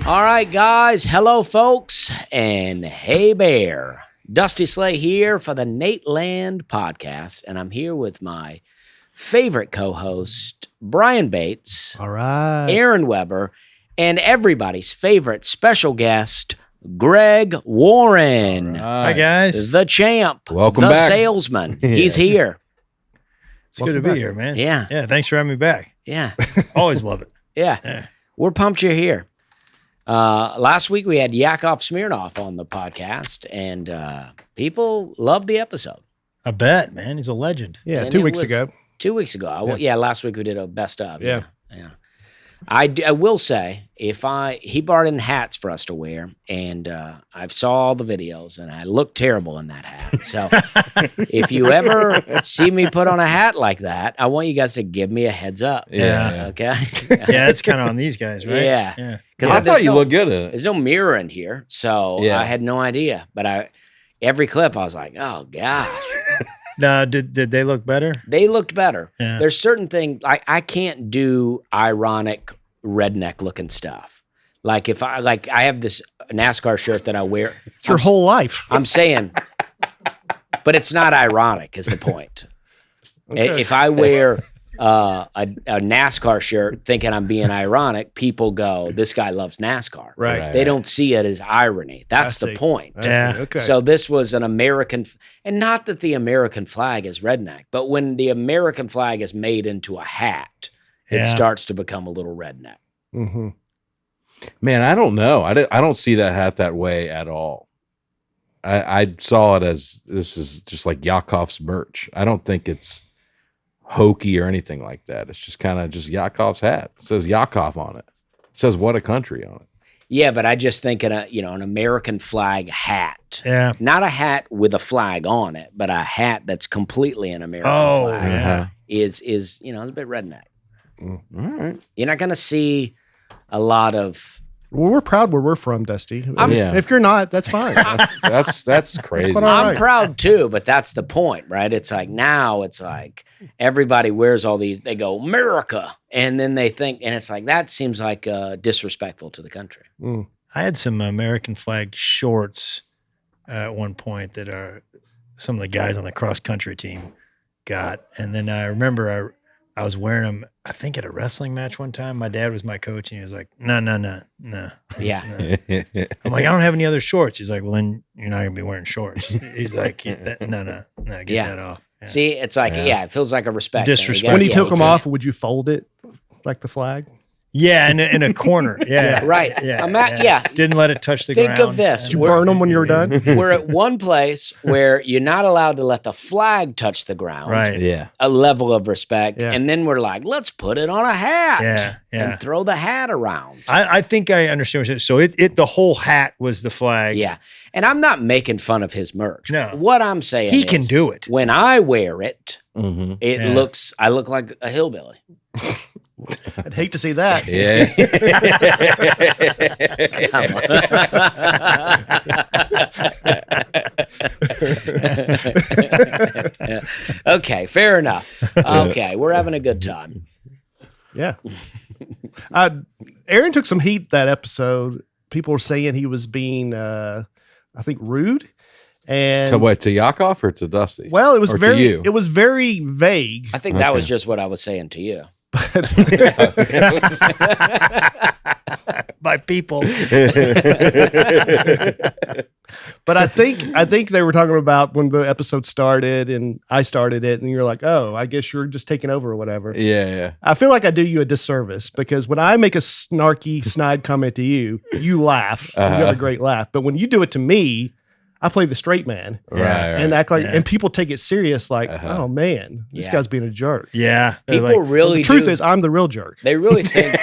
All right, guys. Hello, folks. And hey, Bear. Dusty Slay here for the Nateland podcast. And I'm here with my favorite co-host, Brian Bates. All right. Aaron Weber, and everybody's favorite special guest, Greg Warren. Hi, guys. The champ. Welcome the back. Salesman. He's here. It's good to be here, man. Yeah. Yeah, thanks for having me back. Yeah. Always love it. Yeah. We're pumped you're here. Last week we had Yakov Smirnoff on the podcast, and people loved the episode. I bet, man. He's a legend. Yeah, And 2 it weeks was ago. 2 weeks ago. Last week we did a best of. Yeah. I will say, he brought in hats for us to wear, and I saw all the videos, and I look terrible in that hat. So if you ever see me put on a hat like that, I want you guys to give me a heads up. Yeah. Okay? Yeah, it's kind of on these guys, right? Yeah. I thought you looked good in it. There's no mirror in here, so I had no idea. But every clip, I was like, oh, gosh. Now, did they look better? They looked better. Yeah. There's certain things, I can't do ironic redneck looking stuff. Like I have this NASCAR shirt that I wear. It's your whole life. I'm saying, but it's not ironic is the point. Okay. If I wear a NASCAR shirt thinking I'm being ironic, people go, this guy loves NASCAR. Right. They don't see it as irony. That's the point. Yeah. Okay. So this was an American, and not that the American flag is redneck, but when the American flag is made into a hat, it starts to become a little redneck. Mm-hmm. Man, I don't know. I don't see that hat that way at all. I saw it as this is just like Yakov's merch. I don't think it's hokey or anything like that. It's just kind of just Yakov's hat. It says Yakov on it. It says what a country on it. Yeah, but I just think an American flag hat. Yeah. Not a hat with a flag on it, but a hat that's completely an American flag yeah. is it's a bit redneck. All right. You're not going to see a lot of. Well, we're proud where we're from, Dusty. Yeah. If you're not, that's fine. That's crazy. quite all I'm right. proud too, but that's the point, right? It's like now it's like everybody wears all these. They go America, and then they think, and it's like that seems like disrespectful to the country. Mm. I had some American flag shorts at one point that some of the guys on the cross country team got. And then I remember I was wearing them, I think at a wrestling match one time. My dad was my coach, and he was like, no. Yeah. I'm like, I don't have any other shorts. He's like, well, then you're not going to be wearing shorts. He's like, no, get that off. Yeah. See, it's like, it feels like a respect thing. Disrespect. When you Yeah, took them can't- off, would you fold it like the flag? Yeah, in a corner. Yeah. Right. Yeah. Didn't let it touch the Think ground. of this. Did you burn them when you were done? We're at one place where you're not allowed to let the flag touch the ground. Right. Yeah. A level of respect. Yeah. And then we're like, let's put it on a hat. Yeah. And throw the hat around. I think I understand what you're saying. So the whole hat was the flag. Yeah. And I'm not making fun of his merch. No. What I'm saying He is, can do it. when I wear it, Mm-hmm. I look like a hillbilly. I'd hate to see that. Yeah. Okay, fair enough. Okay, we're having a good time. Yeah. Aaron took some heat that episode. People were saying he was being, I think, rude. And To what? To Yakov or to Dusty? well, it was Or to very, you? it was very vague. I think that was Okay. just what I was saying to you. By people. But I think they were talking about when the episode started and I started it, and you're like, oh, I guess you're just taking over or whatever. Yeah. I feel like I do you a disservice because when I make a snarky, snide comment to you, you laugh. You got a great laugh. But when you do it to me, I play the straight man Right. and act like, and people take it serious, like, oh man, this Yeah. guy's being a jerk. Yeah. They're People like, really The truth do. is, I'm the real jerk. They really think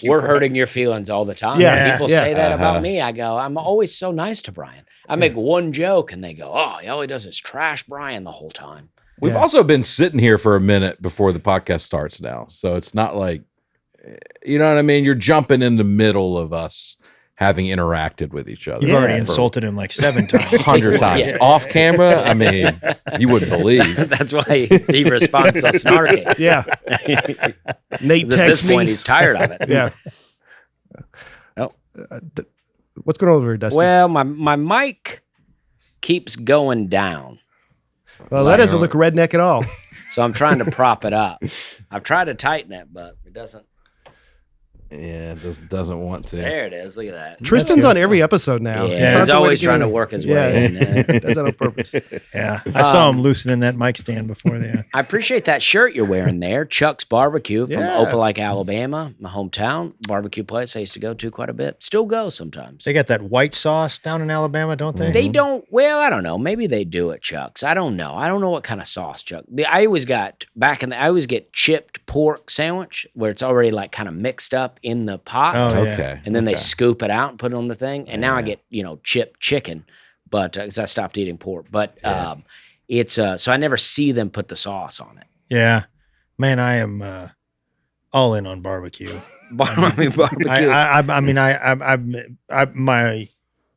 we're hurting your feelings all the time. Yeah, People yeah. say that about me. I go, I'm always so nice to Brian. I make one joke and they go, oh, all he does is trash Brian the whole time. We've Yeah. also been sitting here for a minute before the podcast starts now. So it's not like, you know what I mean? You're jumping in the middle of us having interacted with each other. You've already for insulted him like 7 times. 100 times. Yeah. Off camera, I mean, you wouldn't believe. That's why he responds so snarky. Yeah. Nate At this texts point, me. he's tired of it. Yeah. What's going on over here, Dusty? Well, my mic keeps going down, Well, that doesn't look redneck at all. so I'm trying to prop it up. I've tried to tighten it, but it doesn't. Yeah, it doesn't want to. There it is. Look at that. Tristan's on every episode now. Yeah, he's always trying to work his way in. Does that on purpose. Yeah, I saw him loosening that mic stand before the. I appreciate that shirt you're wearing there. Chuck's Barbecue from Yeah. Opelika, Alabama, my hometown barbecue place I used to go to quite a bit. Still go sometimes. They got that white sauce down in Alabama, don't they? They don't. Well, I don't know. Maybe they do at Chuck's. I don't know. I don't know what kind of sauce Chuck. I always get chipped pork sandwich where it's already like kind of mixed up in the pot. Oh, yeah. Okay. And then they scoop it out and put it on the thing. And now I get, chipped chicken, but because I stopped eating pork. But it's so I never see them put the sauce on it. Yeah, man, I am all in on barbecue. Barbecue. My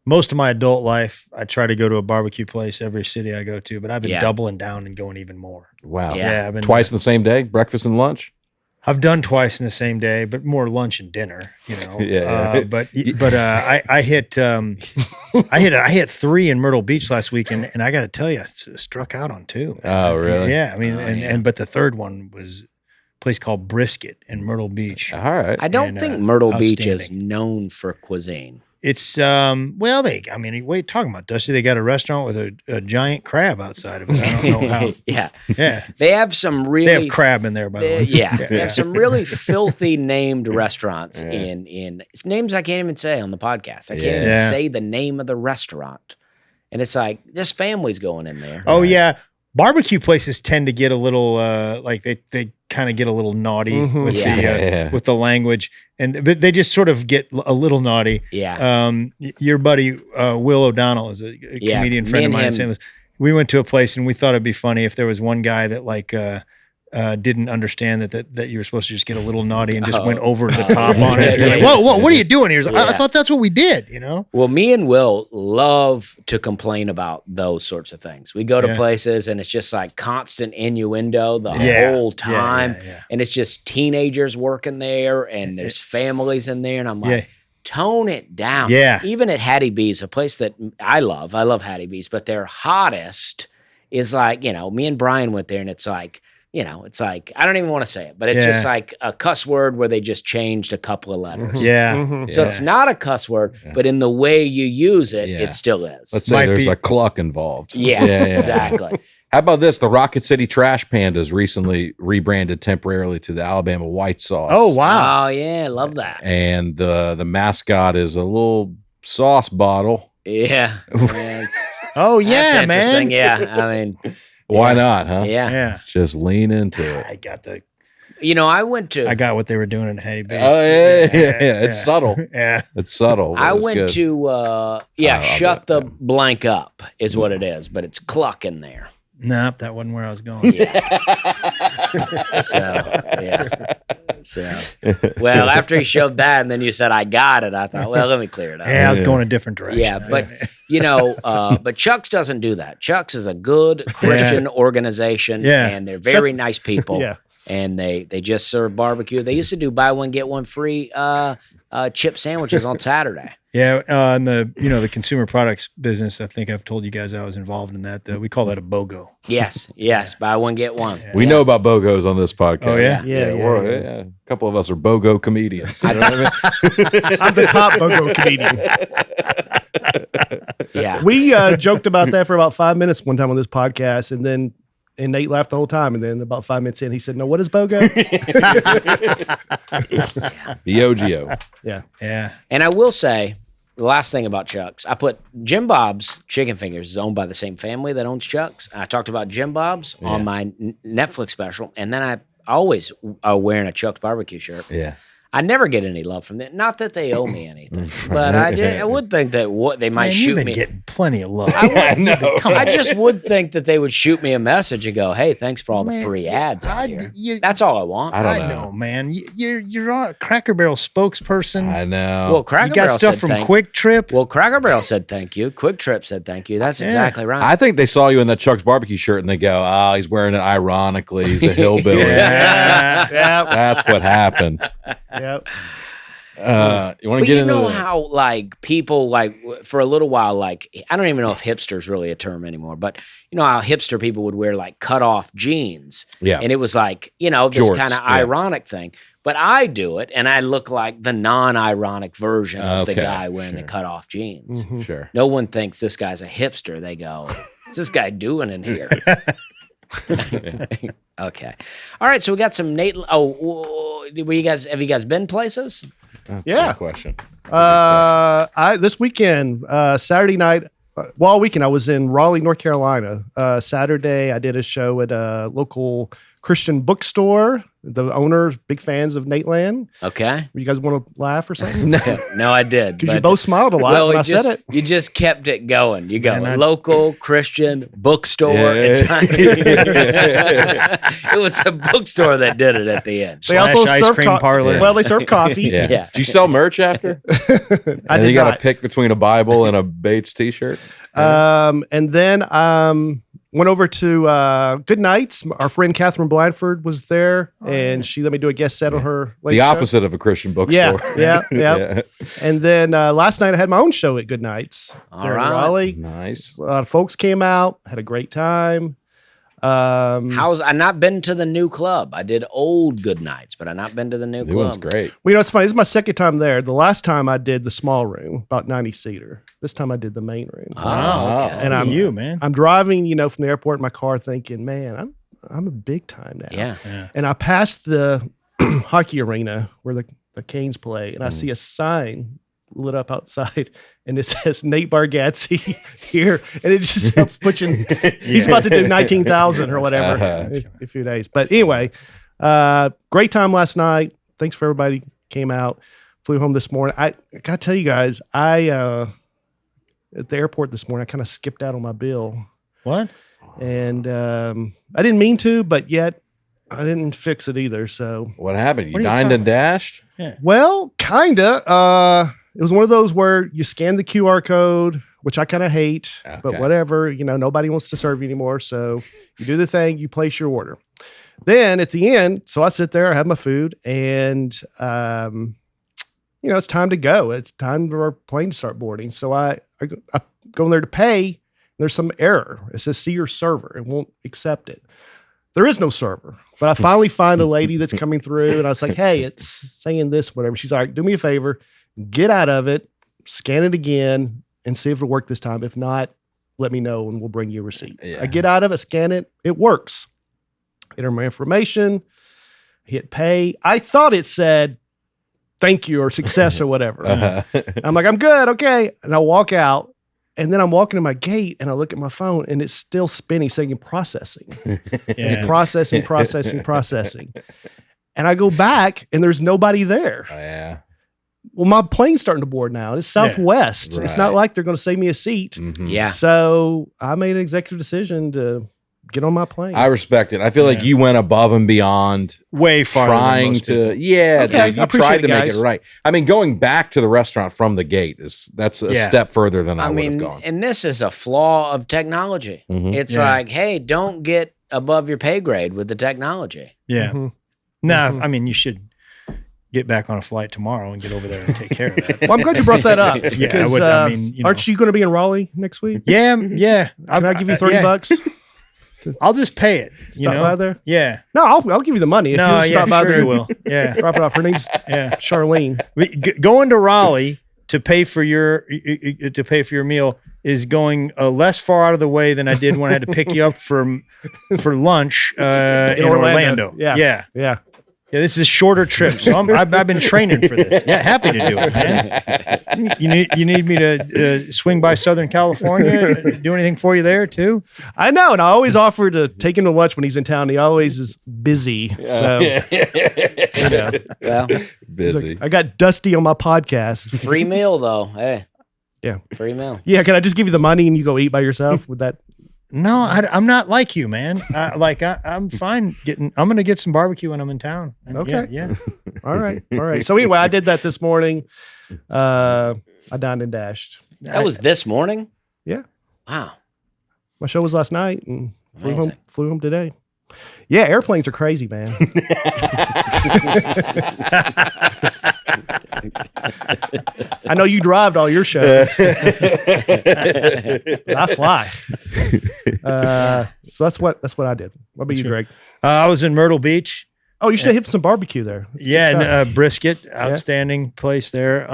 most of my adult life, I try to go to a barbecue place every city I go to, but I've been doubling down and going even more. Wow. Yeah. I've been Twice in the same day, breakfast and lunch. I've done twice in the same day, but more lunch and dinner, Yeah. But I hit 3 in Myrtle Beach last week, and I got to tell you, I struck out on 2. Oh, really? Yeah. I mean, but the third one was a place called Brisket in Myrtle Beach. All right. I don't And, think Myrtle Beach is outstanding. known for cuisine. It's what are you talking about, Dusty? They got a restaurant with a giant crab outside of it. I don't know how. Yeah. Yeah. They have some really They have crab in there, by the way. They have some really filthy named restaurants in it's names I can't even say on the podcast. I can't even Yeah. say the name of the restaurant. And it's like there's families going in there. Oh yeah. Barbecue places tend to get a little like they kind of get a little naughty with with the language, but they just sort of get a little naughty. Yeah. Your buddy Will O'Donnell is a comedian friend of mine in St. Louis. We went to a place and we thought it'd be funny if there was one guy that like didn't understand that you were supposed to just get a little naughty and just went over the top on it. You're like, whoa, what are you doing here? I thought that's what we did, Well, me and Will love to complain about those sorts of things. We go to places and it's just like constant innuendo the whole time. Yeah. And it's just teenagers working there and there's families in there. And I'm like, tone it down. Yeah. Even at Hattie B's, a place that I love Hattie B's, but their hottest is like, me and Brian went there and it's like, it's like, I don't even want to say it, but it's just like a cuss word where they just changed a couple of letters. Yeah. So it's not a cuss word, but in the way you use it, it still is. Let's say there's a cluck involved. Yes, exactly. How about this? The Rocket City Trash Pandas recently rebranded temporarily to the Alabama White Sauce. Oh, wow. Oh, yeah, I love that. And the mascot is a little sauce bottle. Yeah. Oh, yeah, That's man. interesting. Yeah, I mean, Why not, huh? yeah. Yeah. Just lean into it. I got I got what they were doing in Hattie B's. Oh, yeah. It's subtle. Yeah. It's subtle. but I it's went good. to, shut the blank up is what it is, but it's cluck in there. Nope, that wasn't where I was going. So, well, after he showed that and then you said, I got it, I thought, well, let me clear it up. Yeah, I was going a different direction. Yeah, but but Chuck's doesn't do that. Chuck's is a good Christian organization, and they're very nice people. Yeah. And they just serve barbecue. They used to do buy one get one free chip sandwiches on Saturday. Yeah, in the consumer products business, I think I've told you guys I was involved in that. We call that a BOGO. Yes, buy one get one. We know about BOGOs on this podcast. Oh, yeah? A couple of us are BOGO comedians. You know what I mean? I'm the top BOGO comedian. Yeah. We joked about that for about 5 minutes one time on this podcast, and Nate laughed the whole time. And then about 5 minutes in, he said, "No, what is BOGO?" BOGO. Yeah. Yeah. And I will say, the last thing about Chuck's, I put Jim Bob's Chicken Fingers is owned by the same family that owns Chuck's. I talked about Jim Bob's on my Netflix special, and then I always are wearing a Chuck's barbecue shirt. Yeah. I never get any love from them. Not that they owe me anything, but I would think that they might shoot you've been me. getting plenty of love. I just would think that they would shoot me a message and go, "Hey, thanks for all the free ads out here." That's all I want. I don't know. Man. You're a Cracker Barrel spokesperson. I know. Well, Cracker You got Barrel stuff said from Quick Trip. Well, Cracker Barrel said thank you. Quick Trip said thank you. That's exactly right. I think they saw you in that Chuck's barbecue shirt and they go, "Oh, he's wearing it ironically. He's a hillbilly." Yeah. Yeah. That's what happened. Yep. You want to But get you into know how like people like for a little while, like I don't even know if hipster is really a term anymore, but you know how hipster people would wear like cut off jeans. Yeah. And it was like, you know, this Jorts, kind of yeah. ironic thing. But I do it and I look like the non-ironic version of the Okay, guy wearing the sure. cut off jeans. Mhm. Sure. No one thinks this guy's a hipster. They go, what's this guy doing in here? Okay. All right. So we got some Nate. Oh, have you guys been places? That's a Yeah. good question. That's a I this weekend, Saturday night, well, all weekend I was in Raleigh, North Carolina. Saturday I did a show at a local Christian bookstore. The owners, big fans of Nateland. Okay. You guys want to laugh or something? good question. No, I did. Because you but- both smiled a lot Well, when I just, said it. you just kept it going. You go Man, I- local Christian bookstore. Yeah. It was a bookstore that did it at the end. They also Slash ice serve cream parlor. Yeah. Well, they serve coffee. Yeah. Yeah. Did you sell merch after? I And did you got not. to pick between a Bible and a Bates T-shirt. And then went over to Good Nights. Our friend Catherine Blandford was there, and she let me do a guest set on her. The late show. opposite of a Christian bookstore. Yeah. Yeah. And then last night I had my own show at Good Nights. All there in right. Raleigh. Nice. A lot of folks came out, had a great time. How's I not been to the new club? I did old Good Nights, but I not been to the new New club. one's great. Well, you know, it's funny. This is my second time there. The last time I did the small room, about 90 seater. This time I did the main room. Oh, okay. And I'm- you, man. I'm driving, from the airport in my car thinking, man, I'm a big time now. Yeah. Yeah. And I passed the hockey arena where the Canes play, and I see a sign lit up outside, and it says Nate Bargatze here, and it just helps pushing. He's about to do 19,000 or whatever Uh-huh. in a few days. But anyway, great time last night. Thanks for everybody who came out. Flew home this morning. I gotta tell you guys, I at the airport this morning, I kind of skipped out on my bill, What? and I didn't mean to, but yet I didn't fix it either. So, What happened? You What are you dined talking and dashed? well, kinda. It was one of those where you scan the QR code, which I kind of hate, but Okay. whatever. Nobody wants to serve you anymore, so you do the thing, you place your order. Then at the end, so I sit there, I have my food, and it's time to go. It's time for our plane to start boarding. So I go in there to pay. There's some error. It says see your server. It won't accept it. There is no server. But I finally find a lady that's coming through, and I was like, hey, it's saying this, whatever. She's like, do me a favor, get out of it, scan it again, and see if it'll work this time. If not, let me know, and we'll bring you a receipt. Yeah. I get out of it, scan it, it works. Enter my information, hit pay. I thought it said thank you or success or whatever. Uh-huh. I'm like, I'm good, okay. And I walk out, and then I'm walking to my gate, and I look at my phone, and it's still spinning, saying processing. It's Yeah. processing. And I go back, and there's nobody there. Oh, yeah. Well, my plane's starting to board now. It's Southwest. Yeah. It's not Right. like they're going to save me a seat. Mhm. Yeah. So I made an executive decision to get on my plane. I respect it. I feel like Yeah. you went above and beyond Way farther than trying most to, people. yeah, Okay, dude, you I appreciate tried to it, make guys. it right. I mean, going back to the restaurant from the gate that's a Yeah. step further than I, I would have mean, gone. and this is a flaw of technology. Mhm. It's Yeah. like, hey, don't get above your pay grade with the technology. Yeah. Mhm. No, Mhm. I mean, you should get back on a flight tomorrow and get over there and take care of that. Well, I'm glad you brought that up. Yeah, I because, would. I mean, aren't you going to be in Raleigh next week? Yeah, yeah. Can I give you 30 yeah. bucks? I'll just pay it. You Stop know? by there? Yeah. No, I'll give you the money. If No, you yeah, stop by sure there, you will. Yeah, drop it off. Her name's yeah. Charlene. Going to Raleigh to pay for your meal is going less far out of the way than I did when I had to pick you up for lunch in Orlando. Yeah. Yeah. Yeah. Yeah, this is a shorter trip, so I've been training for this. Yeah, happy to do it, man. You need me to swing by Southern California, do anything for you there too? I know. And I always offer to take him to lunch when he's in town. He always is busy. So, you know, Well, he's Busy. like, I got Dusty on my podcast. free meal though. Hey. Yeah. Free meal. Yeah. Can I just give you the money and you go eat by yourself with that? No, I'm not like you, man. I'm fine I'm going to get some barbecue when I'm in town. And Okay. Yeah. All right. All right. So anyway, I did that this morning. I dined and dashed. That was this morning? Yeah. Wow. My show was last night and Amazing. flew home today. Yeah. Airplanes are crazy, man. I know you drive to all your shows. I fly. So that's what I did. What about you, Greg? I was in Myrtle Beach. Oh, you should hit some barbecue there. That's Yeah, good stuff. and brisket, outstanding place there.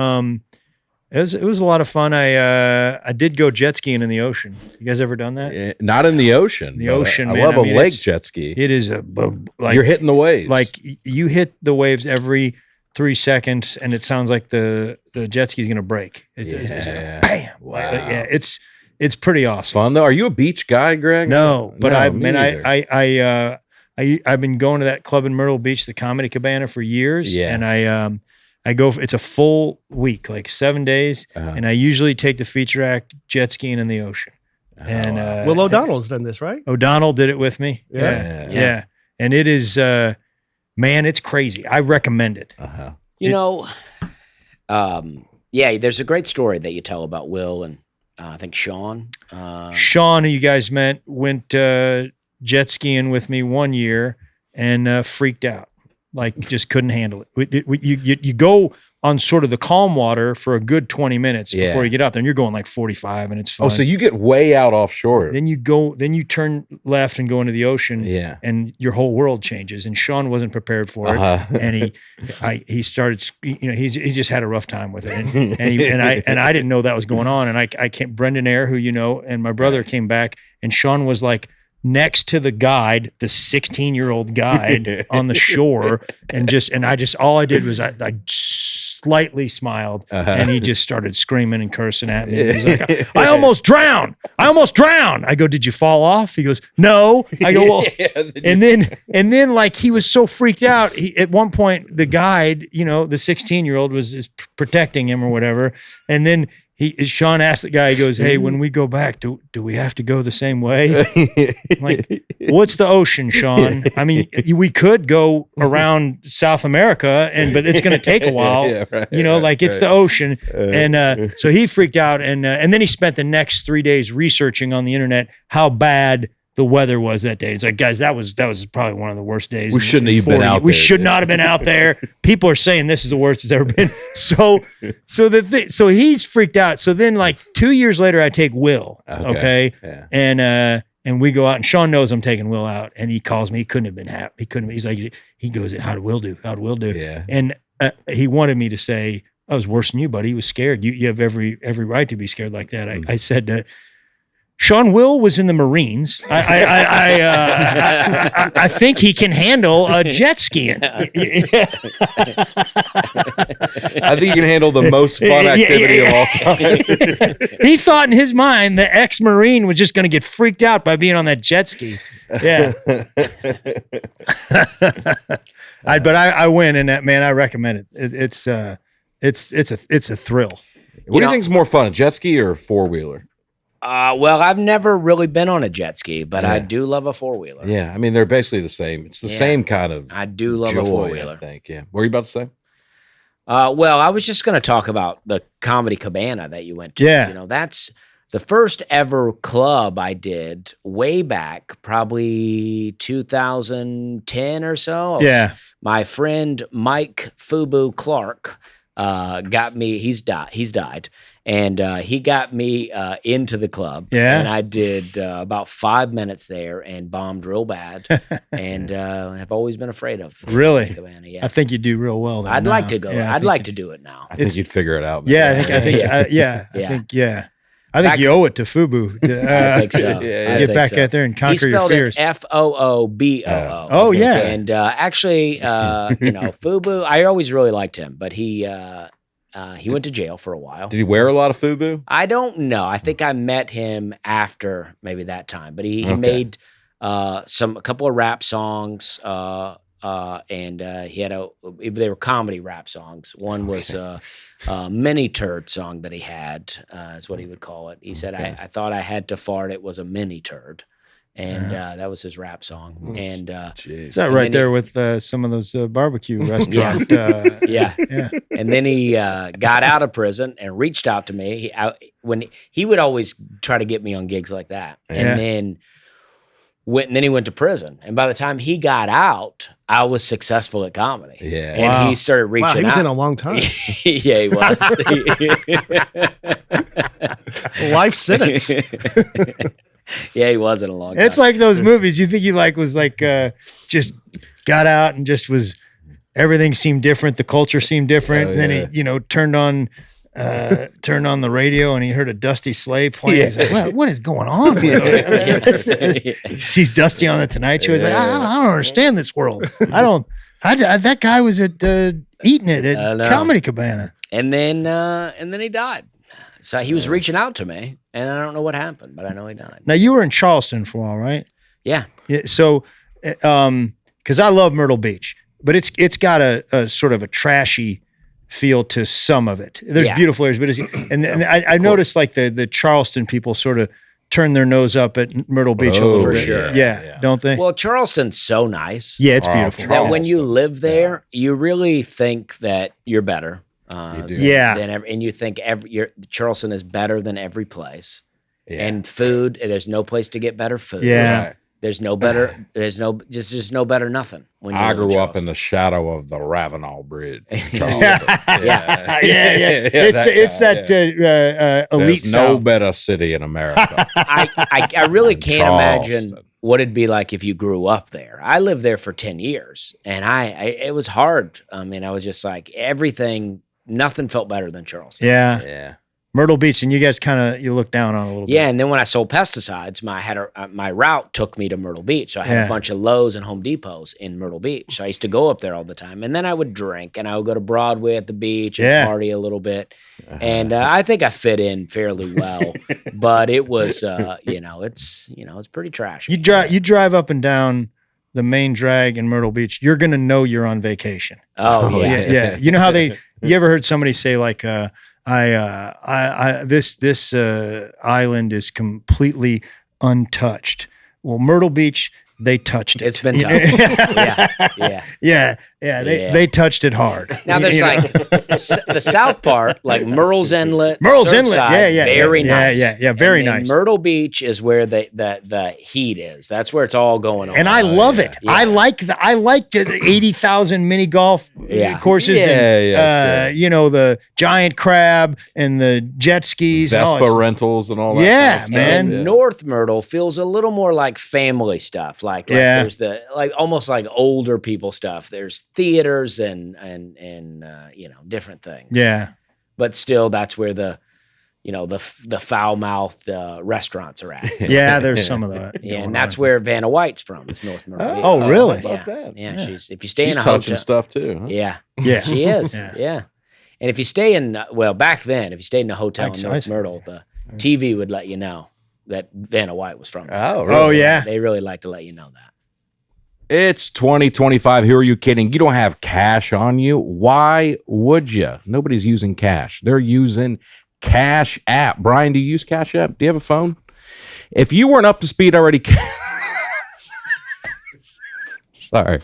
It was a lot of fun. I did go jet skiing in the ocean. You guys ever done that? Not in the ocean. The but ocean, I man. love I mean, a lake it's- jet ski. It is like You're hitting the waves. like you hit the waves every 3 seconds, and it sounds like the jet ski is going to break. It's Yeah. bam! Wow. Yeah, it's pretty awesome. fun though. Are you a beach guy, Greg? No, but me either. I've been going to that club in Myrtle Beach, the Comedy Cabana, for years. Yeah. And I go. It's a full week, like 7 days, and I usually take the feature act jet skiing in the ocean. And wow. Will O'Donnell's done this, right? O'Donnell did it with me. Yeah. Yeah. And it is, man, it's crazy. I recommend it. You know, yeah, there's a great story that you tell about Will and I think Sean. Sean, who you guys met, went jet skiing with me one year and freaked out. Like just couldn't handle it. You go on sort of the calm water for a good 20 minutes before you get out there, and you're going like 45, and it's fun. Oh, so you get way out offshore. Then you turn left and go into the ocean, and your whole world changes. And Sean wasn't prepared for it, and he started, he just had a rough time with it, and I didn't know that was going on, and I came, Brendan Eyre, who you know, and my brother came back, and Sean was like next to the guide, the 16-year-old guide on the shore, and all I did was I slightly smiled, and he just started screaming and cursing at me. He's like, I almost drowned. I go, did you fall off? He goes, no. I go, well, and then like he was so freaked out. At one point, the guide, the 16-year-old is protecting him or whatever. And then Sean asked the guy, he goes, hey, when we go back, do we have to go the same way? I'm like, what's the ocean, Sean? I mean, we could go around South America, but it's going to take a while, it's the ocean. And so he freaked out. And then he spent the next 3 days researching on the internet how bad the weather was that day. It's like, guys, that was probably one of the worst days. We shouldn't have been out there. We should not have been out there. People are saying this is the worst it's ever been. So he's freaked out. So then like 2 years later, I take Will. Okay. Yeah. And we go out, and Sean knows I'm taking Will out, and he calls me. He couldn't have been happy. He's like, he goes, how'd Will do? Yeah. And he wanted me to say, I was worse than you, buddy. He was scared. You have every right to be scared like that. I said, Sean Will was in the Marines. I think he can handle jet skiing. I think you can handle the most fun activity of all time. He thought in his mind the ex-Marine was just going to get freaked out by being on that jet ski. Yeah. But I win, and that, man, I recommend it. It's a thrill. What do you think's more fun, a jet ski or a four-wheeler? Well, I've never really been on a jet ski, but I do love a four-wheeler. Yeah, I mean, they're basically the same. It's the same kind of I do love joy, a four-wheeler. I think, yeah. What were you about to say? Well, I was just going to talk about the Comedy Cabana that you went to. Yeah. That's the first ever club I did way back, probably 2010 or so. Yeah. My friend Mike Fubu Clark got me. He's died. And he got me into the club. Yeah. And I did about 5 minutes there and bombed real bad. And have always been afraid of. Really? Cabana, yeah. I think you do real well there. I'd now. like to go. Yeah, I'd like to do it now. I think you'd figure it out. Man. Yeah, I think you owe it to Fubu. I think so. Get back out there and conquer your fears. He spelled it Fooboo. Oh, yeah. And actually, Fubu, I always really liked him, but he went to jail for a while. Did he wear a lot of FUBU? I don't know. I think I met him after maybe that time, but he made a couple of rap songs, and he had they were comedy rap songs. One was a mini turd song that he had, is what he would call it. He said, I thought I had to fart. It was a mini turd. And that was his rap song. And is that right there with some of those barbecue restaurant? Yeah. And then he got out of prison and reached out to me. He would always try to get me on gigs like that. And then and then he went to prison. And by the time he got out, I was successful at comedy. Yeah. And he started reaching Wow, he was out. in a long time. Yeah, he was. Life sentence. Yeah, he was in a long time. It's like those movies. You think he was just got out and just was, everything seemed different. The culture seemed different. And then he, turned on the radio and he heard a Dusty Slay playing. Yeah. He's like, what is going on? He sees Dusty on the Tonight Show. He's like, I don't understand this world. That guy was at eating it at Comedy Cabana. And then he died. So he was reaching out to me, and I don't know what happened, but I know he died. Now you were in Charleston for a while, right? Yeah. So, because I love Myrtle Beach, but it's got a sort of a trashy feel to some of it. There's beautiful areas, but I noticed like the Charleston people sort of turn their nose up at Myrtle Beach a little for bit. sure. Yeah, don't they? Well, Charleston's so nice. Yeah, it's beautiful. That when you live there, you really think that you're better. You do. And you think Charleston is better than every place. Yeah. And food, there's no place to get better food. Yeah. Right. There's no better. There's just no better nothing. When I live grew up in Charleston. the shadow of the Ravenel Bridge. Yeah. It's that elite There's no South. better city in America. I really can't imagine Charleston. what it'd be like if you grew up there. I lived there for 10 years, and it was hard. I mean, I was just like nothing felt better than Charleston. Yeah. Yeah. Myrtle Beach, and you guys you look down on a little bit. Yeah, and then when I sold pesticides, my route took me to Myrtle Beach. So I had a bunch of Lowe's and Home Depots in Myrtle Beach. So I used to go up there all the time, and then I would drink, and I would go to Broadway at the beach and party a little bit. And I think I fit in fairly well, but it was, it's pretty trashy. You drive up and down the main drag in Myrtle Beach, you're gonna know you're on vacation. Oh yeah. Yeah. You know how you ever heard somebody say like, this island is completely untouched. Well, Myrtle Beach, they touched it. It's been tough. They touched it hard. Now there's the south part, like Murrells Inlet. Surfside, very nice. Very and then nice. Myrtle Beach is where the heat is. That's where it's all going on. And I love it. Yeah. I like the 80,000 mini golf courses. The giant crab and the jet skis, Vespa rentals and all that. Yeah, kind of man. stuff. And North Myrtle feels a little more like family stuff. Like there's almost like older people stuff. There's theaters and different things. Yeah. But still, that's where the foul-mouthed restaurants are at. Yeah, there's some of that. Yeah, and that's where Vanna White's from. Is North Myrtle. Oh, really? How about that? Yeah. If you stay She's in a touching hotel, stuff too. Huh? Yeah, Yeah. she is. Yeah. Yeah. And if you stay in back then, if you stayed in a hotel in North Myrtle, the TV would let you know that Vanna White was from there. Oh, really? Oh, yeah. They really like to let you know that. It's 2025. Who are you kidding? You don't have cash on you. Why would you? Nobody's using cash. They're using Cash App. Brian, do you use Cash App? Do you have a phone? If you weren't up to speed already, sorry.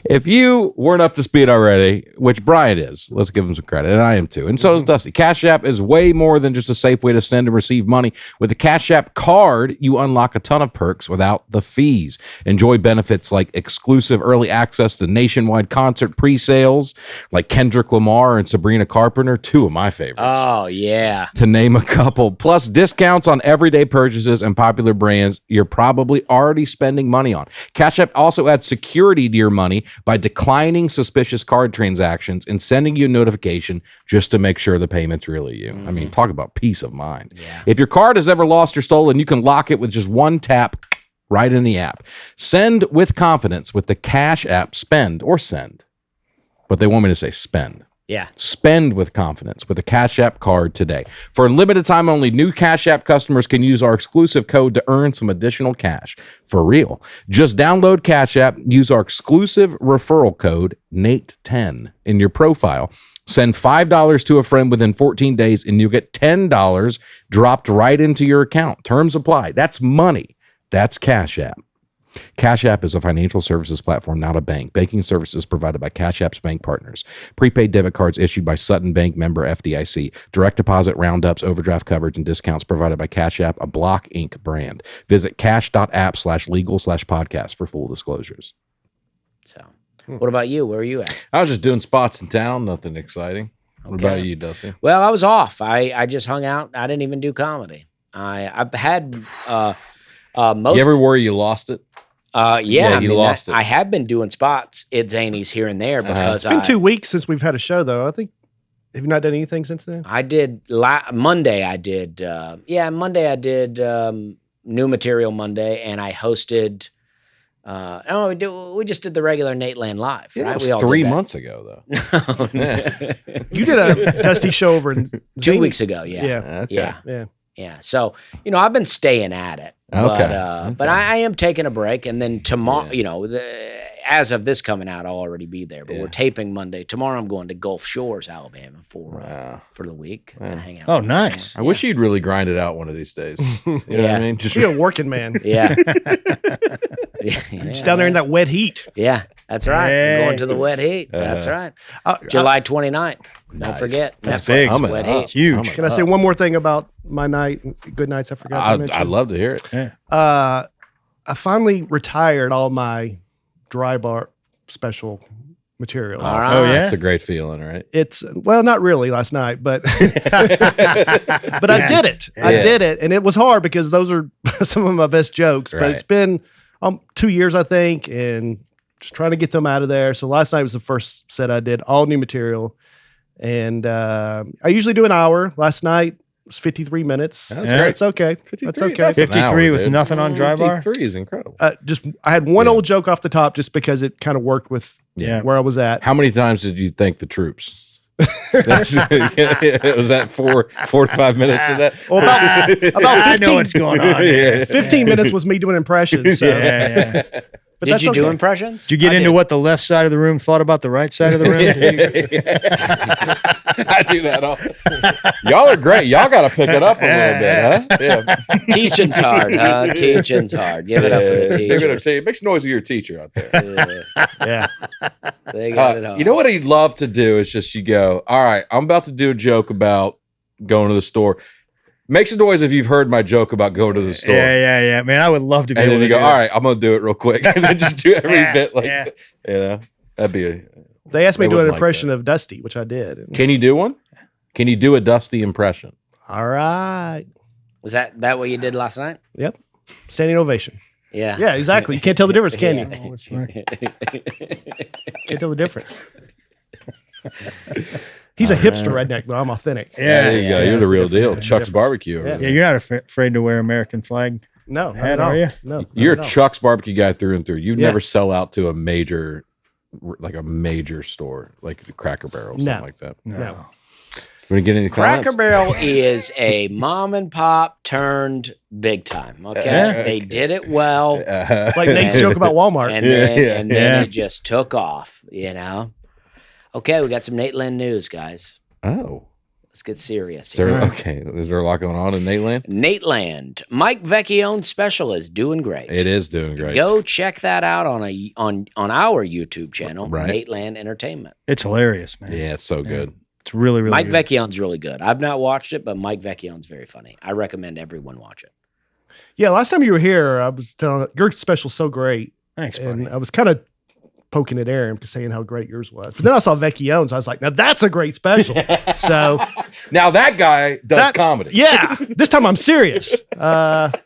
If you weren't up to speed already, which Brian is, let's give him some credit, and I am too, and so is Dusty. Cash App is way more than just a safe way to send and receive money. With the Cash App card, you unlock a ton of perks without the fees. Enjoy benefits like exclusive early access to nationwide concert pre-sales, like Kendrick Lamar and Sabrina Carpenter, two of my favorites. Oh yeah. To name a couple, plus discounts on everyday purchases and popular brands you're probably already spending money on. Cash App also adds security to your money by declining suspicious card transactions and sending you a notification just to make sure the payment's really you. I mean, talk about peace of mind. Yeah. If your card is ever lost or stolen, you can lock it with just one tap right in the app. Send with confidence with the Cash App. Spend or send, but they want me to say spend. Yeah. Spend with confidence with a Cash App card today. For a limited time only, new Cash App customers can use our exclusive code to earn some additional cash. For real. Just download Cash App, use our exclusive referral code, Nate10, in your profile. Send $5 to a friend within 14 days, and you'll get $10 dropped right into your account. Terms apply. That's money. That's Cash App. Cash App is a financial services platform, not a bank. Banking services provided by Cash App's bank partners. Prepaid debit cards issued by Sutton Bank, member FDIC. Direct deposit, roundups, overdraft coverage, and discounts provided by Cash App, a Block Inc. brand. Visit cash.app/legal/podcast for full disclosures. So, what about you? Where are you at? I was just doing spots in town, nothing exciting. What Okay. about you, Dusty? Well, I was off. I just hung out. I didn't even do comedy. I've had most. You ever worry you lost it? Yeah, you lost it. I have been doing spots at Zanies here and there because It's been 2 weeks since we've had a show, though. I think. Have you not done anything since then? I did Monday. I did Monday. I did new material Monday, and I hosted. We just did the regular Nateland live. Yeah, Right? that was We all 3 did that. months ago, though. You did a Dusty show over in 2 Zany? weeks ago. Yeah. Yeah. Okay. Yeah. Yeah. So, I've been staying at it. Okay. But I am taking a break. And then tomorrow, Yeah. as of this coming out, I'll already be there. But Yeah. we're taping Monday. Tomorrow I'm going to Gulf Shores, Alabama for Wow. the week. Yeah. And hang out. Oh, with nice. my I wish you'd really grind it out one of these days. You know what I mean? Just Be a working man. Yeah. Just down there in that wet heat. Yeah, that's right. Hey. I'm going to the wet heat. That's Uh-huh. right. July 29th. Don't Nice. forget. That's Netflix, big. Coming Wet up. heat. Huge. Can I say one more thing about my night, good nights? I forgot to mention. I'd love to hear it. I finally retired all my dry bar special material. All right. Oh, yeah? It's a great feeling, right? It's not really last night, but but I did it. I Yeah. did it, and it was hard because those are some of my best jokes. But Right. it's been 2 years, I think, and just trying to get them out of there. So last night was the first set I did, all new material, and I usually do an hour. Last night was 53 minutes. That's Yeah. great. That's okay. 53, That's okay. that's an 53 hour, with dude. nothing on dry bar? 53 is incredible. Just I had one Yeah. old joke off the top just because it kind of worked with Yeah. where I was at. How many times did you thank the troops? Was that 4 to 5 minutes of that? Well, about I 15, know what's going on. Yeah. 15 minutes was me doing impressions. So. Yeah. But Did that's you do okay. impressions? Did you get I into did. what the left side of the room thought about the right side of the room? I do that all. Y'all are great. Y'all got to pick it up a little bit, huh? Yeah. Teaching's hard, huh? Teaching's hard. Give it up for the Give it up teachers. to you. Make some noise of your teacher out there. Yeah. They got it hard. You know what I'd love to do is just you go, all right, I'm about to do a joke about going to the store. Make some noise if you've heard my joke about going to the store. Yeah. Man, I would love to be And able then you to go, do all that. right, I'm going to do it real quick. And then just do every bit like, yeah. you know, that'd be a. They asked me They to do an wouldn't like impression that. of Dusty, which I did. And- Can you do one? Can you do a Dusty impression? All right. Was that what you did last night? Yep. Standing ovation. Yeah. Yeah, exactly. You can't tell the difference, can you? Oh, it's right. Can't tell the difference. He's a hipster redneck, but I'm authentic. Yeah, there you go. yeah, You're the real deal. That's the Chuck's difference. barbecue. over Yeah. Yeah, there. you're not afraid to wear American flag. No, not Hat, at all. are you? No. not You're at a all. Chuck's barbecue guy through and through. You Yeah. never sell out to a major, like a major store, like the Cracker Barrel, something No. like that. No. Want to get any Cracker comments? Barrel is a mom and pop turned big time. Okay. Yeah. They did it well. Like Nate's joke about Walmart. And then, Yeah, and then yeah. it just took off, Okay, we got some Nateland news, guys. Oh. Let's get serious. Is there, Right. okay. Is there a lot going on in Nateland? Nateland, Mike Vecchione's special is doing great. It is doing great. Go check that out on our YouTube channel, Right. Nateland Entertainment. It's hilarious, man. Yeah, it's so good. It's really, really Mike good. Vecchione's really good. I've not watched it, but Mike Vecchione's very funny. I recommend everyone watch it. Yeah, last time you were here, I was telling your special's so great. Thanks, buddy. And I was kind of poking at Aaron because saying how great yours was. But then I saw Vecchione's. I was like, now that's a great special. So Now that guy does That- comedy. yeah, this time I'm serious.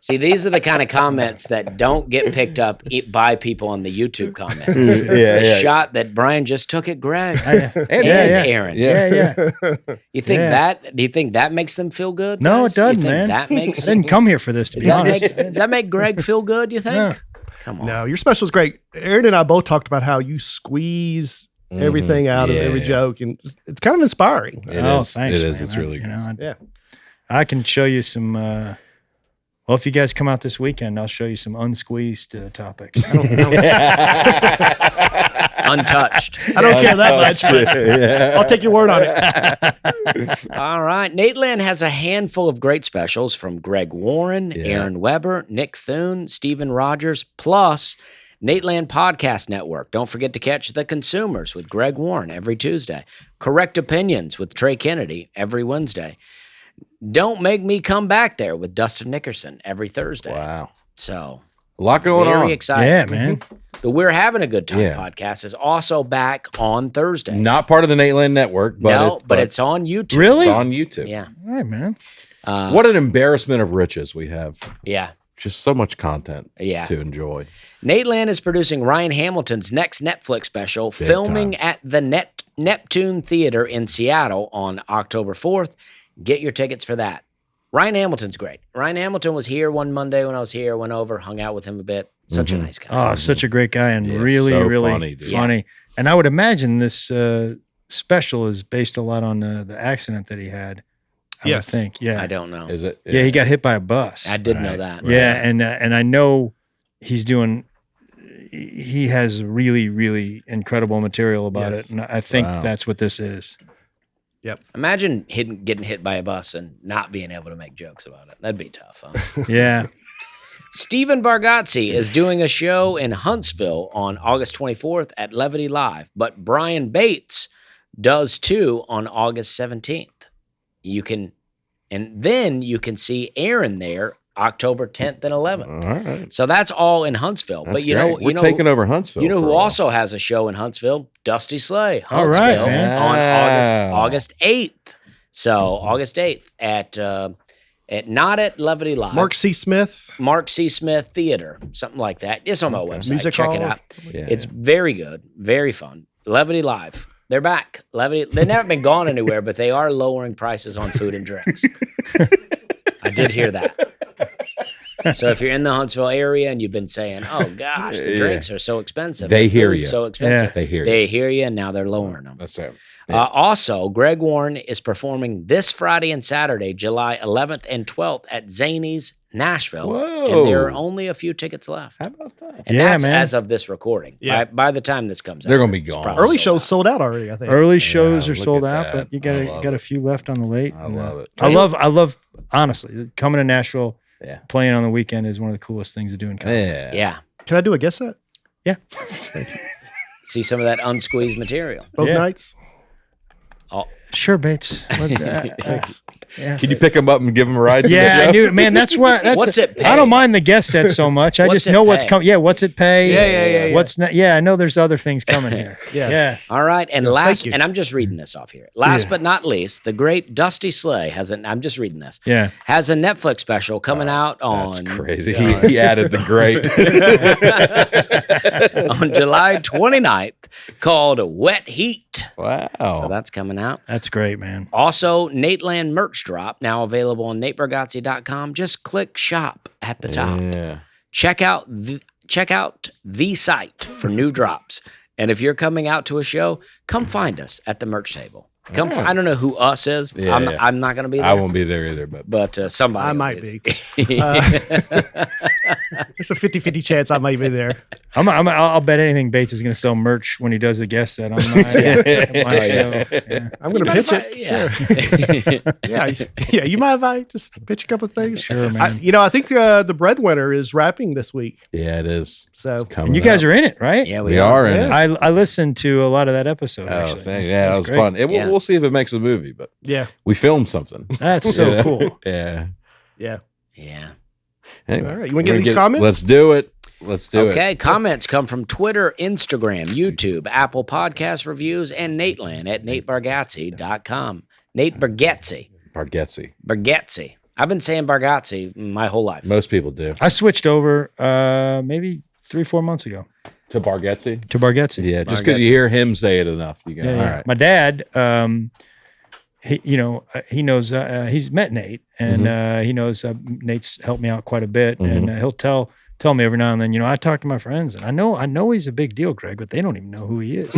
See, these are the kind of comments that don't get picked up by people on the YouTube comments. Yeah, The yeah. shot that Brian just took at Greg Yeah. And- and yeah. Aaron. Yeah. You think Yeah. do you think that makes them feel good? No, guys? it doesn't, You think man. That makes I didn't come here for this, to does be that honest. does that make Greg feel good, you think? No. Come on. No, your special's great. Aaron and I both talked about how you squeeze everything out of Yeah, every yeah. joke, and it's kind of inspiring. It Oh, is. thanks, It is. man. It's really good. Yeah. I can show you some. Well, if you guys come out this weekend, I'll show you some unsqueezed topics. untouched. I don't care that much, but Yeah. I'll take your word on it. All right. Nateland has a handful of great specials from Greg Warren, Yeah. Aaron Weber, Nick Thune, Stephen Rogers, plus Nateland Podcast Network. Don't forget to catch The Consumers with Greg Warren every Tuesday. Correct Opinions with Trey Kennedy every Wednesday. Don't Make Me Come Back There with Dustin Nickerson every Thursday. Wow. So A lot going very on. exciting. Yeah, man. The We're Having a Good Time Yeah. podcast is also back on Thursday. Not part of the Nateland network, but but it's on YouTube. Really? it's on YouTube. Yeah. All right, man. What an embarrassment of riches we have. Yeah. Just so much content Yeah. to enjoy. Nateland is producing Ryan Hamilton's next Netflix special, Big filming time. at the Neptune Theater in Seattle on October 4th. Get your tickets for that. Ryan Hamilton's great. Ryan Hamilton was here one Monday when I was here, went over, hung out with him a bit. Such a nice guy. Oh, such a great guy and Yeah, really, so really funny, dude. funny. And I would imagine this special is based a lot on the accident that he had. I would Yes. think. Yeah. I don't know. Is it? Yeah, he got hit by a bus. I did know Right. that. Yeah, and I know he's doing. He has really, really incredible material about Yes. it, and I think Wow. that's what this is. Imagine getting hit by a bus and not being able to make jokes about it. That'd be tough, huh? Yeah. Stephen Bargatze is doing a show in Huntsville on August 24th at Levity Live, but Brian Bates does too on August 17th. And then you can see Aaron there October 10th and 11th. All right. So that's all in Huntsville. That's but you great. know, We're taking over Huntsville. you know for who a while. also has a show in Huntsville? Dusty Slay, All right, Huntsville, man. on Wow. August 8th. So August 8th at not at Levity Live. Mark C. Smith. Mark C. Smith Theater, something like that. It's on my website. Music Check it hall. out. Yeah. It's very good, very fun. Levity Live. They're back. Levity. They've never been gone anywhere, but they are lowering prices on food and drinks. I did hear that. So if you're in the Huntsville area and you've been saying, "Oh gosh, the Yeah. drinks are so expensive," They the hear food's you. so expensive. They hear you. They hear you, and now they're lowering them. That's it. Also, Greg Warren is performing this Friday and Saturday, July 11th and 12th at Zany's, Nashville. Whoa. And there are only a few tickets left. How about that? And Yeah, that's man. as of this recording. Yeah. By the time this comes out, They're gonna be it's gone. probably Early sold shows out. sold out already, I think. Early shows are look sold at out, that. but you I love got a it. few left on the late. I love it. I love honestly coming to Nashville, Yeah. playing on the weekend is one of the coolest things to do in comedy. Yeah. Yeah. Can I do a guest set? Yeah. See some of that unsqueezed material. Both Yeah. nights? Sure, Bates. Yeah. Can you pick them up and give them a ride? To Yeah, the I show? knew, man. That's why. That's What's it pay? I don't mind the guest set so much. I What's just it know what's pay? coming. Yeah, what's it pay? Yeah. What's not? Yeah, I know there's other things coming here. Yeah. Yeah. All right. And thank you. and I'm just reading this off here. Last Yeah. but not least, the great Dusty Slay I'm just reading this, Yeah. has a Netflix special coming out That's on crazy. He added the great. on July 29th called Wet Heat. Wow. So that's coming out. That's great, man. Also, Nateland merch drop, now available on natebargatze.com. Just click shop at the top. Yeah. Check out the site for new drops. And if you're coming out to a show, come find us at the merch table. Come, All right. I don't know who us is. Yeah, I'm not going to be there. I won't be there either, but Somebody I will might be. be. There's a 50-50 chance I might be there. I'll bet anything Bates is going to sell merch when he does the guest set on my show. Yeah. I'm going to pitch it. Yeah. Yeah. You mind if I just pitch a couple of things? Sure, man. I think the breadwinner is wrapping this week. yeah, it is. So It's coming And you guys up. are in it, right? Yeah, We are in Yeah. it. I listened to a lot of that episode. Oh, actually. thank you. Yeah, that was great. fun. Yeah. We'll see if it makes a movie, but yeah. we filmed something. That's so Yeah. cool. Yeah. Yeah. Yeah. Anyway, All right. You want to we're get these gonna comments? Let's do it. Let's do it. Okay, comments come from Twitter, Instagram, YouTube, Apple Podcast reviews, and Nateland at natebargatze.com. Nate Bargatze. Bargatze. Bargatze. I've been saying Bargatze my whole life. Most people do. I switched over maybe 3-4 months ago To Bargatze? to Bargatze. Yeah, just because you hear him say it enough. You go, Yeah, all yeah. right. My dad, he knows he's met Nate, and he knows Nate's helped me out quite a bit, and he'll tell me every now and then. I talk to my friends, and I know he's a big deal, Greg, but they don't even know who he is.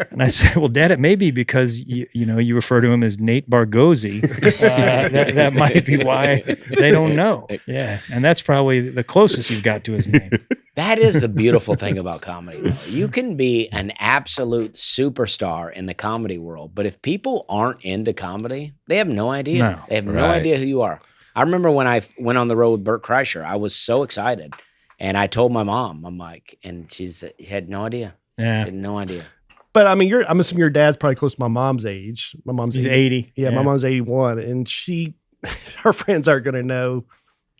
And I said, well, Dad, it may be because you refer to him as Nate Bargatze. That might be why they don't know. Yeah, and that's probably the closest you've got to his name. That is the beautiful thing about comedy, though. You can be an absolute superstar in the comedy world, but if people aren't into comedy, they have no idea. No. They have no Right. idea who you are. I remember when I went on the road with Bert Kreischer, I was so excited. And I told my mom, I'm like, and she had no idea. Yeah. Had no idea. But I mean, I'm assuming your dad's probably close to my mom's age. My mom's He's 80. Yeah, my mom's 81, and her friends aren't going to know.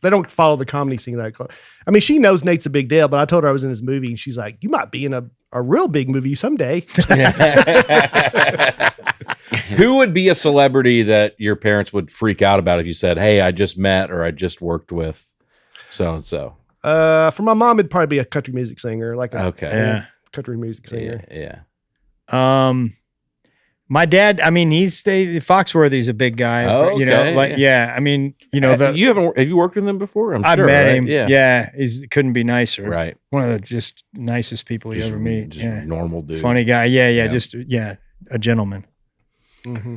They don't follow the comedy scene that close. I mean, she knows Nate's a big deal, but I told her I was in his movie, and she's like, "You might be in a real big movie someday." Who would be a celebrity that your parents would freak out about if you said, "Hey, I just met or I just worked with so and so"? For my mom, it'd probably be a country music singer, like a Okay. country music singer. Yeah. My dad, I mean, Foxworthy's a big guy. Oh, You know, okay. like, yeah. I mean, you know, Have you worked with him before? I sure, met right? him. Yeah. Yeah. Couldn't be nicer. Right. One of the just nicest people you ever meet. Just Yeah. normal dude. Funny guy. Yeah. Yeah. Just, a gentleman. Mm-hmm.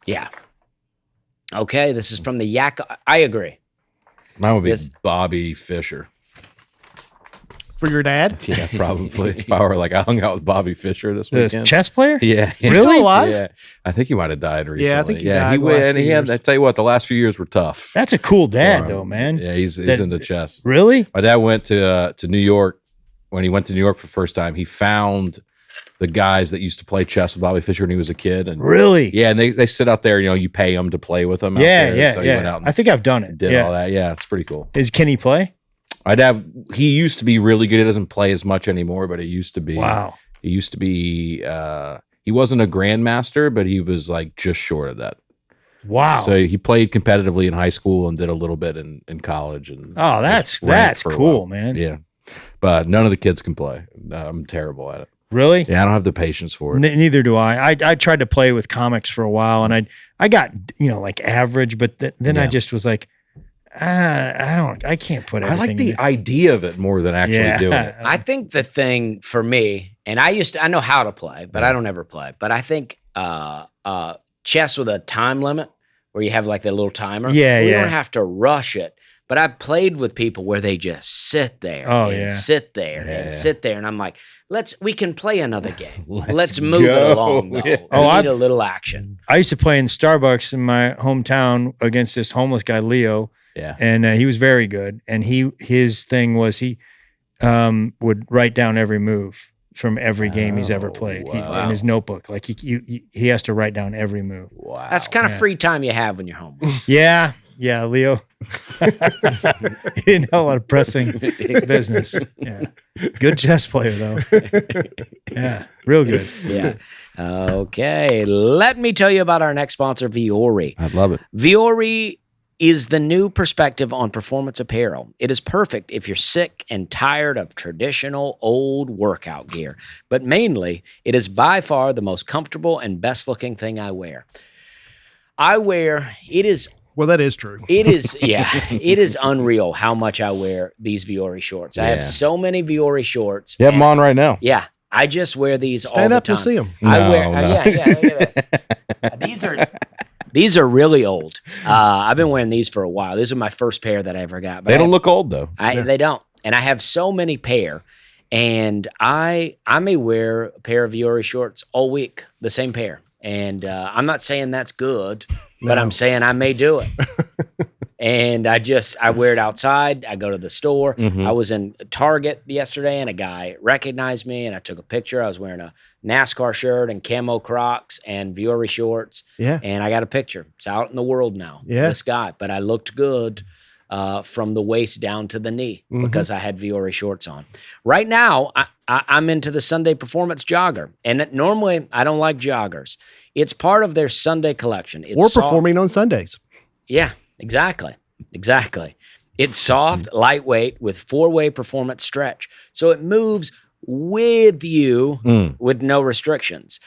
Yeah. Okay, this is from the Yak. I agree. Mine would be Yes. Bobby Fischer. For your dad, Yeah, probably. If I were like, I hung out with Bobby Fischer this The weekend. chess player? Yeah. is he still alive? Yeah. I think he might have died recently. Yeah, I think he died he the last went. few He had. years. I tell you what, the last few years were tough. That's a cool dad, for him. though, man. Yeah, he's That- into chess. Really? My dad went to New York. When he went to New York for the first time, he found the guys that used to play chess with Bobby Fischer when he was a kid. And Really? yeah, and they sit out there. You know, you pay them to play with them. Yeah. out there. Yeah. So he went out I and think I've done it. did Yeah. all that. Yeah, it's pretty cool. Can he play? My dad, he used to be really good. He doesn't play as much anymore, but he used to be. Wow. He used to be. He wasn't a grandmaster, but he was like just short of that. Wow. So he played competitively in high school and did a little bit in college. And Oh, that's just ranked for a cool, while. man. Yeah, but none of the kids can play. I'm terrible at it. Really? Yeah, I don't have the patience for it. Neither do I. I tried to play with comics for a while, and I got like average, but then I Yeah. just was like, I can't put I everything. like the idea of it more than actually doing it. I think the thing for me, and I know how to play, but I don't ever play. But I think chess with a time limit where you have like that little timer. Yeah, You yeah. don't have to rush it. But I played with people where they just sit there Oh, and yeah. sit there Yeah. and sit there. And I'm like, we can play another game. Let's Let's move it go. along, though. Yeah. We Oh, need a little action. I used to play in Starbucks in my hometown against this homeless guy, Leo, Yeah. and he was very good. And his thing was he would write down every move from every game he's ever Oh, played wow. in his notebook. Like he has to write down every move. Wow. That's kind of Yeah. free time you have when you're homeless. Yeah, Leo. He didn't have a lot of pressing business. Yeah, good chess player though. Yeah, real good. Yeah. Okay. Let me tell you about our next sponsor, Viore. I'd love it. Viore is the new perspective on performance apparel. It is perfect if you're sick and tired of traditional old workout gear, but mainly it is by far the most comfortable and best looking thing I wear. well, that is true. It is unreal how much I wear these Viore shorts. I have Yeah. so many Viore shorts. You have them and- on right now. Yeah. I just wear these all Stand the up time. to see them. I wear, No. yeah, look at this. These are really old. I've been wearing these for a while. These are my first pair that I ever got. But They don't look old though. They don't. And I have so many pair. And I may wear a pair of Viore shorts all week, the same pair. And I'm not saying that's good, but I'm saying I may do it. And I wear it outside. I go to the store. Mhm. I was in Target yesterday and a guy recognized me and I took a picture. I was wearing a NASCAR shirt and camo Crocs and Viore shorts. Yeah. And I got a picture. It's out in the world now. Yeah. This guy. But I looked good from the waist down to the knee because I had Viore shorts on. Right now, I'm into the Sunday Performance Jogger. And normally, I don't like joggers. It's part of their Sunday collection. It's Or soft. performing on Sundays. Yeah, exactly. It's soft, lightweight, with four-way performance stretch. So it moves with you with no restrictions.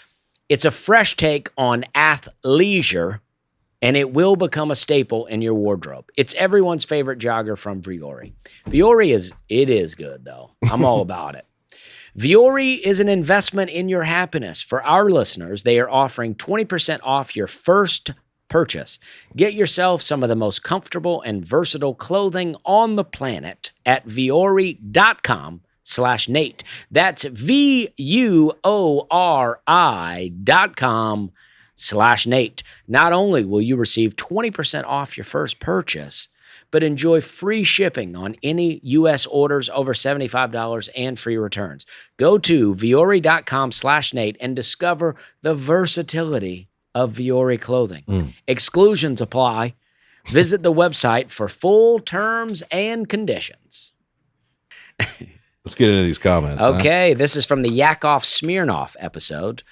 It's a fresh take on athleisure, and it will become a staple in your wardrobe. It's everyone's favorite jogger from Viore. Viore is good, though. I'm all about it. Viore is an investment in your happiness. For our listeners, they are offering 20% off your first purchase. Get yourself some of the most comfortable and versatile clothing on the planet at Vuori.com/Nate. That's VUORI.com/Nate. Not only will you receive 20% off your first purchase, but enjoy free shipping on any U.S. orders over $75 and free returns. Go to Vuori.com/Nate and discover the versatility of Vuori clothing. Exclusions apply. Visit the website for full terms and conditions. Let's get into these comments. Okay, this is from the Yakov Smirnoff episode.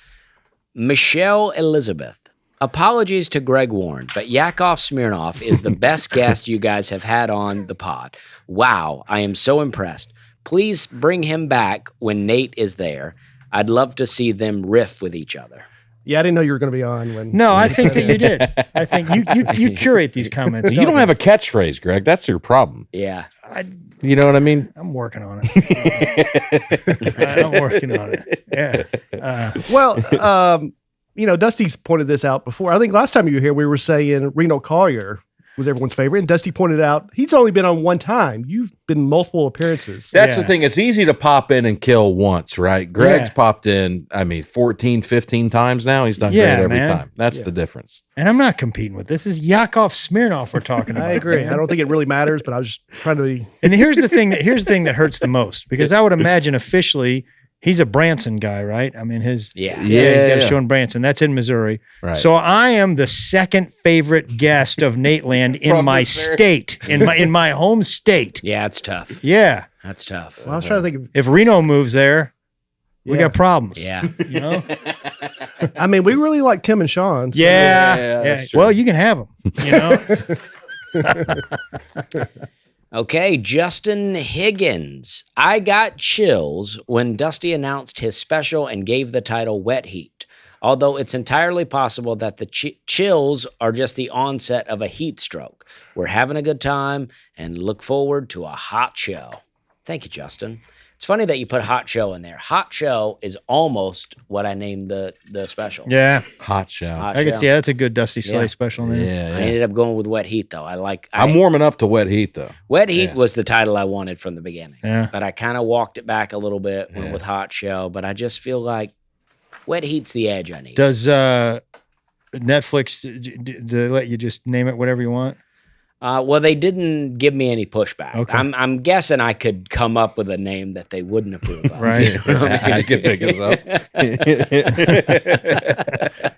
Michelle Elizabeth. Apologies to Greg Warren, but Yakov Smirnoff is the best guest you guys have had on the pod. Wow, I am so impressed. Please bring him back when Nate is there. I'd love to see them riff with each other. Yeah, I didn't know you were going to be on. No, I think that you did. I think you curate these comments. You don't have a catchphrase, Greg. That's your problem. Yeah. You know what I mean? I'm working on it. I'm working on it. Yeah. Dusty's pointed this out before. I think last time you were here, we were saying Reno Collier was everyone's favorite. And Dusty pointed out he's only been on one time. You've been multiple appearances. That's the thing. It's easy to pop in and kill once, right? Greg's popped in, 14, 15 times now. He's done great every time. That's the difference. And I'm not competing with this. This is Yakov Smirnoff we're talking about. I agree. I don't think it really matters, but I was just trying to be. And here's the thing that hurts the most, because I would imagine officially he's a Branson guy, right? I mean, he's got a show in Branson. That's in Missouri. Right. So I am the second favorite guest of Nateland in my state, in my home state. Yeah, it's tough. Yeah. That's tough. Well, I was trying to think of if Reno moves there, we got problems. Yeah. You know? I mean, we really like Tim and Sean. So. Yeah. Well, you can have them, you know? Okay, Justin Higgins. I got chills when Dusty announced his special and gave the title Wet Heat, although it's entirely possible that the chills are just the onset of a heat stroke. We're having a good time and look forward to a hot show. Thank you, Justin. It's funny that you put hot show in there. Hot show is almost what I named the special. Yeah. Hot show. I could see that's a good Dusty Slay special name. Yeah. I ended up going with Wet Heat, though. I'm warming up to Wet Heat, though. Wet Heat was the title I wanted from the beginning. Yeah. But I kind of walked it back a little bit, went with Hot Show. But I just feel like Wet Heat's the edge I need. Does Netflix do they let you just name it whatever you want? Well, they didn't give me any pushback. Okay. I'm guessing I could come up with a name that they wouldn't approve of. Right. You know what I mean? I could pick us up.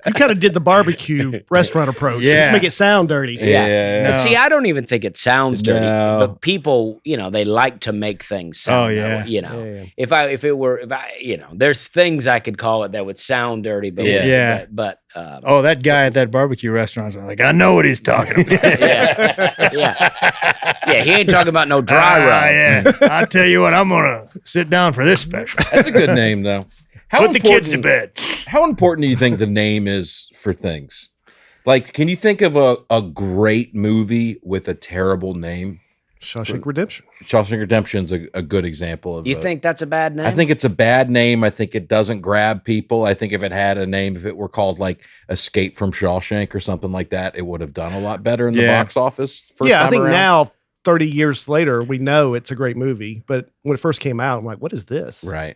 You kind of did the barbecue restaurant approach. Yeah. Just make it sound dirty. Yeah. No. But see, I don't even think it sounds dirty. No. But people, they like to make things sound. Yeah. Yeah. If I, there's things I could call it that would sound dirty. But but that guy at that barbecue restaurant was like, I know what he's talking about. yeah, he ain't talking about no dry rub. Yeah. I tell you what, I'm gonna sit down for this special. That's a good name, though. Put the kids to bed. How important do you think the name is for things? Like, can you think of a great movie with a terrible name? Shawshank Redemption. Shawshank Redemption's a good example of. You think that's a bad name? I think it's a bad name. I think it doesn't grab people. I think if it had a name, if it were called like Escape from Shawshank or something like that, it would have done a lot better in the box office. I think now, 30 years later, we know it's a great movie. But when it first came out, I'm like, what is this? Right.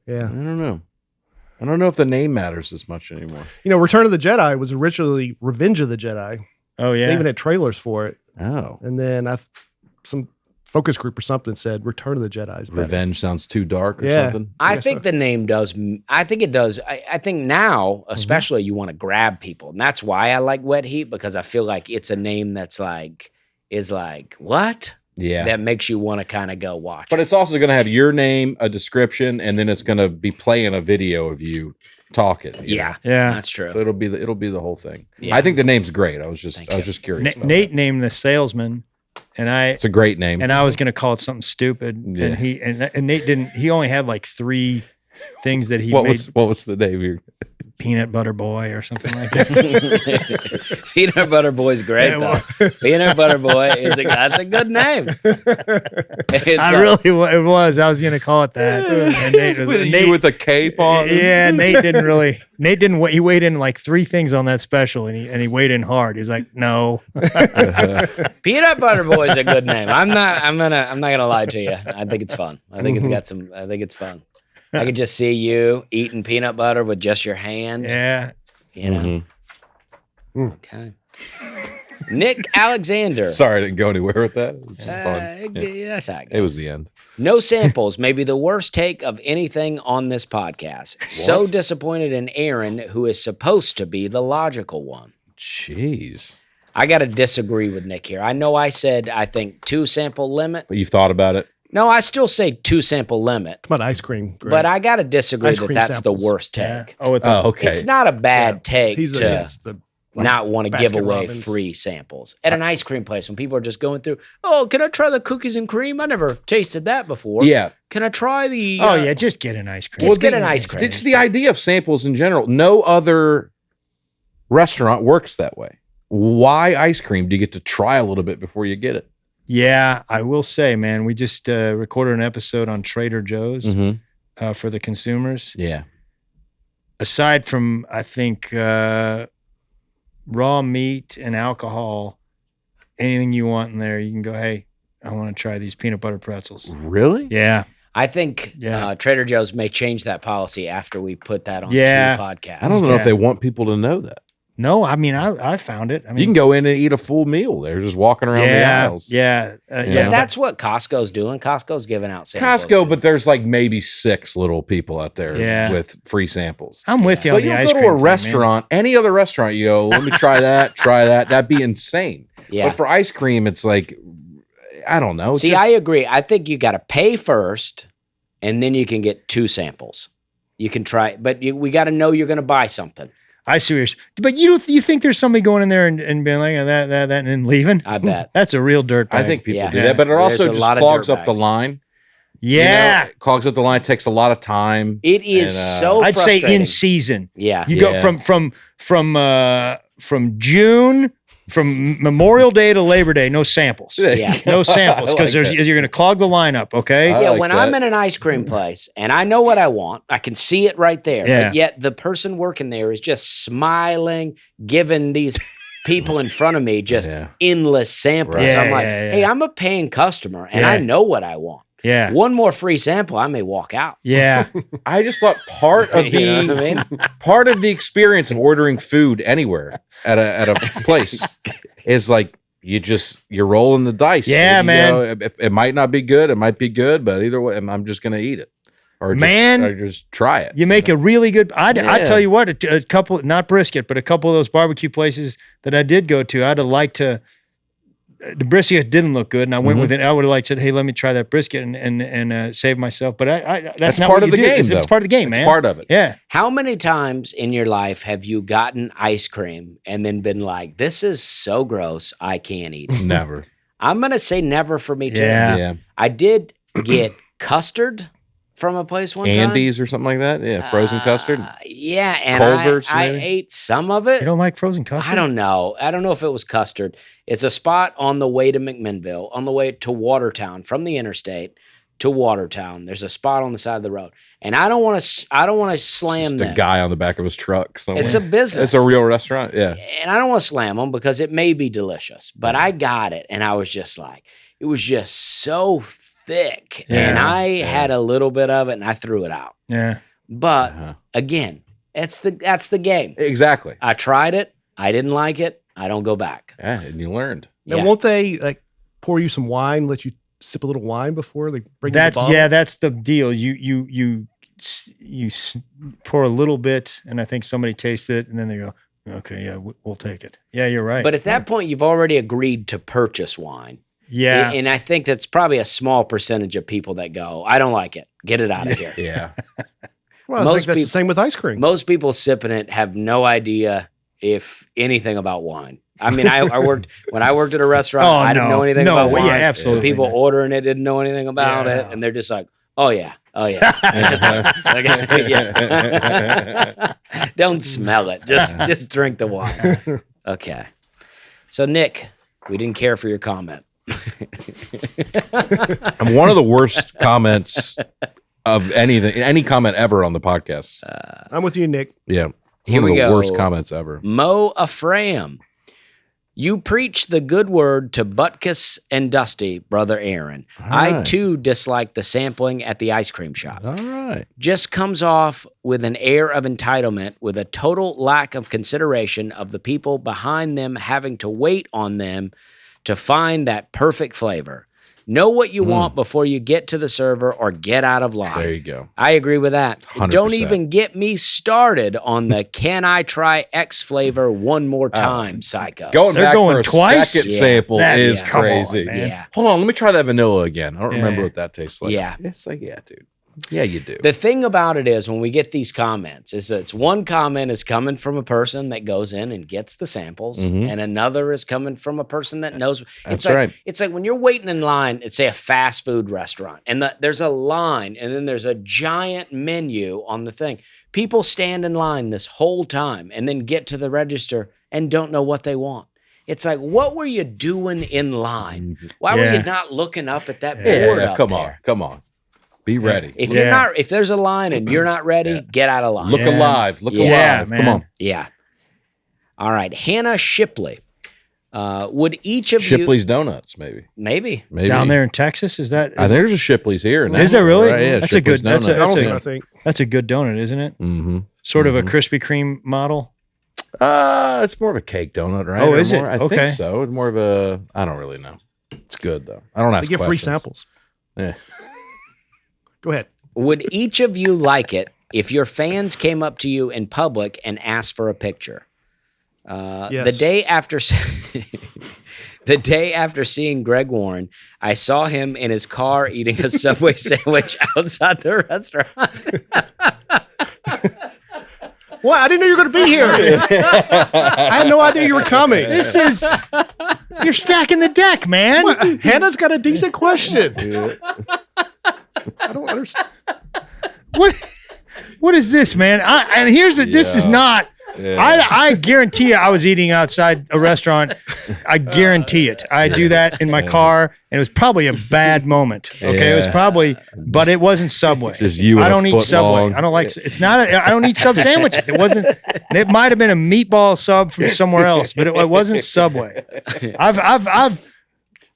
Yeah. I don't know if the name matters as much anymore. Return of the Jedi was originally Revenge of the Jedi. Oh yeah. They even had trailers for it. Oh. And then some focus group or something said Return of the Jedi is better. Revenge sounds too dark or Yeah. something. I think the name does. I think it does. I think now, especially, you want to grab people, and that's why I like Wet Heat, because I feel like it's a name that's is what? Yeah. That makes you want to kind of go watch. But it. it's also going to have your name, a description, and then it's going to be playing a video of you talking. you know? Yeah. That's true. So it'll be the whole thing. Yeah. I think the name's great. I was just curious. about Nate that. named the salesman, and It's a great name. I was gonna call it something stupid, Yeah. and Nate didn't. He only had like 3 things that he what made. was the name here? Peanut Butter Boy or something like that. Peanut Butter Boy's great, though. Peanut Butter Boy that's a good name. It was. I was going to call it that. And Nate with a cape on. Yeah, Nate didn't. He weighed in like 3 things on that special, and he weighed in hard. He's like, no. Peanut Butter Boy is a good name. I'm not gonna lie to you. I think it's fun. I think it's fun. I could just see you eating peanut butter with just your hand. Yeah. You know. Okay. Nick Alexander. Sorry, I didn't go anywhere with that. It was just fun. That's how It was the end. No samples may be the worst take of anything on this podcast. So disappointed in Aaron, who is supposed to be the logical one. Jeez. I got to disagree with Nick here. I know I said I think 2 sample limit. But you thought about it? No, I still say 2 sample limit. What about ice cream? Greg? But I got to disagree that that's samples. the worst take. Yeah. Okay. It's not a bad take He's to against the not want to give away Baskin-Robbins. free samples. At an ice cream place, when people are just going through, oh, can I try the cookies and cream? I never tasted that before. Yeah. Can I try the... Oh, yeah, just get an ice cream. Just get an ice cream. It's the idea of samples in general. No other restaurant works that way. Why ice cream? Do you get to try a little bit before you get it? Yeah, I will say, man, we just recorded an episode on Trader Joe's for the consumers. Yeah. Aside from, I think, raw meat and alcohol, anything you want in there, you can go, hey, I want to try these peanut butter pretzels. Really? Yeah. I think Yeah. Trader Joe's may change that policy after we put that on Yeah. 2 podcasts. I don't know if they want people to know that. No, I mean, I found it. I mean, You can go in and eat a full meal there, just walking around the aisles. Yeah. But Yeah. that's what Costco's doing. Costco's giving out samples. Costco, but there's like maybe 6 little people out there Yeah. with free samples. I'm with you But on the you'll ice go cream to a thing, man. restaurant, any other restaurant, you go, let me try that, try that. That'd be insane. Yeah. But for ice cream, it's like, I don't know. See, I agree. I think you got to pay first, and then you can get 2 samples. You can try, but we got to know you're going to buy something. I see what you're saying. But you think there's somebody going in there and being like that, and then leaving? I bet. That's a real dirt bag. I think people Yeah. do that, but it There's also a just lot of clogs dirt up the bags. line. Yeah. You know, it clogs up the line. It takes a lot of time. It is And, so I'd say frustrating. in season. Yeah. You go from June, from Memorial Day to Labor Day, no samples. Yeah. No samples, I because like that. you're going to clog the line up, okay? I Yeah, like when that. I'm in an ice cream place and I know what I want, I can see it right there. Yeah. But yet the person working there is just smiling, giving these people in front of me just Yeah. endless samples. Right. Yeah, I'm like, yeah, yeah. hey, I'm a paying customer and Yeah. I know what I want. Yeah. One more free sample, I may walk out. Yeah. I just thought part of You know the what I mean? part of the experience of ordering food anywhere at a place is like you're rolling the dice. Yeah, You man. know, it might not be good, it might be good, but either way, I'm just gonna eat it, or just try it. You make a really good. I Yeah. tell you what, a couple, not brisket, but a couple of those barbecue places that I did go to, I'd have liked to. The brisket didn't look good, and I went Mhm. with it. I would have liked to say, "Hey, let me try that brisket and save myself." But that's not part what of you the do. game, It's though. part of the game, It's man. part of it. Yeah. How many times in your life have you gotten ice cream and then been like, this is so gross, I can't eat it? Never. I'm going to say never for me too. Yeah. Yeah. I did get custard from a place one time. Andes or something like that. Yeah, frozen custard. Yeah, and Culver's, I maybe? ate some of it. You don't like frozen custard? I don't know. I don't know if it was custard. It's a spot on the way to McMinnville, on the way to Watertown, from the interstate to Watertown. There's a spot on the side of the road, and I don't want to slam Just a them. guy on the back of his truck somewhere. It's a business. It's a real restaurant. Yeah. And I don't want to slam them because it may be delicious, but I got it, and I was just like, it was just so thick, and Yeah. I had a little bit of it, and I threw it out. Yeah. But Uh-huh. again, that's the game. Exactly. I tried it. I didn't like it. I don't go back. Yeah, and you learned. Now, Yeah. won't they like pour you some wine, let you sip a little wine before they bring you the bottle? That's the deal. You pour a little bit, and I think somebody tastes it, and then they go, "Okay, yeah, we'll take it." Yeah, you're right. But at that point, you've already agreed to purchase wine. yeah, And I think that's probably a small percentage of people that go, I don't like it. Get it out of here. Yeah. Well, I most think that's peop- the same with ice cream. Most people sipping it have no idea if anything about wine. I mean, I worked when I worked at a restaurant. Oh, I didn't no. know anything No, about well, wine. yeah, absolutely The people not. ordering it didn't know anything about Yeah. it, and they're just like, "Oh yeah, Oh yeah. Okay, yeah. Don't smell it. Just drink the water. Okay. So Nick, we didn't care for your comment. I'm one of the worst comments of any comment ever on the podcast. I'm with you, Nick. Yeah. Here One we of the go. worst comments ever. Mo Ephraim. You preach the good word to Butkus and Dusty, Brother Aaron. I right. too dislike the sampling at the ice cream shop. All right. Just comes off with an air of entitlement with a total lack of consideration of the people behind them having to wait on them to find that perfect flavor. Know what you want before you get to the server or get out of line. There you go. I agree with that. 100%. Don't even get me started on the can I try X flavor one more time, psycho. They're They're back going for a twice? second Yeah. sample That's- is come on, crazy. man. Yeah. Hold on, let me try that vanilla again. I don't remember Yeah. what that tastes like. Yeah. It's like, yeah, dude. Yeah, you do. The thing about it is when we get these comments is that one comment is coming from a person that goes in and gets the samples and another is coming from a person that knows. That's like, right. It's like when you're waiting in line at, say, a fast food restaurant and there's a line and then there's a giant menu on the thing. People stand in line this whole time and then get to the register and don't know what they want. It's like, what were you doing in line? Why were you not looking up at that board up come there? on. Be ready. If you're not, if there's a line and you're not ready, get out of line. Look alive. Look alive. man. Come on. Yeah. All right. Hannah Shipley. Would each of Shipley's Donuts, maybe. maybe. Down there in Texas, is that? I think there's a Shipley's here. in Is there Nashville, really? Right? Yeah, That's a good- Shipley's that's a- Donuts. that's a- I think. That's a good donut, isn't it? Mm-hmm. Sort of a Krispy Kreme model. It's more of a cake donut, right? Oh, Or is it? more- I Okay. think so. It's more of a, I don't really know. It's good, though. I don't ask They get free questions. samples. Yeah. Go ahead. Would each of you like it if your fans came up to you in public and asked for a picture? Yes. The day after seeing Greg Warren, I saw him in his car eating a Subway sandwich outside the restaurant. What? I didn't know you were going to be here. I had no idea you were coming. You're stacking the deck, man. What? Hannah's got a decent question. I don't understand. What is this, man? This is not. I guarantee you, I was eating outside a restaurant. I guarantee it. I do that in my car, and it was probably a bad moment. Okay, it was probably, but it wasn't Subway. Just you I and a don't eat foot Subway. long. I don't like. It's not. I don't eat sub sandwiches. It wasn't. It might have been a meatball sub from somewhere else, but it wasn't Subway. I've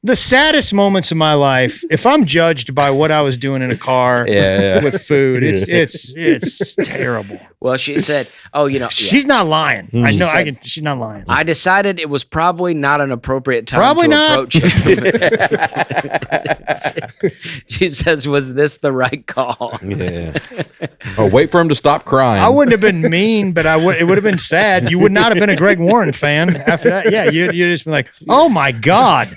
the saddest moments of my life. If I'm judged by what I was doing in a car with food, it's terrible. Well, she said, "Oh, you know, She's not lying. I know. said- She's not lying. I decided it was probably not an appropriate time Probably to not. approach him." She says, "Was this the right call?" Yeah. Oh, wait for him to stop crying. I wouldn't have been mean, but it would have been sad. You would not have been a Greg Warren fan after that. Yeah, you'd just be like, "Oh my God."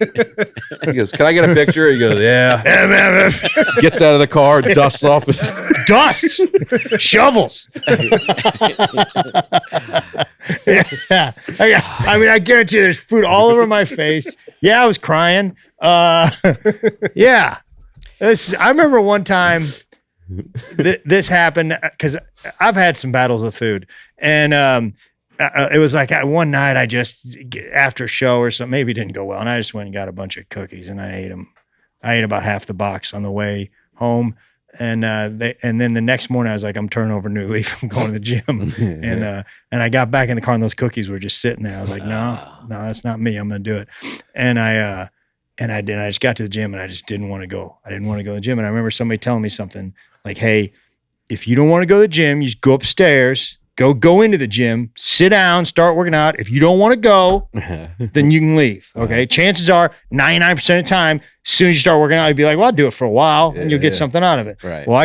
He goes, "Can I get a picture?" He goes, "Yeah." Gets out of the car, dusts off his. Dust, shovels. Yeah. I mean, I guarantee you there's food all over my face. Yeah, I was crying. Yeah. I remember one time this happened because I've had some battles with food. And it was like one night I just, after a show or something, maybe it didn't go well. And I just went and got a bunch of cookies and I ate them. I ate about half the box on the way home. And then the next morning I was like, I'm turning over a new leaf. I'm going to the gym. And I got back in the car and those cookies were just sitting there. I was like, no, that's not me. I'm going to do it. And I did. I just got to the gym and I just didn't want to go. I didn't want to go to the gym. And I remember somebody telling me something like, hey, if you don't want to go to the gym, you just go upstairs, go into the gym, sit down, start working out. If you don't want to go, then you can leave. Okay. Chances are 99% of the time, as soon as you start working out, you'd be like, well, I'll do it for a while and you'll get something out of it. Right. Well,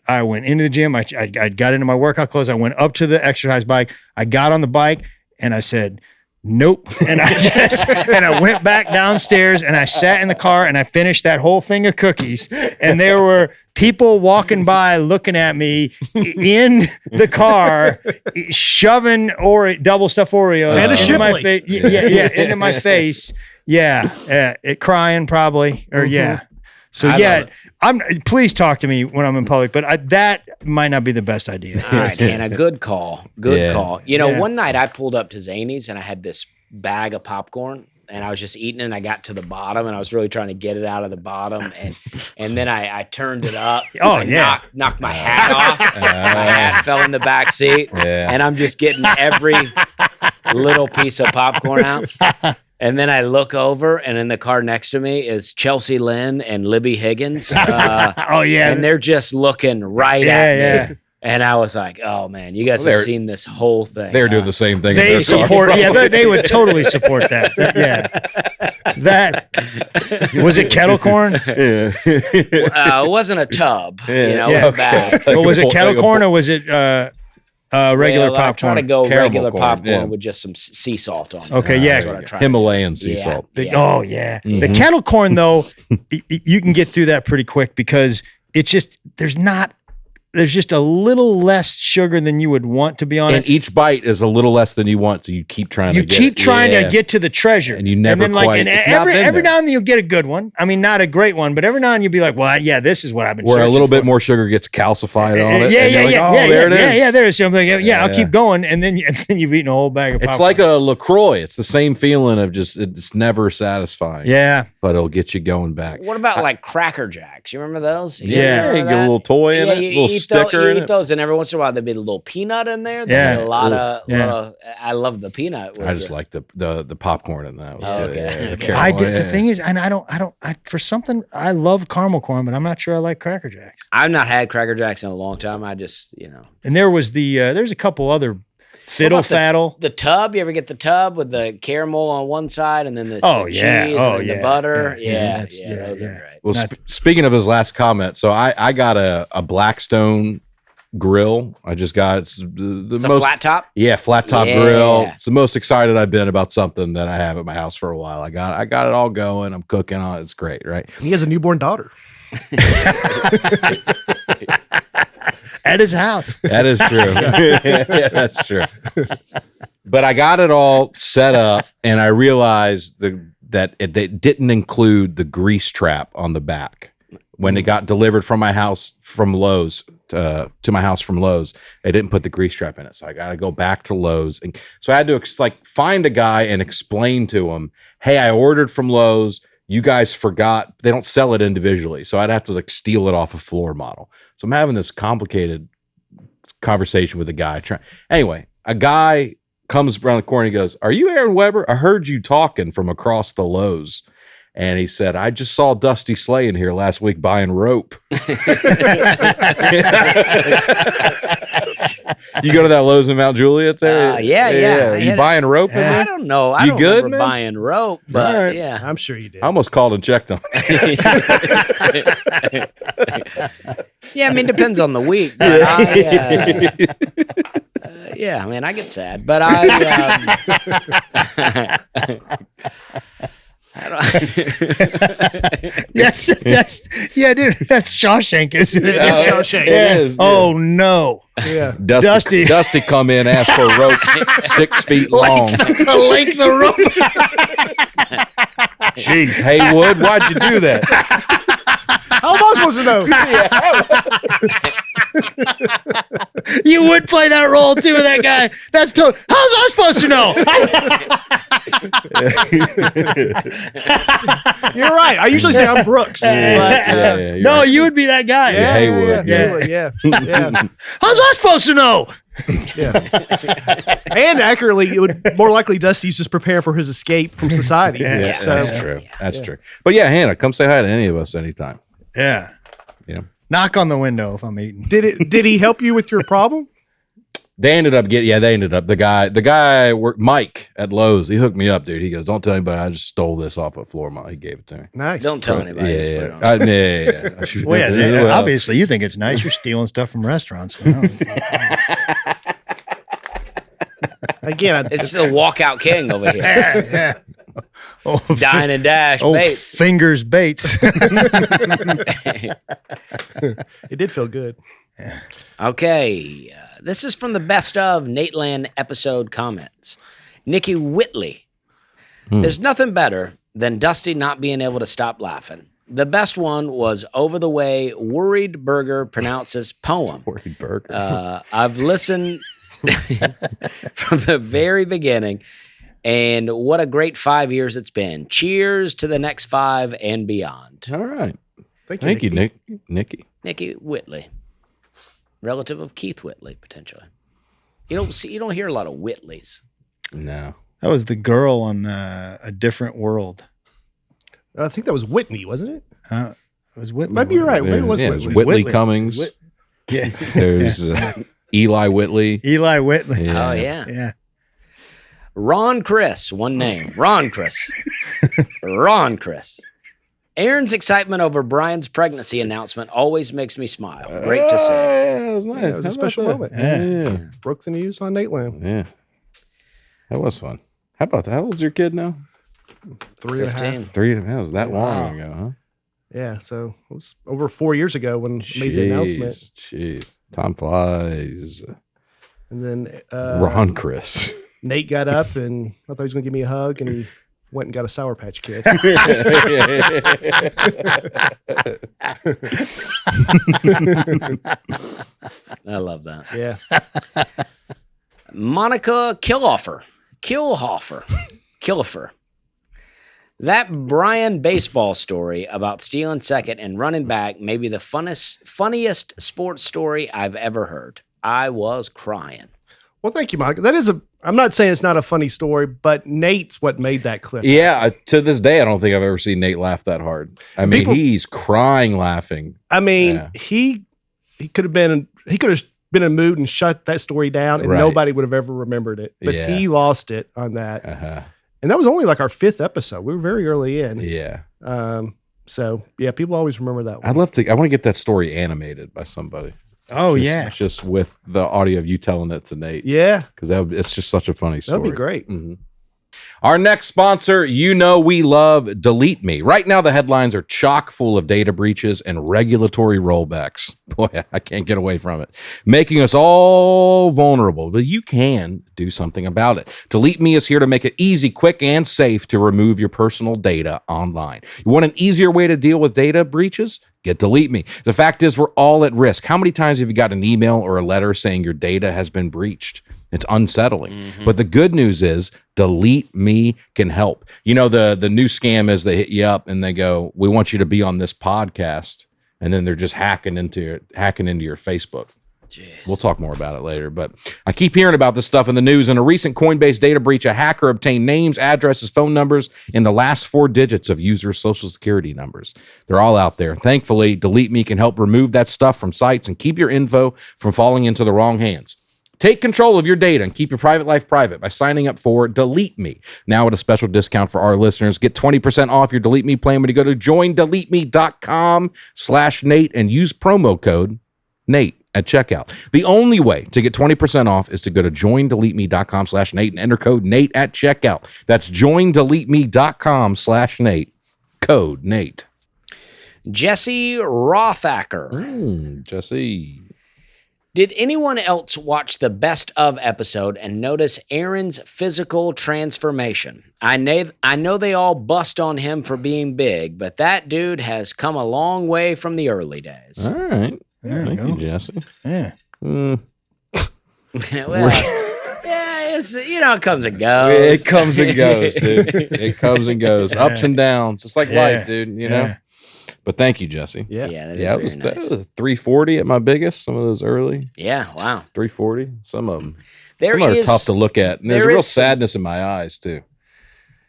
I went into the gym. I got into my workout clothes. I went up to the exercise bike. I got on the bike and I said, nope. And I went back downstairs and I sat in the car and I finished that whole thing of cookies. And there were people walking by looking at me in the car, shoving double stuffed Oreos into my face. Yeah, into my face. Yeah, crying probably. Or yeah. So I love it. please talk to me when I'm in public, but that might not be the best idea. All right, Hannah, good call. Good call. You know, Yeah. one night I pulled up to Zany's and I had this bag of popcorn and I was just eating it and I got to the bottom and I was really trying to get it out of the bottom and then I turned it up. Oh, I yeah. knocked my hat off. My hat fell in the back seat and I'm just getting every little piece of popcorn out. And then I look over, and in the car next to me is Chelsea Lynn and Libby Higgins. Oh, yeah. And they're just looking right at me. And I was like, oh, man, you guys have seen this whole thing. They're doing the same thing. They support, they would totally support that. That was it kettle corn? Yeah. It wasn't a tub. You know, it was a bag. But was it kettle corn or was it regular popcorn? I try to go Caramel regular corn, popcorn with just some sea salt on it. Okay, yeah. That's what I try. Himalayan sea salt. Oh, yeah. The kettle corn, though, you can get through that pretty quick because it's just, there's just a little less sugar than you would want to be on And it. each bite is a little less than you want, so you keep trying to get to get to the treasure. And you never then quite- it's not been every there. now and then you'll get a good one. I mean, not a great one, but every now and then you'll be like, well, yeah, this is what I've been where a searching little for. bit more sugar gets calcified on it. Yeah, and you're like, oh, there it is. Yeah, there it is. So I'm like, I'll keep going, and then you've eaten a whole bag of popcorn. It's like a LaCroix. It's the same feeling of just, it's never satisfying. Yeah. But it'll get you going back. What about like Cracker Jacks? You remember those? Yeah. You get a little toy in it, a little sticker in it. Those, and every once in a while there'd be a little peanut in there. Yeah. There'd be a lot of. I love the peanut. I just like the popcorn in that. Was good. Okay. Yeah, the Okay. caramel, I did. The yeah. thing is, and for something, I love caramel corn, but I'm not sure I like Cracker Jacks. I've not had Cracker Jacks in a long time. I just, And there was there's a couple other fiddle What about faddle. the tub. You ever get the tub with the caramel on one side and then the cheese and then the butter? Yeah, Those are great. Well, speaking of his last comment, so I got a Blackstone grill. I just got it's the It's most a flat top. Yeah, flat top Yeah. grill. It's the most excited I've been about something that I have at my house for a while. I got it all going. I'm cooking on it. It's great, right? He has a newborn daughter. At his house. That is true. Yeah, that's true. But I got it all set up, and I realized that it didn't include the grease trap on the back. When it got delivered from my house from Lowe's to my house from Lowe's, they didn't put the grease trap in it. So I got to go back to Lowe's. And so I had to find a guy and explain to him, hey, I ordered from Lowe's. You guys forgot. They don't sell it individually. So I'd have to steal it off a floor model. So I'm having this complicated conversation with a guy. Anyway, a guy comes around the corner and he goes, are you Aaron Weber? I heard you talking from across the Lowe's. And he said, I just saw Dusty Slay in here last week buying rope. You go to that Lowe's in Mount Juliet there? Yeah. You buying rope in there? I don't know. I You don't good, remember man? buying rope, but All right. yeah. I'm sure you did. I almost called and checked on it. Yeah, I mean, depends on the week. But yeah, man, I get sad, but Yes, dude, that's Shawshank, isn't it? It's Shawshank. Yeah. It is, Oh no, Yeah. Dusty come in, ask for a rope 6 feet long. the length of rope. Jeez, Haywood, why'd you do that? How am I supposed to know? You would play that role too with that guy. How's I supposed to know? You're right. I usually say I'm Brooks. But, You're No, right. you would be that guy. Yeah, Haywood. Yeah. How's I supposed to know? And accurately, it would more likely Dusty's just preparing for his escape from society. Yeah, So, That's true. That's true. But yeah, Hannah, come say hi to any of us anytime. Yeah. Yeah. Knock on the window if I'm eating. did he help you with your problem? They ended up the guy Mike at Lowe's. He hooked me up, dude. He goes, don't tell anybody I just stole this off a floor model. He gave it to me. Nice. don't tell anybody. Just put it on. Yeah. Well, yeah, obviously you think it's nice. You're stealing stuff from restaurants. You know? Again, It's the walkout king over here. Yeah. Oh, Dine and dash oh, Bates. fingers Bates. it did feel good. Okay, this is from the best of Nateland episode comments. Nikki Whitley. There's nothing better than Dusty not being able to stop laughing. The best one was Over the Way Worried Burger pronounces poem. Worried Burger. I've listened from the very beginning, and what a great 5 years it's been. Cheers to the next 5 and beyond. All right. Thank you, Nick. Nikki. Nikki Whitley, relative of Keith Whitley, potentially. You don't hear a lot of Whitleys. No. That was the girl on A Different World. I think that was Whitney, wasn't it? It was Whitley. Maybe you're right. Maybe it was Yeah, Whitley. Whitley Cummings. Yeah. There's Eli Whitley. Eli Whitley. Oh, yeah. Yeah. Ron Chris, one name. Ron Chris. Ron Chris. Aaron's excitement over Brian's pregnancy announcement always makes me smile. Great to see. Yeah, that was nice. Yeah, it was a How special about moment. that? Yeah. Yeah. Broke the news on Nateland. Yeah. That was fun. How about that? How old's your kid now? 3.5. 15. 3. That was that Wow. long ago, huh? Yeah, so it was over 4 years ago when I made the announcement. Jeez. Time flies. And then Ron Chris. Nate got up and I thought he was going to give me a hug, and he went and got a Sour Patch Kid. I love that. Yeah. Monica Killoffer. That Brian baseball story about stealing second and running back may be the funniest sports story I've ever heard. I was crying. Well, thank you, Mike. That is I'm not saying it's not a funny story, but Nate's what made that clip. Yeah, to this day, I don't think I've ever seen Nate laugh that hard. I mean, he's crying laughing. I mean, Yeah. he could have been in a mood and shut that story down, and Right. nobody would have ever remembered it. But Yeah. he lost it on that, Uh-huh. and that was only like our 5th episode. We were very early in. Yeah. So yeah, people always remember that one. I want to get that story animated by somebody. Oh, Just- yeah. Just with the audio of you telling it to Nate. Yeah, Because it's just such a funny story. that'd be great. Mhm. Our next sponsor, we love, Delete Me. Right now, the headlines are chock full of data breaches and regulatory rollbacks. Boy, I can't get away from it, making us all vulnerable. But you can do something about it. Delete Me is here to make it easy, quick, and safe to remove your personal data online. You want an easier way to deal with data breaches? Get Delete Me. The fact is, we're all at risk. How many times have you got an email or a letter saying your data has been breached? It's unsettling. But the good news is Delete Me can help. You know, the new scam is they hit you up and they go, we want you to be on this podcast. And then they're just hacking into your Facebook. Jeez. We'll talk more about it later, but I keep hearing about this stuff in the news. In a recent Coinbase data breach, a hacker obtained names, addresses, phone numbers, and the last 4 digits of users' social security numbers. They're all out there. Thankfully, Delete Me can help remove that stuff from sites and keep your info from falling into the wrong hands. Take control of your data and keep your private life private by signing up for Delete Me. Now at a special discount for our listeners, get 20% off your Delete Me plan when you go to joindeleteme.com/Nate and use promo code Nate at checkout. The only way to get 20% off is to go to joindeleteme.com/Nate and enter code Nate at checkout. That's joindeleteme.com/Nate. Code Nate. Jesse Rothacker. Jesse. Did anyone else watch the best of episode and notice Aaron's physical transformation? I know they all bust on him for being big, but that dude has come a long way from the early days. All right. There Thank you you, go. Jesse. Yeah. Well, yeah, it comes and goes. It comes and goes, dude. It comes and goes. Ups and downs. It's like life, dude, you know? Yeah. But thank you, Jesse. Yeah. Yeah, that is Yeah, very that nice. was 340 at my biggest. Some of those early Yeah, wow. 340. Some of them. There Some are is tough to look at. And there's a there real is some- sadness in my eyes too.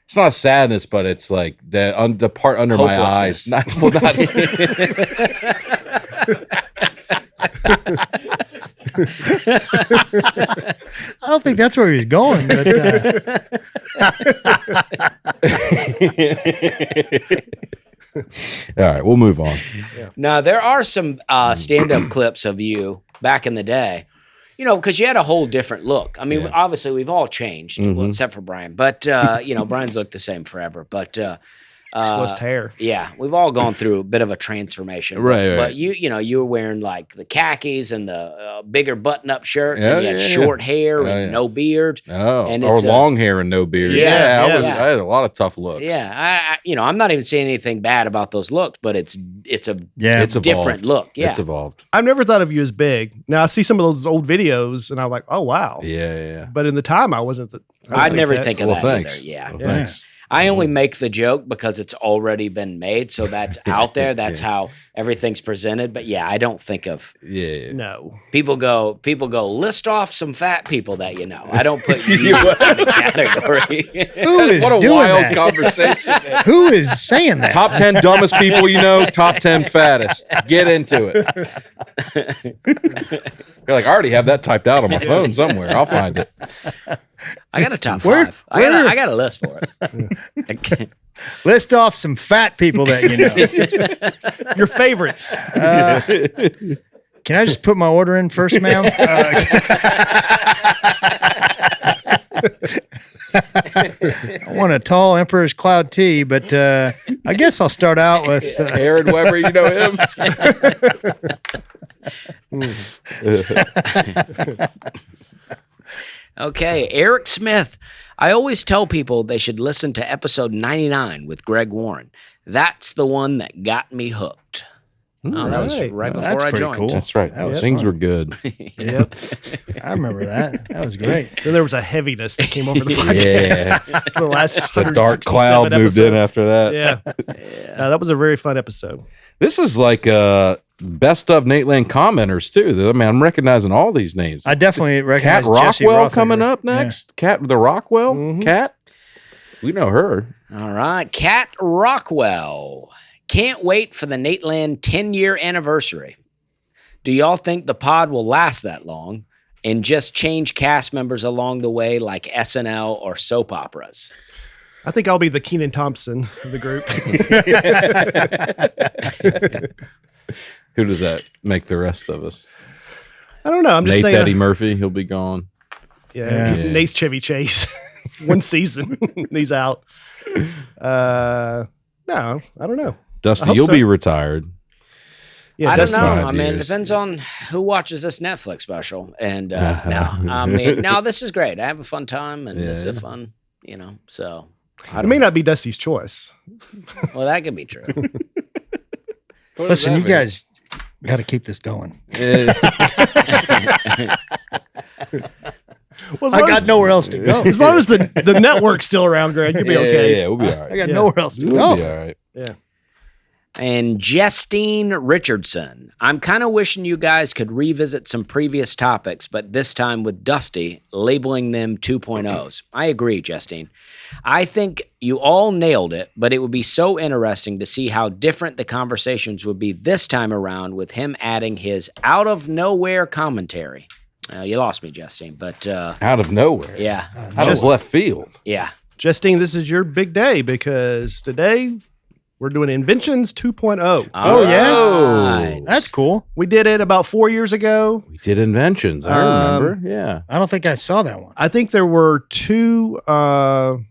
It's not sadness, but it's like the part under my eyes. Hopelessness. I don't think that's where he's going. But, All right, we'll move on. Now, there are some stand-up clips of you back in the day, because you had a whole different look. I mean, Yeah. obviously, we've all changed, well, Mhm. except for Brian. But, Brian's looked the same forever. But Just lost hair. Yeah, we've all gone through a bit of a transformation, Right, But right. you were wearing like the khakis and the bigger button-up shirts, Yeah, and you had yeah, short hair Oh, and yeah. no beard. Oh, And or it's, long hair and no beard. Yeah, yeah. I had a lot of tough looks. Yeah, I'm not even saying anything bad about those looks, but it's a Yeah. It's evolved. different look. Yeah, It's evolved. I've never thought of you as big. Now I see some of those old videos, and I'm like, oh wow. Yeah. But in the time, I wasn't. I'd never think of Well, that thanks. either. Yeah. Well, Yeah. thanks. I only make the joke because it's already been made, so that's out there. That's how everything's presented. But yeah, I don't think of Yeah. No. people go list off some fat people that you know. I don't put you in the category. Who is What a doing wild that? conversation. man. Who is saying that? Top 10 dumbest people you know, top 10 fattest. Get into it. You're like, I already have that typed out on my phone somewhere. I'll find it. I got a top Where- five. where- I got a list for it. I can't- List off some fat people that you know. Your favorites. Can I just put my order in first, ma'am? I want a tall Emperor's Cloud tea, but I guess I'll start out with. Aaron Weber, you know him? Okay, Eric Smith. I always tell people they should listen to episode 99 with Greg Warren. That's the one that got me hooked. Oh, that was right. right Well, before that's I pretty joined. cool. That's right. That was Things fun. were good. Yep. I remember that. That was great. Then there was a heaviness that came over the Yeah. podcast. The last The dark 167 cloud moved in episodes. after that. Yeah. That was a very fun episode. This is like best of Nateland commenters, too. I mean, I'm recognizing all these names. I definitely recognize Cat Jesse Rockwell Rothager. coming up Yeah. next. Cat the Rockwell? Mhm. Cat? We know her. All right, Cat Rockwell. Can't wait for the Nateland 10-year anniversary. Do y'all think the pod will last that long and just change cast members along the way like SNL or soap operas? I think I'll be the Keenan Thompson of the group. Who does that make the rest of us? I don't know. I'm just Nate's saying. Eddie Murphy. He'll be gone. Yeah. Yeah. Nate's Chevy Chase. One season. And he's out. No, I don't know. Dusty, hope you'll so. be retired. Yeah, I don't Dustin- know. 5 I mean, it years. depends on who watches this Netflix special. And no, this is great. I have a fun time, and this Yeah. is fun, So, It may not be Dusty's choice. well, that could be true. Listen, you guys got to keep this going. Well, as I long got as, nowhere else to go. as long as the network's still around, Greg, you'll be okay. Yeah, we'll be all right. I got Yeah. nowhere else to We'll be go. all right. Yeah. And Justine Richardson. I'm kind of wishing you guys could revisit some previous topics, but this time with Dusty, labeling them 2.0s. I agree, Justine. I think you all nailed it, but it would be so interesting to see how different the conversations would be this time around with him adding his out-of-nowhere commentary. You lost me, Justine, but Out of nowhere. yeah, Out of left field. yeah. Justine, this is your big day because today we're doing Inventions 2.0. Oh, yeah? Alright. That's cool. We did it about 4 years ago. We did Inventions. I remember. Yeah. I don't think I saw that one. I think there were two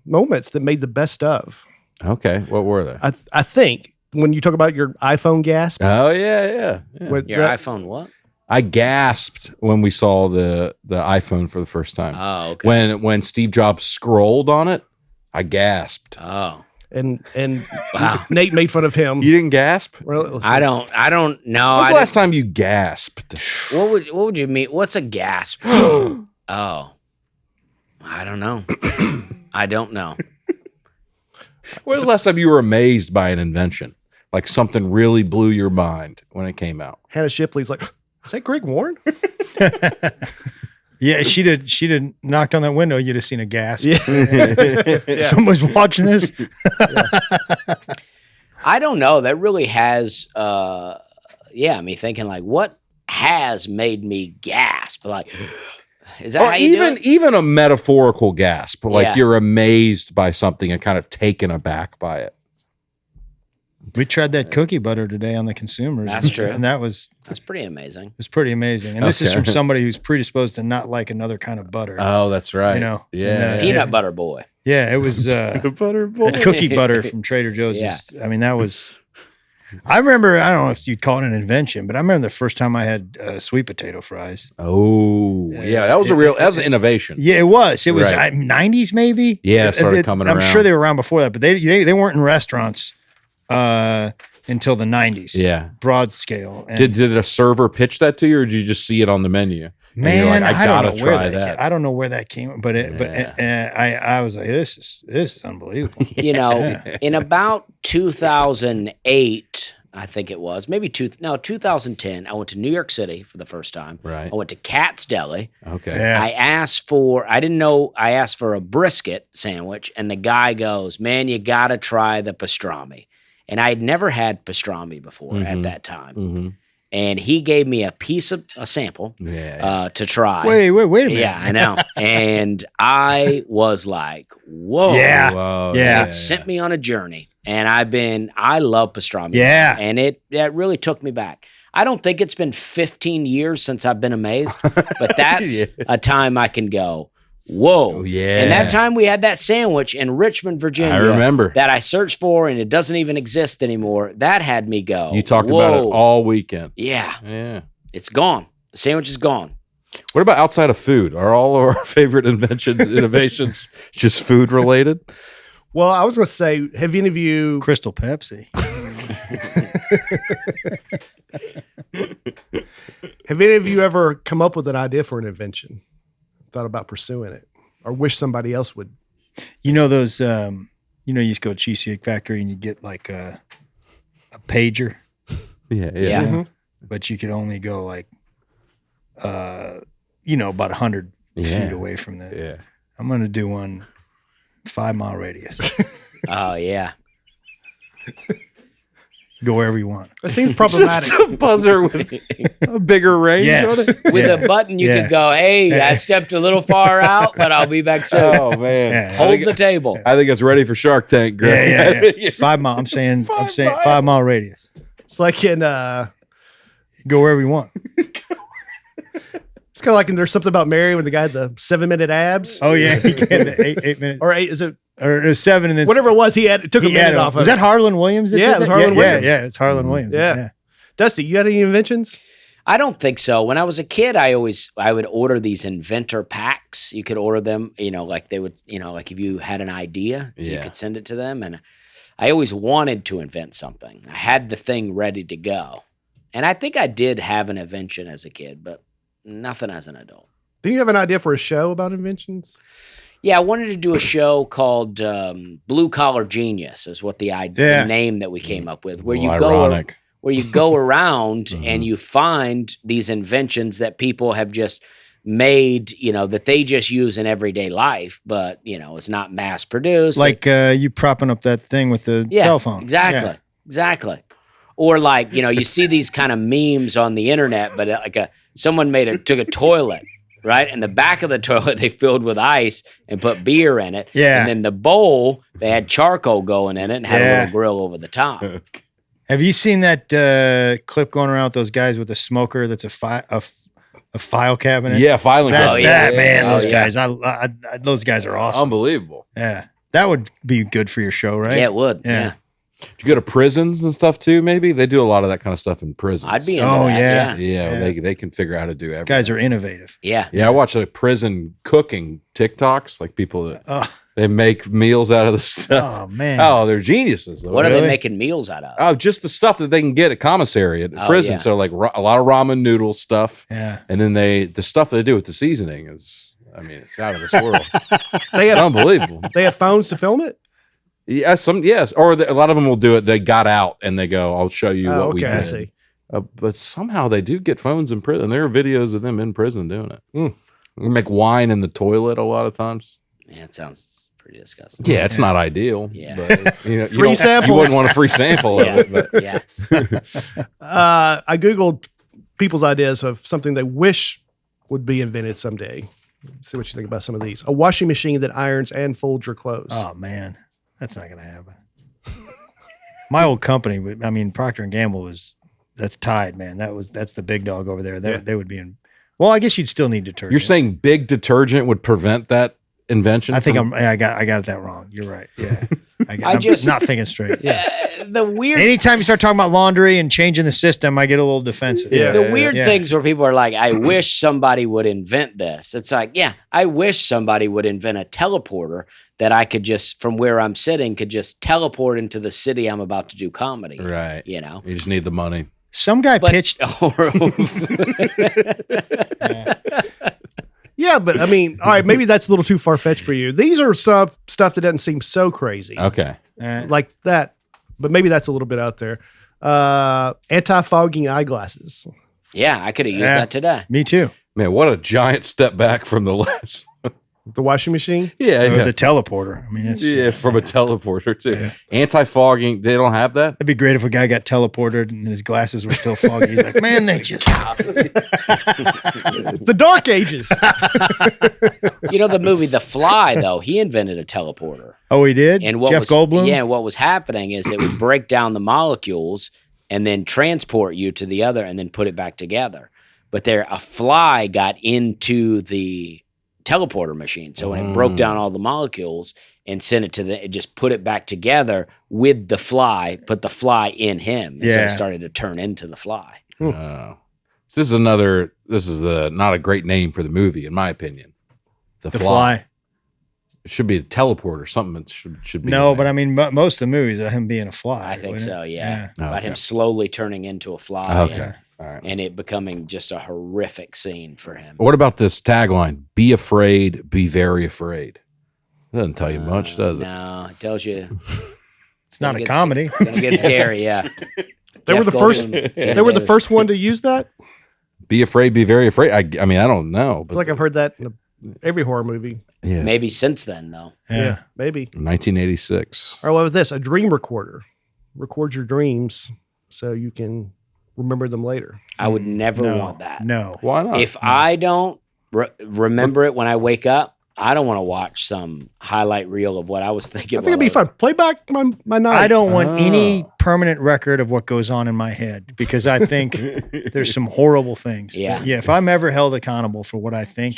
moments that made the best of. Okay. What were they? I think when you talk about your iPhone gasp. Oh, yeah. when Your that- iPhone what? I gasped when we saw the iPhone for the first time. Oh, okay. When Steve Jobs scrolled on it, I gasped. Oh, and wow. Nate made fun of him. You didn't gasp? Well, listen, I don't know. When was I the last time you gasped? What would you mean? What's a gasp? Oh, I don't know. I don't know. When was the last time you were amazed by an invention? Like something really blew your mind when it came out? Hannah Shipley's like, is that Greg Warren? Yeah, she'd have knocked on that window. You'd have seen a gasp. Yeah. Someone's watching this. I don't know. That really has, me thinking like, what has made me gasp? Like, is that Or how you do it? even a metaphorical gasp, like Yeah. you're amazed by something and kind of taken aback by it. We tried that cookie butter today on the consumers. That's true. And that was That's pretty amazing. pretty amazing. And this is Okay. from somebody who's predisposed to not like another kind of butter. Oh, that's right. You know, yeah. and, Peanut butter boy. Yeah, it was butter the cookie butter from Trader Joe's. Yeah. I mean, that was. I remember. I don't know if you'd call it an invention, but I remember the first time I had sweet potato fries. Oh, yeah, that was that was an innovation. Yeah, it was. It was Right. 90s maybe. Yeah, it started coming I'm around. sure they were around before that, but they weren't in restaurants until the 90s. Yeah. Broad scale. And Did a server pitch that to you, or did you just see it on the menu? And you're man, like, I don't know where try that. I don't know where that came, but I was like, this is unbelievable. You know, Yeah. in about 2008, I think it was, 2010, I went to New York City for the first time. Right. I went to Cat's Deli. Okay. Yeah. I asked for a brisket sandwich, and the guy goes, "Man, you got to try the pastrami." And I had never had pastrami before at that time. Mm-hmm. And he gave me a sample Yeah. to try. Wait a minute. Yeah, I know. And I was like, whoa. Yeah. Whoa, Yeah. It sent me on a journey. And I love pastrami. Yeah. And that really took me back. I don't think it's been 15 years since I've been amazed, but that's Yeah. a time I can go, whoa. Oh, yeah. And that time we had that sandwich in Richmond, Virginia. I remember. That I searched for, and it doesn't even exist anymore. That had me go. You talked whoa. about it all weekend. Yeah. Yeah. It's gone. The sandwich is gone. What about outside of food? Are all of our favorite innovations just food related? Well, I was going to say, have any of you Crystal Pepsi. ever come up with an idea for an invention? Thought about pursuing it, or wish somebody else would? You know those you used to go to Cheesecake Factory and you get like a pager, Yeah. Yeah. Mhm. but you could only go like about 100 feet away from the Yeah. I'm gonna do one 5-mile radius. Oh, yeah. Go wherever you want. That seems problematic. Just a buzzer with a bigger range Yes. on it. With Yeah. a button, you Yeah. could go, hey, I stepped a little far out, but I'll be back soon. Oh man. Yeah. Hold the table. I think it's ready for Shark Tank, Greg. Yeah. 5 mile. I'm saying 5-mile radius. It's like in Go wherever you want. it's kind of like in There's Something About Mary when the guy had the 7-minute abs. Oh yeah, he can 8 minutes Or 8, is it or 7 and then whatever it was? It took a minute off of Was it. that Harlan Williams? Yeah, it was Harlan Williams. Yeah, it's Harlan Williams. Yeah. Dusty, you had any inventions? I don't think so. When I was a kid, I would order these inventor packs. You could order them, like they would, like if you had an idea, you Yeah. could send it to them. And I always wanted to invent something. I had the thing ready to go. And I think I did have an invention as a kid, but nothing as an adult. Didn't you have an idea for a show about inventions? Yeah, I wanted to do a show called Blue Collar Genius is what the name that we came up with, where you Ironic. go around and you find these inventions that people have just made, that they just use in everyday life, but it's not mass produced. Like you propping up that thing with the cell phone. Exactly. Or like, you see these kind of memes on the internet, but someone took a toilet, right? And the back of the toilet they filled with ice and put beer in it. Yeah. And then the bowl, they had charcoal going in it and had a Yeah. little grill over the top. Have you seen that clip going around with those guys with a smoker that's a file cabinet? Yeah, filing That's cabinet. that, man. Oh, Those yeah. guys. I those guys are awesome. Unbelievable. Yeah. That would be good for your show, right? Yeah, it would. Yeah. Yeah. Did you go to prisons and stuff too? Maybe they do a lot of that kind of stuff in prisons. I'd be into Oh, that. yeah. Yeah. They can figure out how to do everything. Guys are innovative. Yeah. Yeah, I watch like prison cooking TikToks, like people that Oh, they make meals out of the stuff. oh man. Oh, they're geniuses. Though. What are Really? they making meals out of? Oh, just the stuff that they can get at commissary at Oh, prison. yeah. So like a lot of ramen noodle stuff, Yeah. and then the stuff they do with the seasoning is, it's out of this world. They It's have unbelievable. they have phones to film it. Yeah, yes, or a lot of them will do it. They got out and they go, "I'll show you Oh, what we okay, I did." see. But somehow they do get phones in prison. There are videos of them in prison doing it. Mm. We make wine in the toilet a lot of times. Yeah, it sounds pretty disgusting. Yeah, it's not ideal. Yeah. But, you Free samples. You wouldn't want a free sample Yeah. of it. But Yeah. I googled people's ideas of something they wish would be invented someday. See what you think about some of these. A washing machine that irons and folds your clothes. Oh man, that's not gonna happen. My old company, Procter and Gamble that's Tide, man. That's the big dog over there. They would be in. Well, I guess you'd still need detergent. you're saying big detergent would prevent that invention? I think I got it that wrong. You're right. Yeah. I'm not thinking straight. The weird. Anytime you start talking about laundry and changing the system, I get a little defensive. The weird things where people are like, I wish somebody would invent this. It's like, yeah, I wish somebody would invent a teleporter that I could just, from where I'm sitting, could just teleport into the city I'm about to do comedy. Right. You know? You just need the money. Some guy pitched. Yeah, but I mean, all right, maybe that's a little too far fetched for you. These are some stuff that doesn't seem so crazy. Okay. Like that, but maybe that's a little bit out there. Anti-fogging eyeglasses. Yeah, I could have used that today. Me too. Man, what a giant step back from the last. The washing machine? Yeah. Or the teleporter. I mean, it's from a teleporter too. Yeah. Anti-fogging, they don't have that? It'd be great if a guy got teleported and his glasses were still foggy. He's like, man, they just. It's the Dark Ages. You know the movie The Fly, though? He invented a teleporter. Oh, he did? And what Jeff Goldblum? Yeah, what was happening is it would break down the molecules and then transport you to the other and then put it back together. But a fly got into the teleporter machine. So when it broke down all the molecules and sent it to it just put it back together with the fly, put the fly in him. And so it started to turn into the fly. So this is not a great name for the movie, in my opinion. The Fly. It should be a teleporter. Something that should be. No, but I mean, most of the movies are him being a fly. I think so, yeah. Oh, About him slowly turning into a fly. Okay. All right. And it becoming just a horrific scene for him. What about this tagline? Be afraid, be very afraid. It doesn't tell you much, does it? No, it tells you. It's not a comedy. It's going to get scary, yeah. They were the first. They were the first one to use that. Be afraid, be very afraid. I mean, I don't know. I feel like I've heard that in every horror movie. Yeah. Maybe since then, though. Yeah. Maybe. 1986. Or what was this? A dream recorder. Record your dreams so you can remember them later. I would never want that. No. Why not? If I don't remember it when I wake up, I don't want to watch some highlight reel of what I was thinking. I think it'd be fun. Play back my night. I don't want any permanent record of what goes on in my head because I think there's some horrible things. Yeah. If I'm ever held accountable for what I think,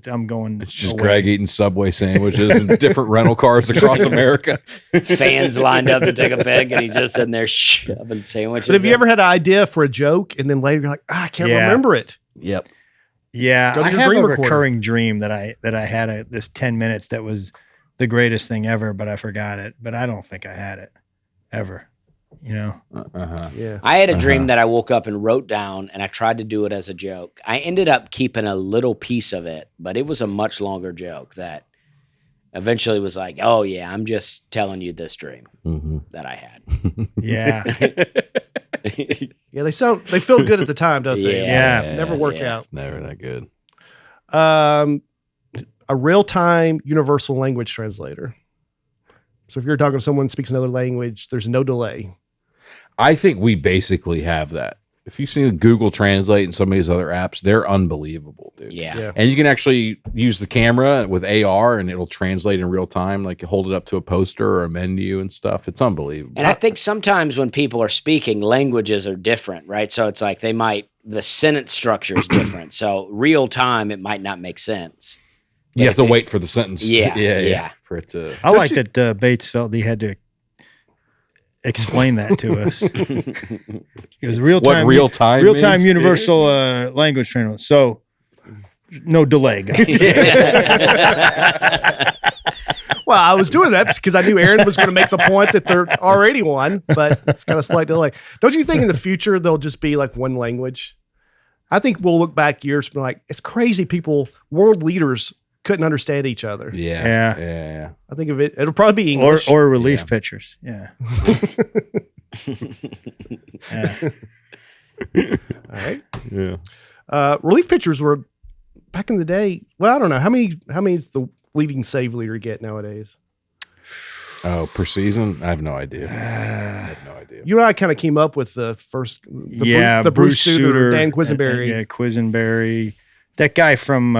I'm going. It's just away. Greg eating Subway sandwiches and different rental cars across America. Fans lined up to take a pic, and he's just in there shoving sandwiches. But have you in. ever had an idea for a joke and then later you're like, I can't remember it? Yep. Yeah, Go to I your have a dream recorder. recurring dream that I had this 10 minutes that was the greatest thing ever, but I forgot it. But I don't think I had it ever. You know? Yeah. I had a dream that I woke up and wrote down, and I tried to do it as a joke. I ended up keeping a little piece of it, but it was a much longer joke that eventually was like, oh, yeah, I'm just telling you this dream that I had. Yeah. Yeah, they feel good at the time, don't they? Yeah. Never work out. Never that good. A real-time universal language translator. So if you're talking to someone who speaks another language, there's no delay. I think we basically have that. If you see Google Translate and some of these other apps, they're unbelievable, dude. Yeah. And you can actually use the camera with AR and it'll translate in real time. Like you hold it up to a poster or a menu and stuff. It's unbelievable. And I think sometimes when people are speaking, languages are different, right? So it's like the sentence structure is different. So real time, it might not make sense. You have to wait for the sentence. Yeah. For it to. I like that Bates felt he had to explain that to us. It was real time. What real time? means? universal language training. So no delay, guys. Well, I was doing that because I knew Aaron was going to make the point that there's already one, but it's kind of slight delay. Don't you think in the future there'll just be like one language? I think we'll look back years and be like, it's crazy world leaders couldn't understand each other. Yeah. I think of it'll probably be English. or relief pictures. Yeah. Yeah. All right. Yeah. Relief pitchers were back in the day. Well, I don't know. How many is the leading save leader get nowadays? Oh, per season? I have no idea. I have no idea. You and I kind of came up with the first, the Bruce Sutter, Dan Quisenberry. Yeah, Quisenberry. That guy from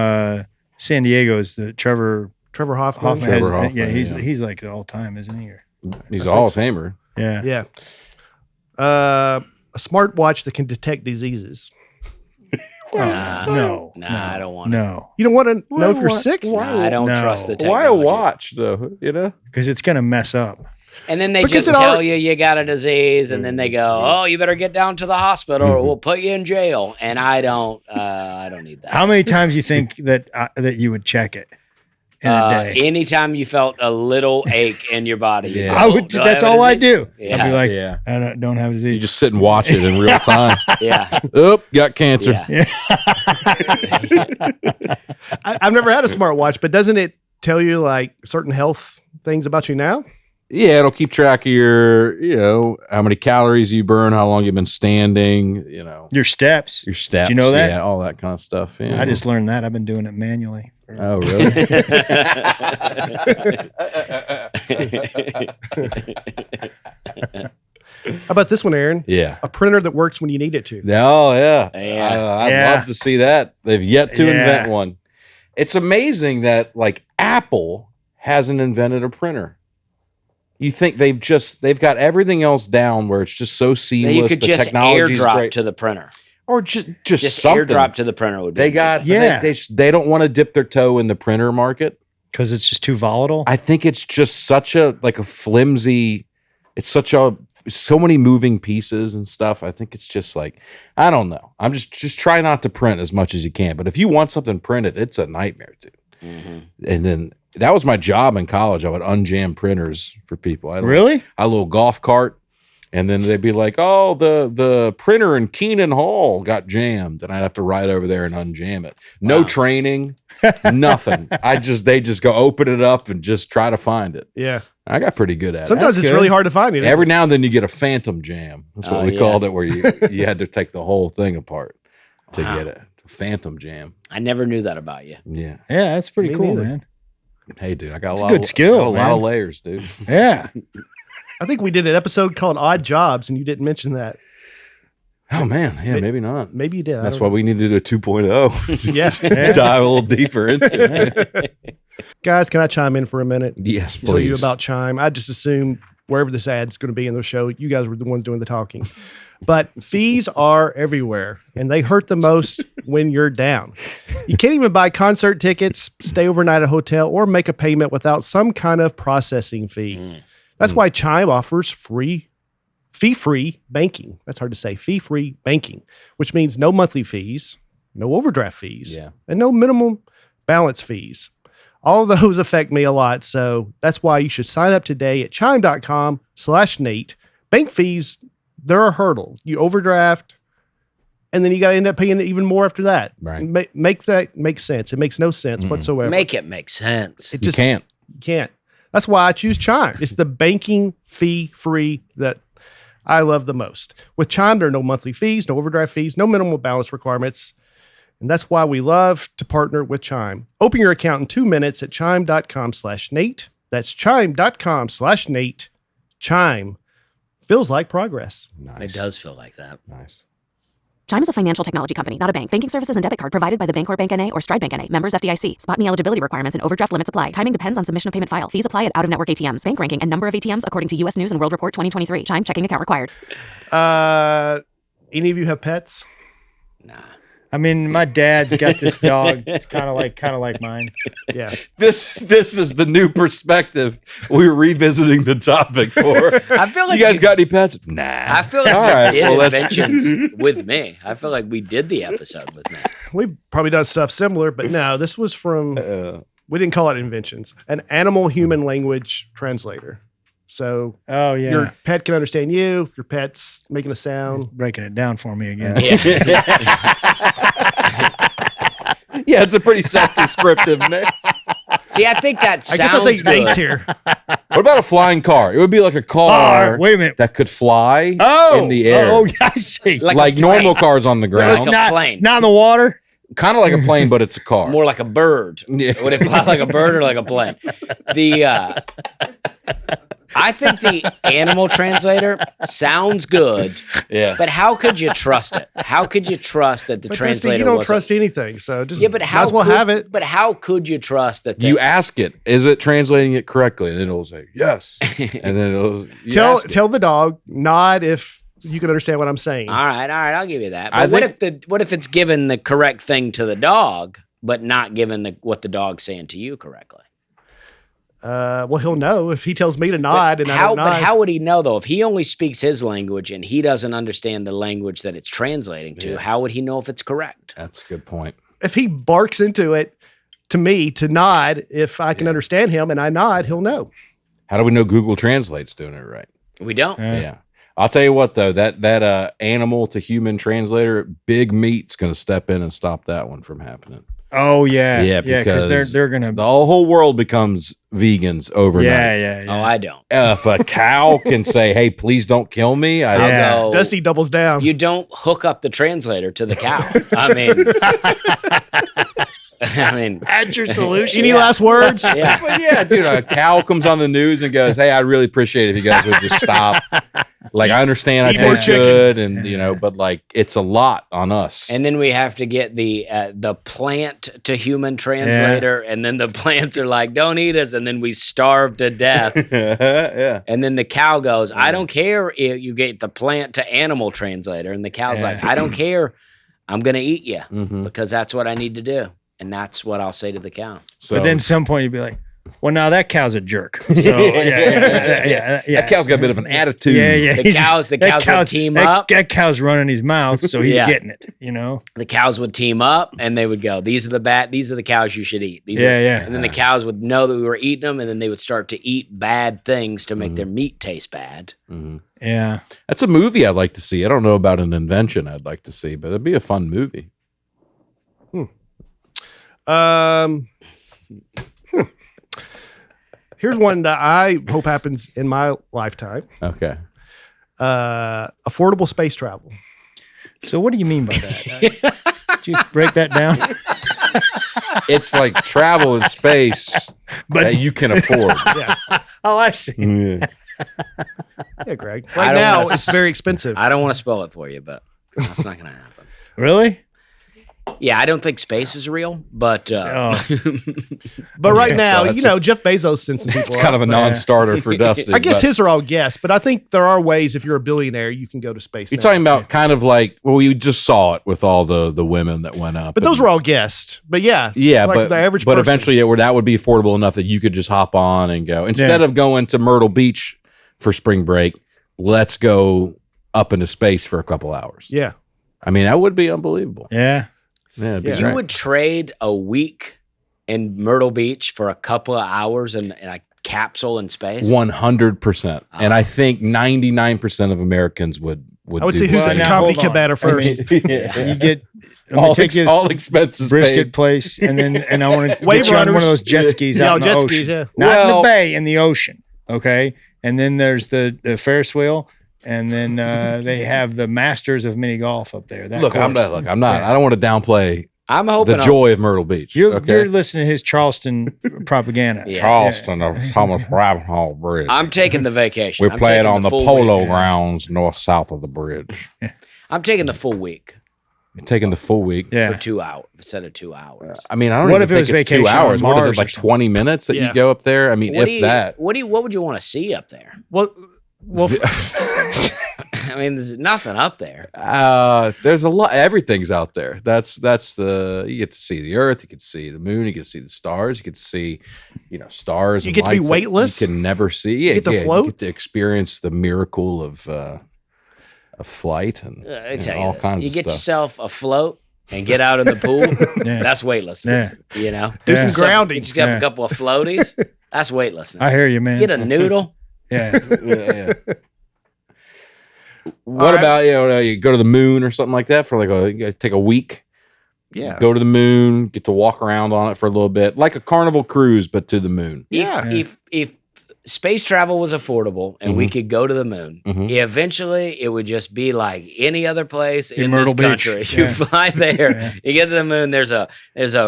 San Diego is the Trevor Hoffman. Trevor Hoffman, Yeah, yeah. he's like the all time, isn't he? He's a Hall of Famer. Yeah. Yeah. A smartwatch that can detect diseases. No, I don't want it. No, You don't want to know if you're Why- sick? Nah, I don't No. trust the Why technology. a watch though? You know. because it's gonna mess up. And then they Because just it tell already- you got a disease, and then they go, "Oh, you better get down to the hospital, or we'll put you in jail." And I don't need that. How many times you think that you would check it in a day? Anytime you felt a little ache in your body, you Yeah. go, I would. "Do That's have a all I disease?" do. I'd Yeah. be like, Yeah. I don't have a disease. You just sit and watch it in real time. Yeah, Oop, got cancer. yeah. I've never had a smartwatch, but doesn't it tell you like certain health things about you now? Yeah, it'll keep track of your, how many calories you burn, how long you've been standing, Your steps. your steps. Do you know that? Yeah, all that kind of stuff. Yeah. I just learned that. I've been doing it manually. Oh, really? How about this one, Aaron? Yeah. A printer that works when you need it to. Oh, yeah. Yeah. I'd Yeah. love to see that. They've yet to Yeah. invent one. It's amazing that like Apple hasn't invented a printer. You think they've got everything else down where it's just so seamless. You could the just technology's airdrop great. to the printer. Or just Just something. airdrop to the printer would be. They got amazing. Yeah. they don't want to dip their toe in the printer market. Because it's just too volatile. I think it's just such a flimsy. It's so many moving pieces and stuff. I think it's just like I don't know. I'm just try not to print as much as you can. But if you want something printed, it's a nightmare, dude. Mhm. And then that was my job in college. I would unjam printers for people. I had Really? a little golf cart, and then they'd be like, "Oh, the printer in Keenan Hall got jammed," and I'd have to ride over there and unjam it. No Wow. training, nothing. They just go open it up and just try to find it. Yeah. I got pretty good at Sometimes That's it's good. really hard to find it. it. Every isn't now and then you get a phantom jam. That's what Oh, we yeah. called it, where you had to take the whole thing apart to Wow. get it. Phantom jam. I never knew that about you. Yeah. Yeah, that's pretty Me cool, neither. man. Hey, dude, I got It's a a lot good of skill, got a lot of man. layers, dude. Yeah. it? I think we did an episode called Odd Jobs, and you didn't mention that. Oh man, yeah, Ma- maybe not. Maybe you did. I That's don't why we need to do a 2.0. know. Yeah. Dive a little deeper into it. Guys, can I chime in for a minute? Yes, Tell you please. about Chime. I just assumed wherever this ad's going to be in the show, you guys were the ones doing the talking. But fees are everywhere, and they hurt the most when you're down. You can't even buy concert tickets, stay overnight at a hotel, or make a payment without some kind of processing fee. That's why Chime offers fee-free banking. That's hard to say. Fee-free banking, which means no monthly fees, no overdraft fees, Yeah. and no minimum balance fees. All of those affect me a lot, so that's why you should sign up today at chime.com/Nate. Bank fees, they're a hurdle. You overdraft, and then you got to end up paying even more after that. Right. Make that make sense. It makes no sense whatsoever. Make it make sense. It You just can't. can't. That's why I choose Chime. It's the banking fee free that I love the most. With Chime, there are no monthly fees, no overdraft fees, no minimal balance requirements. And that's why we love to partner with Chime. Open your account in 2 minutes at chime.com/Nate. That's chime.com/Nate. Chime feels like progress. Nice. It does feel like that. Nice. Chime is a financial technology company, not a bank. Banking services and debit card provided by the Bancorp Bank N.A. or Stride Bank N.A. Members FDIC. Spot and eligibility requirements and overdraft limits apply. Timing depends on submission of payment file. Fees apply at out-of-network ATMs. Bank ranking and number of ATMs according to U.S. News and World Report 2023. Chime checking account required. Any of you have pets? Nah. I mean, my dad's got this dog. It's kind of like mine. Yeah. This is the new perspective we're revisiting the topic for. I feel like You guys we- got any pets? Nah. I feel like All we right, did well, that's- Inventions with me. I feel like we did the episode with me. We've probably done stuff similar, but no, this was from, we didn't call it Inventions, an animal human language translator. So Oh, yeah. your pet can understand you. If your pet's making a He's sound, breaking it down for me again. Yeah. Yeah, it's a pretty self-descriptive name. See, I think that I sounds guess I'll take Nate's good. here. What about a flying car? It would be like a car Wait a minute. that could fly Oh, in the air. Oh, yeah, I see. Like like a normal plane. cars on the It's ground. like a not, plane. not in the water. Kind of like a plane, but it's a car. More like a bird. Yeah. Would it fly like a bird or like a plane? I think the animal translator sounds good, Yeah. but how could you trust it? How could you trust that the But translator you don't wasn't- trust anything, so just Yeah, but how might as well could, have it. But how could you trust that? You ask it, is it translating it correctly? And then it'll say yes. And then it'll you ask it. Tell the dog nod if you can understand what I'm saying. All right, I'll give you that. I But what if it's given the correct thing to the dog, but not given what the dog's saying to you correctly? Well, he'll know if he tells me to nod and I don't nod. But how would he know though? If he only speaks his language and he doesn't understand the language that it's translating to, how would he know if it's correct? That's a good point. If he barks into it to me to nod, if I can understand him and I nod, he'll know. How do we know Google Translate's doing it right? We don't. Yeah. I'll tell you what though, that animal to human translator, Big Meat's going to step in and stop that one from happening. Oh yeah, Yeah, because they're gonna. The whole world becomes vegans overnight. Yeah. Oh, I don't. If a cow can say, "Hey, please don't kill me," I'll go. Dusty doubles down. You don't hook up the translator to the cow. I mean, Add your solution. Any last words? yeah. But yeah, dude, a cow comes on the news and goes, "Hey, I'd really appreciate it if you guys would just stop." Like, I understand I Eat more taste chicken. good, and but like, it's a lot on us. And then we have to get the plant to human translator, and then the plants are like, "Don't eat us," and then we starve to death. Yeah. And then the cow goes, "I don't care if you get the plant to animal translator," and the cow's like, "I don't care, I'm gonna eat you because that's what I need to do," and that's what I'll say to the cow. So, But then at some point you'd be like, well, now that cow's a jerk. So yeah. that cow's got a bit of an attitude. Yeah. The cows would team up. That cow's running his mouth, so he's Yeah. getting it. You know. The cows would team up and they would go, these are the cows you should eat. Yeah. And then the cows would know that we were eating them, and then they would start to eat bad things to make their meat taste bad. Yeah. That's a movie I'd like to see. I don't know about an invention I'd like to see, but it'd be a fun movie. Here's one that I hope happens in my lifetime. Okay. Affordable space travel. So what do you mean by that? Did you break that down? It's like travel in space that you can afford. Oh, I see. Yeah, Greg. I Right don't now, wanna- it's very expensive. I don't want to spoil it for you, but that's not going to happen. Really? Yeah, I don't think space is real, but Oh. But right Yeah, now, so that's Jeff Bezos sent some people It's kind of a up. non-starter for Dusty. I guess but his are all guess, but I think there are ways if you're a billionaire, you can go to space. you're now. talking about kind of like, well, we just saw it with all the women that went up. But those and- were all guessed. But yeah, Yeah, like the average but person. eventually that would be affordable enough that you could just hop on and go. Instead of going to Myrtle Beach for spring break, let's go up into space for a couple hours. Yeah. I mean, that would be unbelievable. Yeah. Yeah, it'd be Yeah. you great. would trade a week in Myrtle Beach for a couple of hours in a capsule in space? 100%. And I think 99% of Americans would I would do say the who's same. at the now, comedy hold on. cabana first. You get all, take you all expenses brisket paid. place, and I want to Wave get you on one of runners. those jet skis Yeah, out in the jet ocean. skis, yeah. Not in Well- the bay, in the ocean. Okay, and then there's the Ferris wheel, and then they have the Masters of mini golf up there. That Look, I'm course. not. I Yeah. don't want to downplay I'm hoping the joy of Myrtle Beach. You're okay? listening to his Charleston propaganda. Yeah. Charleston of Thomas Rabbit Hall Bridge. I'm taking the vacation. We're I'm playing taking on the full polo week. grounds north south of the bridge. I'm taking the full week You're taking the full week. Yeah. for 2 hours instead of 2 hours. I mean, I don't What even if it think was it's 2 vacation on hours. What is Mars it, or like something? 20 minutes that Yeah. you go up there? I mean, What if that. what would you want to see up there? Well, I mean, there's nothing up there. There's a lot. Everything's out there. That's you get to see the Earth. You get to see the moon. You get to see the stars. You get to see, stars. You and get to be lights that weightless? You can never see. Yeah, get to yeah, float? You get to experience the miracle of flight and I tell you all this. kinds You of get stuff. yourself a float and get out in the pool. That's weightlessness. You know, do some Yeah. grounding. You just have Yeah. a couple of floaties. That's weightlessness. I hear you, man. Get a noodle. Yeah. yeah. What right. about you go to the moon or something like that for you take a week? Yeah. Go to the moon, get to walk around on it for a little bit, like a carnival cruise, but to the moon. Yeah. If space travel was affordable and we Mhm. could go to the moon, Mhm. eventually it would just be like any other place in Myrtle this Beach. country. You Yeah. fly there, Yeah. you get to the moon. There's a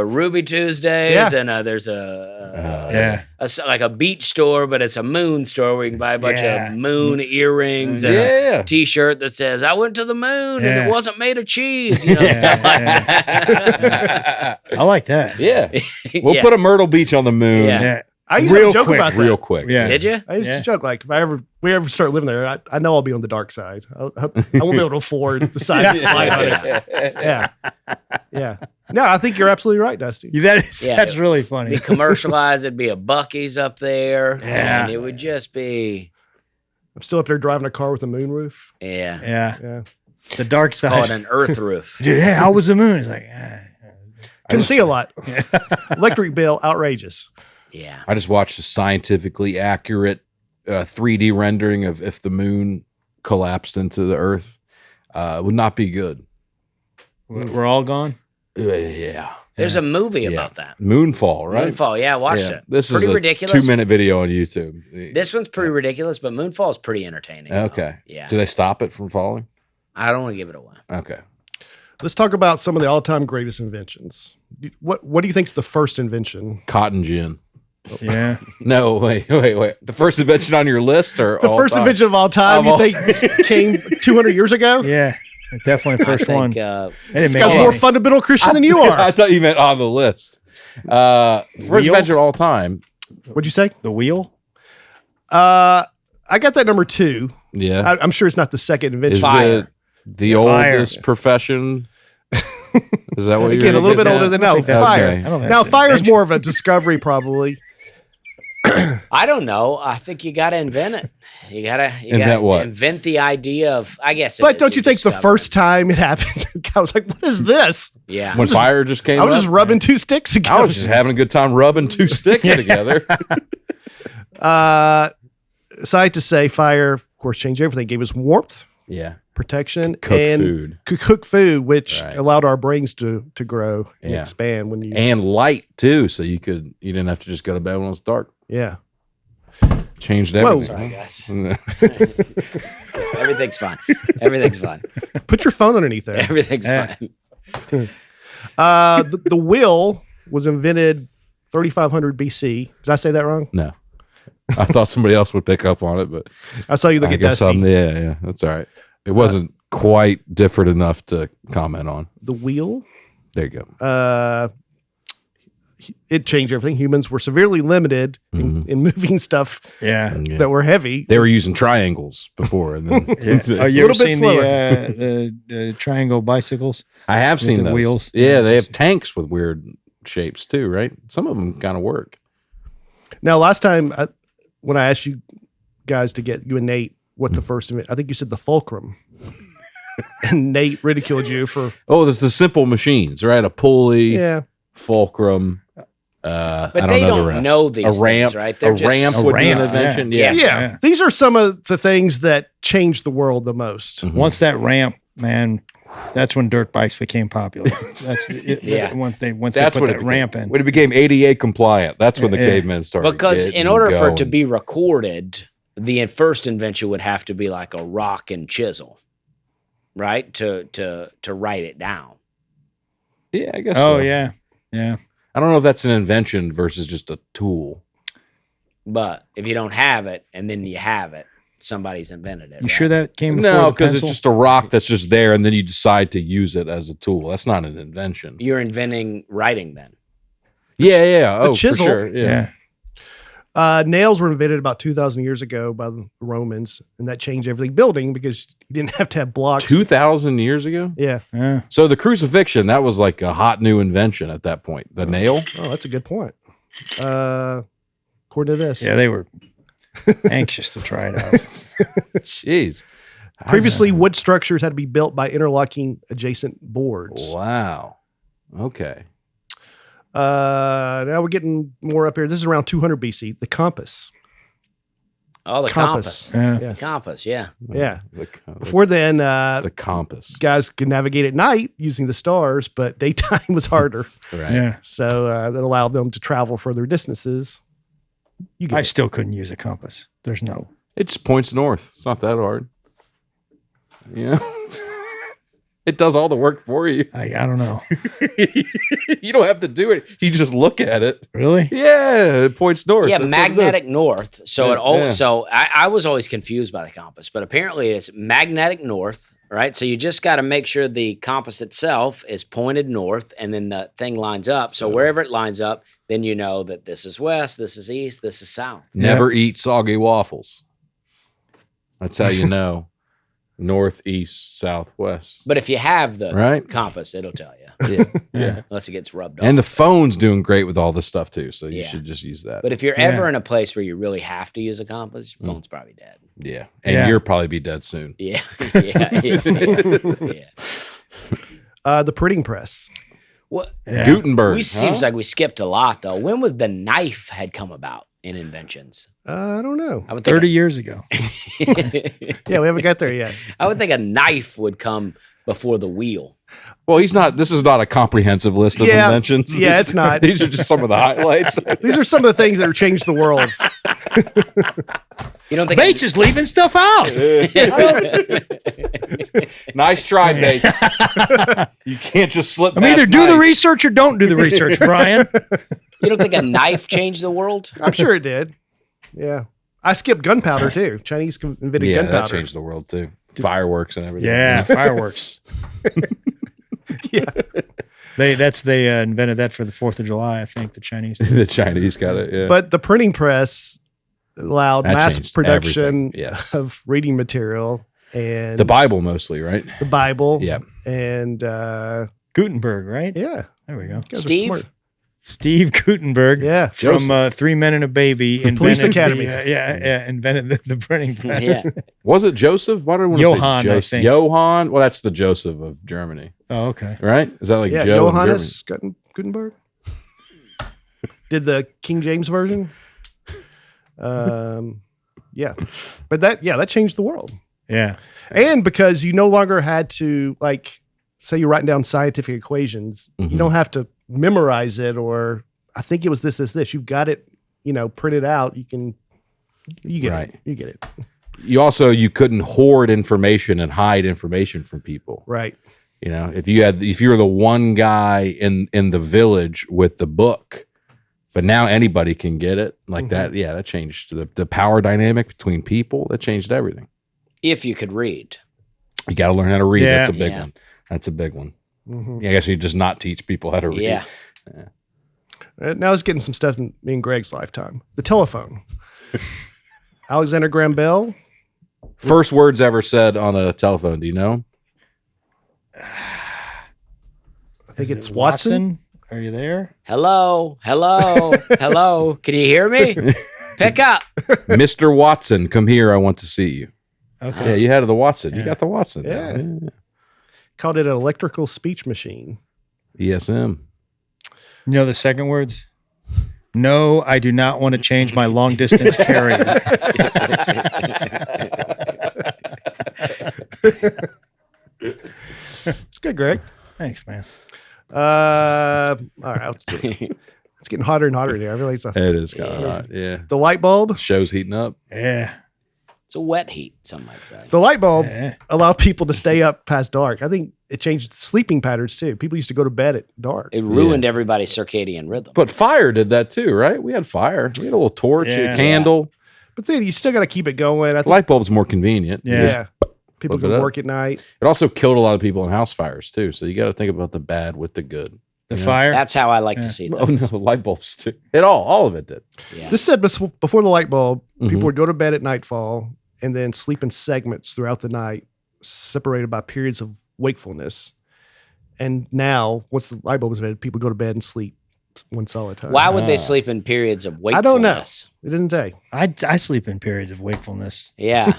Ruby Tuesdays Yeah. and there's Yeah. like a beach store, but it's a moon store where you can buy a bunch Yeah. of moon earrings and Yeah. a T-shirt that says "I went to the moon and Yeah. it wasn't made of cheese," stuff like Yeah. that. I like that. Yeah. We'll Yeah. put a Myrtle Beach on the moon. Yeah. Yeah. I used to joke about that. Real quick. Yeah. Did you? I used to joke like if we ever start living there, I know I'll be on the dark side. I won't be able to afford the side. Yeah. No, I think you're absolutely right, Dusty. That's really funny. Be commercialized. It'd be a Buc-ee's up there. Yeah. And it would just be. I'm still up there driving a car with a moonroof. Yeah. Yeah. The dark Call side. it an earth roof. Dude, hey, how was the moon? It's like, Couldn't see a lot. Electric bill, outrageous. Yeah. I just watched a scientifically accurate 3D rendering of if the moon collapsed into the Earth. It would not be good. we're all gone. Yeah. There's a movie about that. Moonfall, right? Moonfall. Yeah, I watched it. This pretty is a ridiculous. 2-minute video on YouTube. This one's pretty ridiculous, but Moonfall is pretty entertaining. Okay. Yeah. Do they stop it from falling? I don't want to give it away. Okay. Let's talk about some of the all-time greatest inventions. What do you think is the first invention? Cotton gin. Yeah. No, wait. The first invention on your list, or The first invention of all time, you think came 200 years ago? Yeah. Definitely the first one. one. This guy's more fundamental Christian than you are. I thought you meant on the list. First invention of all time. What'd you say? The wheel? I got that number 2. Yeah. I'm sure it's not the second invention. Is Fire. it the Fire. oldest profession? Is that what you're Again, a little bit older than no. that's Fire. okay. I don't think Now, that's an fire's invention. more of a discovery, probably. I don't know. I think you got to invent it. You got to Invent what? invent the idea of. I guess. But don't you think the discover first time it happened, the guy was like, "What is this?" Yeah. When fire just came I was up? just rubbing 2 sticks together. I was just having a good time rubbing 2 sticks together. Side to say, fire, of course, changed everything. Gave us warmth, Yeah. protection, Cook and food. cook food, which Right. allowed our brains to grow and Yeah. expand. When you, And light too, so you didn't have to just go to bed when it was dark. yeah. Changed Whoa. everything. Sorry, guys. Everything's fine. Everything's fine. Put your phone underneath there. Everything's Yeah. fine. The wheel was invented 3500 BC. Did I say that wrong? No. I thought somebody else would pick up on it, but I saw you look I at guess Dusty. yeah, that's all right. It wasn't quite different enough to comment on. The wheel. There you go. It changed everything. Humans were severely limited in moving stuff Yeah. Yeah. that were heavy. They were using triangles before, and then Oh, you ever Little bit seen the triangle bicycles? I have With seen the those. wheels? Yeah, they have tanks with weird shapes too, right? Some of them kind of work. Now, last time when I asked you guys to get you and Nate what the first, I think you said the fulcrum, and Nate ridiculed you for Oh, there's the simple machines, right? A pulley, yeah. fulcrum. But I don't they know the don't rest. know these a ramp, things, right? They're a just ramp A would be an ramp, invention. yeah. Yeah. yeah, Yeah. These are some of the things that changed the world the most. Mhm. Once that ramp, man, that's when dirt bikes became popular. That's Yeah. once they put That's when that it became, ramp in. when it became ADA compliant. That's when the Yeah. cavemen started. Because getting in order for it to going. be recorded, the first invention would have to be like a rock and chisel, right? To write it down. yeah, I guess. Oh so. yeah, yeah. I don't know if that's an invention versus just a tool. But if you don't have it and then you have it, somebody's invented it. You right? sure that came before No, the because it's pencil? just a rock that's just there, and then you decide to use it as a tool. That's not an invention. You're inventing writing then. Yeah. the Oh, chisel. for sure. Yeah. Nails were invented about 2,000 years ago by the Romans, and that changed everything. Building, because you didn't have to have blocks. 2,000 years ago. Yeah. Yeah. So the crucifixion, that was like a hot new invention at that point. The nail. Oh, that's a good point. According to this. Yeah, they were anxious to try it out. Jeez. Previously, wood structures had to be built by interlocking adjacent boards. Wow. Okay. Now we're getting more up here. This is around 200 BC. The compass. Oh, the compass. Yeah. Yeah. Compass, yeah. Yeah. The Before then, compass. guys could navigate at night using the stars, but daytime was harder. Right. Yeah. So that allowed them to travel further distances. You get I it. still couldn't use a compass. There's no. It just points north. It's not that hard. Yeah. It does all the work for you. I don't know. You don't have to do it. You just look at it. Really? Yeah, it points north. Yeah, That's what it does. magnetic north. So Yeah, it all yeah. so I was always confused by the compass, but apparently it's magnetic north, right? So you just got to make sure the compass itself is pointed north and then the thing lines up. So wherever it lines up, then you know that this is west, this is east, this is south. Never eat soggy waffles. That's how you know. North, east, south, west. But if you have the Right? compass, it'll tell you. Yeah. Unless it gets rubbed off. And the phone's doing great with all this stuff too. So you Yeah. should just use that. But if you're ever in a place where you really have to use a compass, your phone's probably dead. Yeah. And Yeah. you'll probably be dead soon. Yeah. Yeah. The printing press. Well, Yeah. Gutenberg. seems like we skipped a lot though. When was the knife had come about in Inventions? I don't know. I would think 30 years ago. Yeah, we haven't got there yet. I would think a knife would come before the wheel. Well, this is not a comprehensive list of Yeah. inventions. Yeah, it's not. These are just some of the highlights. These are some of the things that have changed the world. You don't think Bates is leaving stuff out. Nice try, Bates. You can't just slip I mean, either past do the knife. research or don't do the research, Brian. you don't think a knife changed the world? I'm sure it did. Yeah. I skipped gunpowder too. Chinese invented Yeah, gunpowder. that changed the world too. Fireworks and everything. Yeah, fireworks. Yeah. They invented that for the 4th of July, I think, the Chinese. The Chinese got it. Yeah. But the printing press allowed That mass changed production everything, yes. of reading material and the Bible mostly, right? the Bible. Yeah. And Gutenberg, right? yeah. There we go. Guys are Steve? smart. Steve Gutenberg. Yeah. From 3 Men and a Baby. Police Academy. Invented the printing press. Yeah. Was it Joseph? Why do I want to Johann, say I Joseph? think. Johann? Well, that's the Joseph of Germany, Oh, okay. right? Is that like Yeah. Joe in Germany? Johannes Gutenberg did the King James version. Yeah. But that changed the world. Yeah. And because you no longer had to, like, say you're writing down scientific equations, Mhm. you don't have to memorize it, or I think it was this. You've got it, printed out. You get Right. it. You get it. You couldn't hoard information and hide information from people. Right. If you were the one guy in the village with the book, but now anybody can get it like that. Yeah, that changed the power dynamic between people. That changed everything. If you could read. You got to learn how to read. Yeah. That's a big Yeah. one. That's a big one. Mhm. Yeah, I guess you just not teach people how to read. Yeah. Now let's get in some stuff in me and Greg's lifetime. The telephone. Alexander Graham Bell. First words ever said on a telephone. Do you know? I think Is it's it Watson. Are you there? Hello. Hello. Can you hear me? Pick up. Mr. Watson, come here. I want to see you. Okay. Yeah, you had the Watson. You Yeah. got the Watson. Yeah. now. Called it an electrical speech machine. ESM. You know the second words? No, I do not want to change my long distance carrier. It's good, Greg. Thanks, man. All right. It's getting hotter and hotter here. I realize It is kind of hot. Yeah. the light bulb. Show's heating up. Yeah. It's a wet heat, some might say. The light bulb Yeah. allowed people to stay up past dark. I think it changed sleeping patterns too. People used to go to bed at dark. It ruined everybody's circadian rhythm. But fire did that too, right? We had fire. We had a little torch, Yeah. a candle. But then you still got to keep it going. I think, Light bulb's more convenient. Yeah. yeah. People Plug it can up. work at night. It also killed a lot of people in house fires too. So you got to think about the bad with the good. The Yeah. fire. That's how I like Yeah. to see Oh things. no, light bulbs too. All of it did. Yeah. This said before the light bulb, Mhm. people would go to bed at nightfall and then sleep in segments throughout the night, separated by periods of wakefulness. And now, once the light bulb was invented, people go to bed and sleep one solid time. Why would Ah. they sleep in periods of wakefulness? I don't know. It doesn't say I sleep in periods of wakefulness. Yeah.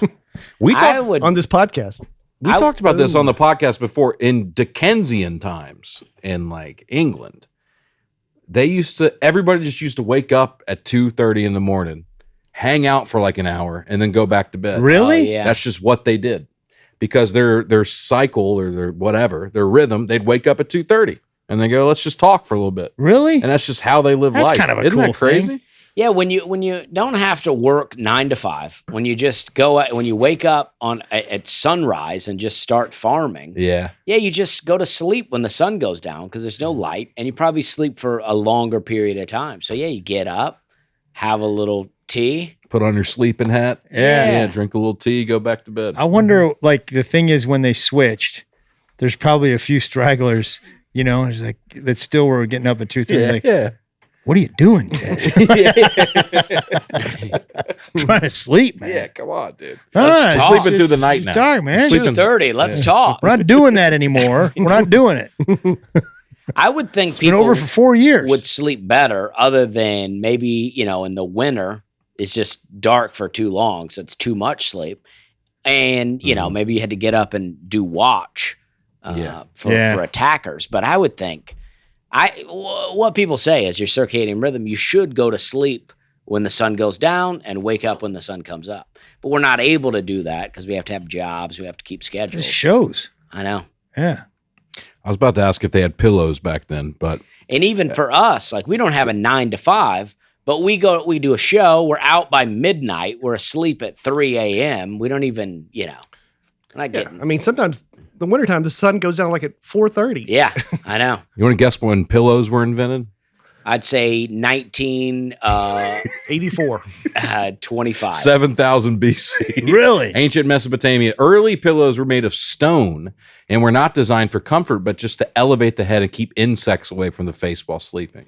We I talked. would. on this podcast. We I- talked about this on the podcast before. In Dickensian times in like England, everybody just used to wake up at 2:30 in the morning, hang out for like an hour, and then go back to bed. Really? Oh, yeah. That's just what they did, because their cycle or their whatever, their rhythm, they'd wake up at 2:30 and they go, let's just talk for a little bit, Really? and that's just how they live That's life. kind of a Isn't cool that crazy? thing. Yeah, when you don't have to work 9 to 5, when you just when you wake up at sunrise and just start farming. Yeah, Yeah, you just go to sleep when the sun goes down because there's no light, and you probably sleep for a longer period of time. So yeah, you get up, have a little tea. put on your sleeping hat. Yeah. yeah, drink a little tea, go back to bed. I wonder, like, the thing is, when they switched, there's probably a few stragglers, it's like that still were getting up at 2:30. Yeah, Like, yeah. What are you doing, Ted? Trying to sleep, man. Yeah, come on, dude. Let's talk. Sleeping through the night now. Sorry, man. It's 2:30. Let's talk. We're not doing that anymore. We're not doing it. I would think It's been people over for 4 years. would sleep better, other than maybe, in the winter, it's just dark for too long, so it's too much sleep. And, maybe you had to get up and do watch for attackers. But I would think, what people say is your circadian rhythm, you should go to sleep when the sun goes down and wake up when the sun comes up. But we're not able to do that because we have to have jobs, we have to keep schedules. It shows. I know. Yeah. I was about to ask if they had pillows back then, but And even for us, like we don't have a 9 to 5, but we do a show, we're out by midnight, we're asleep at 3 a.m. We don't even, we're not getting. I mean, sometimes the wintertime, the sun goes down like at 4:30. Yeah, I know. you want to guess when pillows were invented? I'd say 84. 25. 7,000 BC. Really? Ancient Mesopotamia. Early pillows were made of stone and were not designed for comfort, but just to elevate the head and keep insects away from the face while sleeping.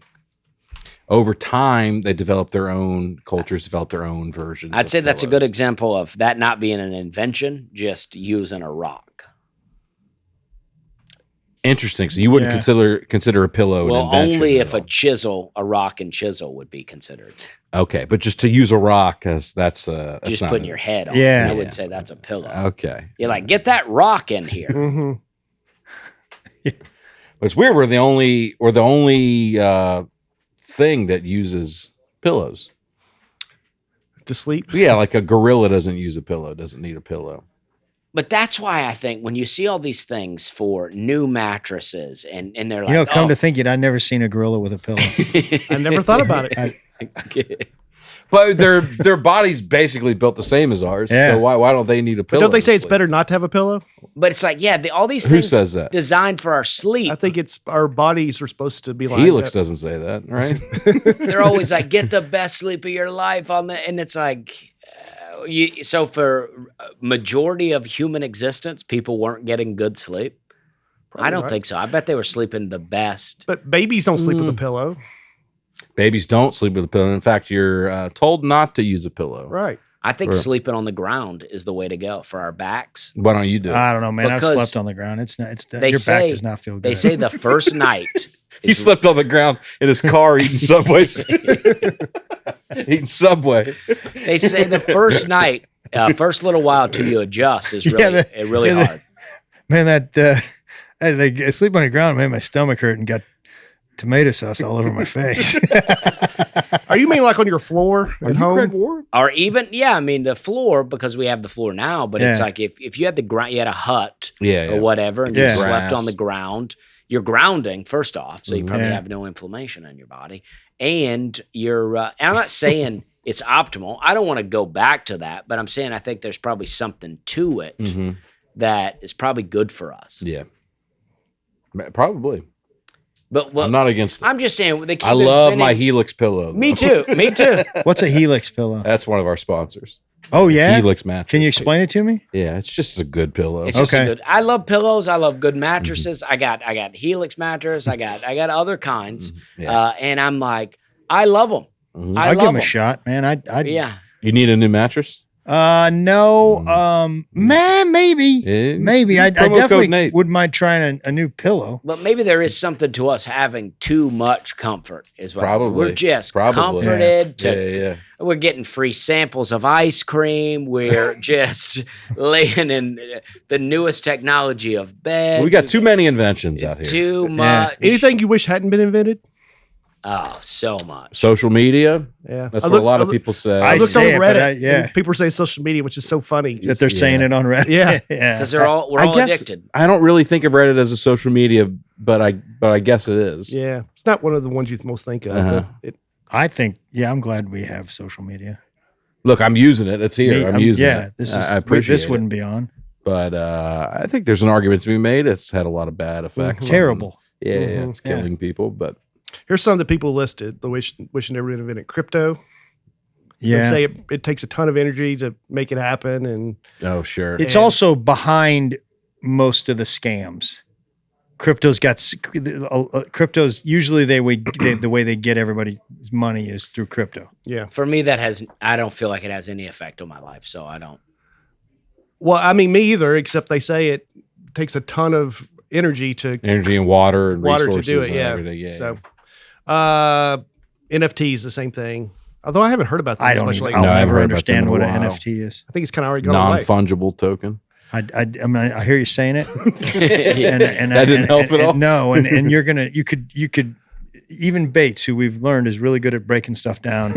Over time, they developed their own cultures, developed their own versions. I'd of say that's a pillows. good example of that not being an invention, just using a rock. Interesting. So you wouldn't consider a pillow Well, an invention only at if all. a rock and chisel would be considered. Okay, but just to use a rock, that's Just not putting your head on. Yeah. I would say that's a pillow. Okay. You're like, get that rock in here. Mm-hmm. But it's weird. We're the only thing that uses pillows. To sleep. Yeah, like a gorilla doesn't use a pillow, doesn't need a pillow. But that's why I think when you see all these things for new mattresses and they're like, Come to think it, I've never seen a gorilla with a pillow. I never thought about it. But their body's basically built the same as ours. Yeah. So why don't they need a pillow? But don't they to say it's sleep? better not to have a pillow? but it's like, yeah, all these Who things says that? designed for our sleep. I think it's our bodies are supposed to be like Helix that. doesn't say that, right? They're always like, get the best sleep of your life on the, and it's like, so for majority of human existence, people weren't getting good sleep. Probably I don't not. think so. I bet they were sleeping the best. But babies don't sleep with a pillow. Babies don't sleep with a pillow. In fact, you're told not to use a pillow. Right. I think Sure. sleeping on the ground is the way to go for our backs. Why don't you do it? I don't know, man. I've Because slept on the ground. It's not. they Your say- back does not feel good. They say the first night. He slept on the ground in his car eating Subways. Eating Subway. They say the first night, first little while till you adjust is really, really yeah, hard. Man, I sleep on the ground, made my stomach hurt and got tomato sauce all over my face. Are you mean like on your floor Are at you home? Craig Ward? Or even, I mean, the floor, because we have the floor now, but it's Yeah. like if you had the ground, you had a hut Yeah. or whatever, and Yeah. you slept Grass. on the ground, you're grounding, first off, so you probably Yeah. have no inflammation in your body. And you're, and I'm not saying it's optimal. I don't want to go back to that, but I'm saying I think there's probably something to it Mm-hmm. that is probably good for us. Yeah. Probably. But I'm not against it. I'm just saying they keep I love my inventing- Helix pillow. Me though. too. Me too. What's a Helix pillow? That's one of our sponsors. Oh yeah. Helix mattress. Can you explain it to me? Yeah, it's just a good pillow. It's just a Okay. good. I love pillows. I love good mattresses. I got Helix mattress. I got other kinds. Yeah. And I'm like, I love them. Mhm. I I'll give love him a them. shot, man. Yeah. You need a new mattress? No. Man, maybe. Yeah. Maybe. I Promo code definitely Nate. wouldn't mind trying a new pillow. But maybe there is something to us having too much comfort. Is what Probably. we're just Probably. comforted. Yeah, To, yeah. We're getting free samples of ice cream. We're just laying in the newest technology of beds. We got too many inventions out here. Too much. Anything you wish hadn't been invented? Oh, so much. Social media. Yeah. That's what a lot of people say. I I looked say on it, but Reddit. yeah. and people say social media, which is so funny. That they're saying it on Reddit. Yeah. yeah. Because we're all I guess addicted. I don't really think of Reddit as a social media, but I guess it is. Yeah. It's not one of the ones you most think of. Uh-huh. But I think, I'm glad we have social media. Look, I'm using it. It's here. Me, I'm using yeah, it. this is I appreciate this it. wouldn't be on. But I think there's an argument to be made. It's had a lot of bad effects. on- Terrible. Yeah, yeah, Mhm. it's killing people. But here's some of the people listed. The wishing never invented crypto. They Yeah. say it takes a ton of energy to make it happen. And oh, sure. It's And- also behind most of the scams. crypto's got crypto's usually the way they get everybody's money is through crypto. Yeah. For me, I don't feel like it has any effect on my life, so I don't. Well, I mean, me either, except they say it takes a ton of energy and water and to resources do it. and Yeah. everything. Yeah. So, NFTs, the same thing. Although I haven't heard about that. I don't. I'll No, I haven't never heard about understand them what in a an while. NFT is. I think it's kind of already gone away. Non-fungible token. I mean, I hear you saying it, and That didn't help at all? No, and you could even Bates, who we've learned is really good at breaking stuff down,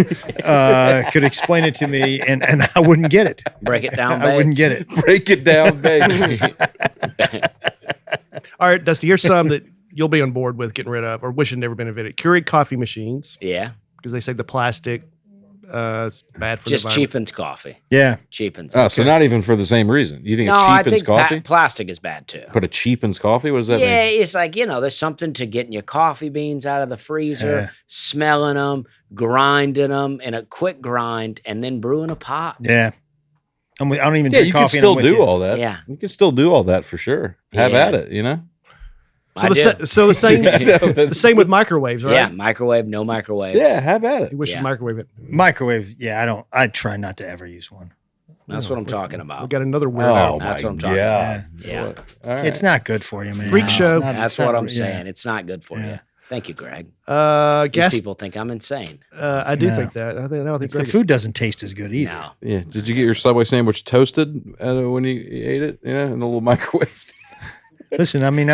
could explain it to me, and I wouldn't get it. Break it down, I wouldn't babes. get it. Break it down, baby. All right, Dusty, here's some that you'll be on board with getting rid of or wish had never been invented. Keurig coffee machines, Yeah, because they say the plastic is bad for just the environment. cheapens coffee. Yeah, Cheapens. Oh, so not even for the same reason. You think No, it I cheapens think coffee? plastic is bad too. But it cheapens coffee? What does that Yeah, mean? it's like, there's something to getting your coffee beans out of the freezer, Yeah. smelling them, grinding them in a quick grind, and then brewing a pot. yeah. I don't even Yeah, drink you can coffee. and still I'm with do you. all that. Yeah. You can still do all that for sure. Have Yeah. at it, you know? So I do. so the same I know, the that's- same with microwaves, right? Yeah, microwave, no microwave. Yeah, have at it. You wish Yeah. you'd microwave it. Microwave. Yeah, I try not to ever use one. That's what I'm talking We about. got another weirdo. Oh, That's my what I'm talking God. Yeah. All right. It's not good for you, man. Freak It's show. not- That's it's not- what I'm yeah. saying. It's not good for Yeah. you. Thank you, Greg. These Gas. people think I'm insane. I do No. think that. I think It's the Greg is- food doesn't taste as good either. No. Yeah. Did you get your Subway sandwich toasted when you ate it? Yeah, in the little microwave. Listen, I mean,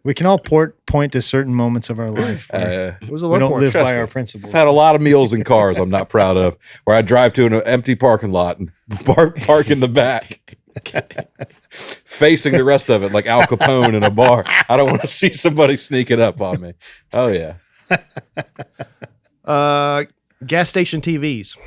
we can all point to certain moments of our life. Where It was a we low don't point. live trust by me. our principles. I've had a lot of meals in cars I'm not proud of, where I drive to an empty parking lot and park in the back, facing the rest of it like Al Capone in a bar. I don't want to see somebody sneaking up on me. Oh yeah. Gas station TVs,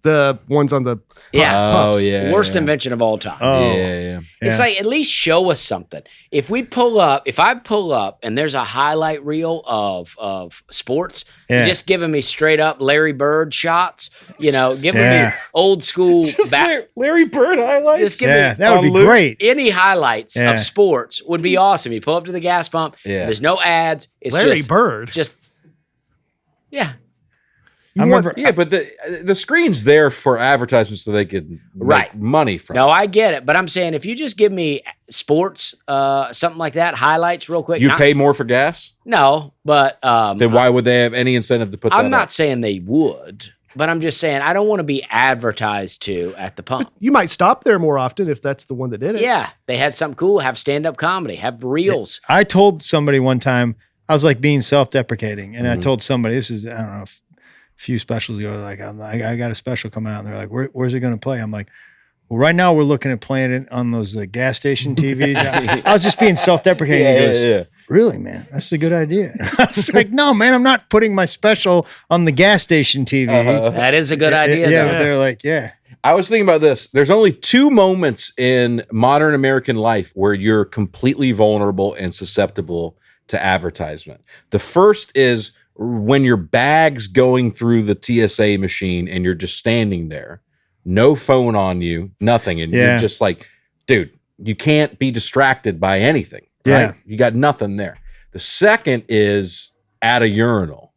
the ones on the Yeah. pumps. Oh yeah. Worst yeah. invention of all time. Oh, Yeah. It's yeah. like, at least show us something. If I pull up and there's a highlight reel of sports, Yeah. you're just giving me straight up Larry Bird shots, giving me Yeah. old school Larry Bird highlights. just give yeah, me that would be on loop. great. any highlights Yeah. of sports would be awesome. You pull up to the gas pump, Yeah. there's no ads. It's Larry Bird. yeah. I remember. Yeah, but the screen's there for advertisements so they could make Right. money from. No, I get it, but I'm saying if you just give me sports, something like that, highlights real quick. You not- pay more for gas? No, but Then why would they have any incentive to put that I'm not up? saying they would, but I'm just saying I don't want to be advertised to at the pump. You might stop there more often if that's the one that did it. Yeah, they had something cool. Have stand-up comedy. Have reels. I told somebody one time, I was like being self-deprecating, and I Mhm. told somebody, this is, I don't know, a few specials ago, like, I got a special coming out, and they're like, where's it going to play? I'm like, well, right now we're looking at playing it on those gas station TVs. I was just being self-deprecating. He goes, really, man, that's a good idea. I was like, no, man, I'm not putting my special on the gas station TV. That is a good idea. Yeah, though. but they're like, yeah. I was thinking about this. There's only 2 moments in modern American life where you're completely vulnerable and susceptible to advertisement. The first is when your bag's going through the TSA machine and you're just standing there, no phone on you, nothing. And Yeah. you're just like, dude, you can't be distracted by anything. Yeah. Right? You got nothing there. The second is at a urinal.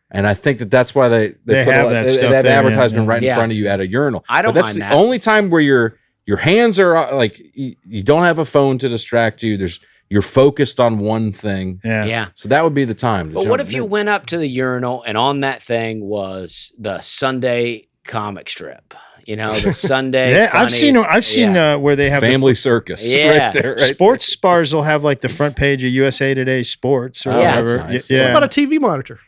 And I think that's why they They put have a- that they stuff have there, advertisement yeah. right in Yeah. front of you at a urinal. I don't But that's mind the that. only time where your hands are like you don't have a phone to distract you. You're focused on one thing. Yeah. Yeah. So that would be the time. to But jump what if you in. went up to the urinal and on that thing was the Sunday comic strip? The Sunday. Yeah, I've seen funnies. Yeah. where they have the Family Circus? Yeah. Right there. Right sports bars will have like the front page of USA Today Sports or Oh, Yeah. whatever. that's nice. What Yeah. about a TV monitor?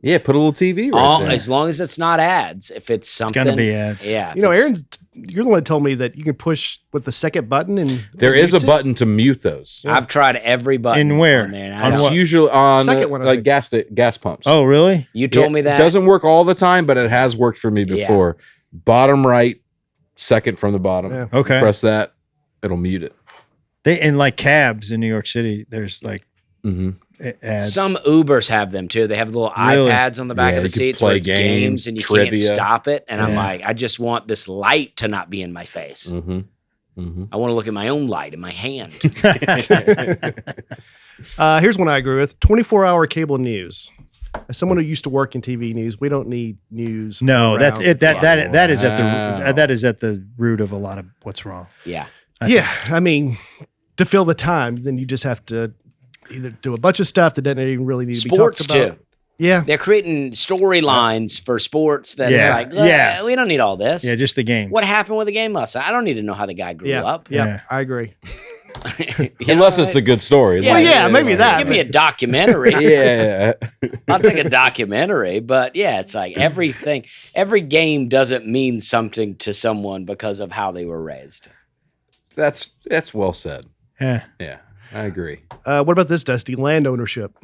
Yeah, put a little TV right there. As long as it's not ads. If it's It's something. gonna be ads. Yeah. if You know, it's- you're the one that told me that you can push with the second button and There is a mutes it. button to mute those. I've tried every button. In where? On there, and On I It's don't- what? usually on Second one, I like think. gas pumps. Oh, really? You told me that. It doesn't work all the time, but it has worked for me Yeah. before. Bottom right, second from the bottom. Yeah. Okay. Press that, it'll mute it. They in like cabs in New York City. There's like Mm-hmm. ads. Some Ubers have them too. They have little Really? iPads on the back Yeah, of the you can seats play where it's games games, and you trivia. can't stop it. And I'm Yeah. like, I just want this light to not be in my face. Mm-hmm. I want to look at my own light in my hand. Here's one I agree with: 24-hour cable news. As someone who used to work in TV news, we don't need news. No, that's around it. That is at Wow. that is at the root of a lot of what's wrong. Yeah. I mean, to fill the time, then you just have to either do a bunch of stuff that doesn't even really need to be Sports talked about. too. Yeah. They're creating storylines for sports that it's Yeah. like, Yeah. we don't need all this. Yeah, just the game. What happened with the game last night? I don't need to know how the guy grew up. Yeah. Yeah. I agree. You Unless know, it's a good story. Yeah, Well, yeah, maybe that. Give me a documentary. Yeah. I'll take a documentary, but yeah, it's like every game doesn't mean something to someone because of how they were raised. That's well said. Yeah. Yeah, I agree. What about this, Dusty? Land ownership.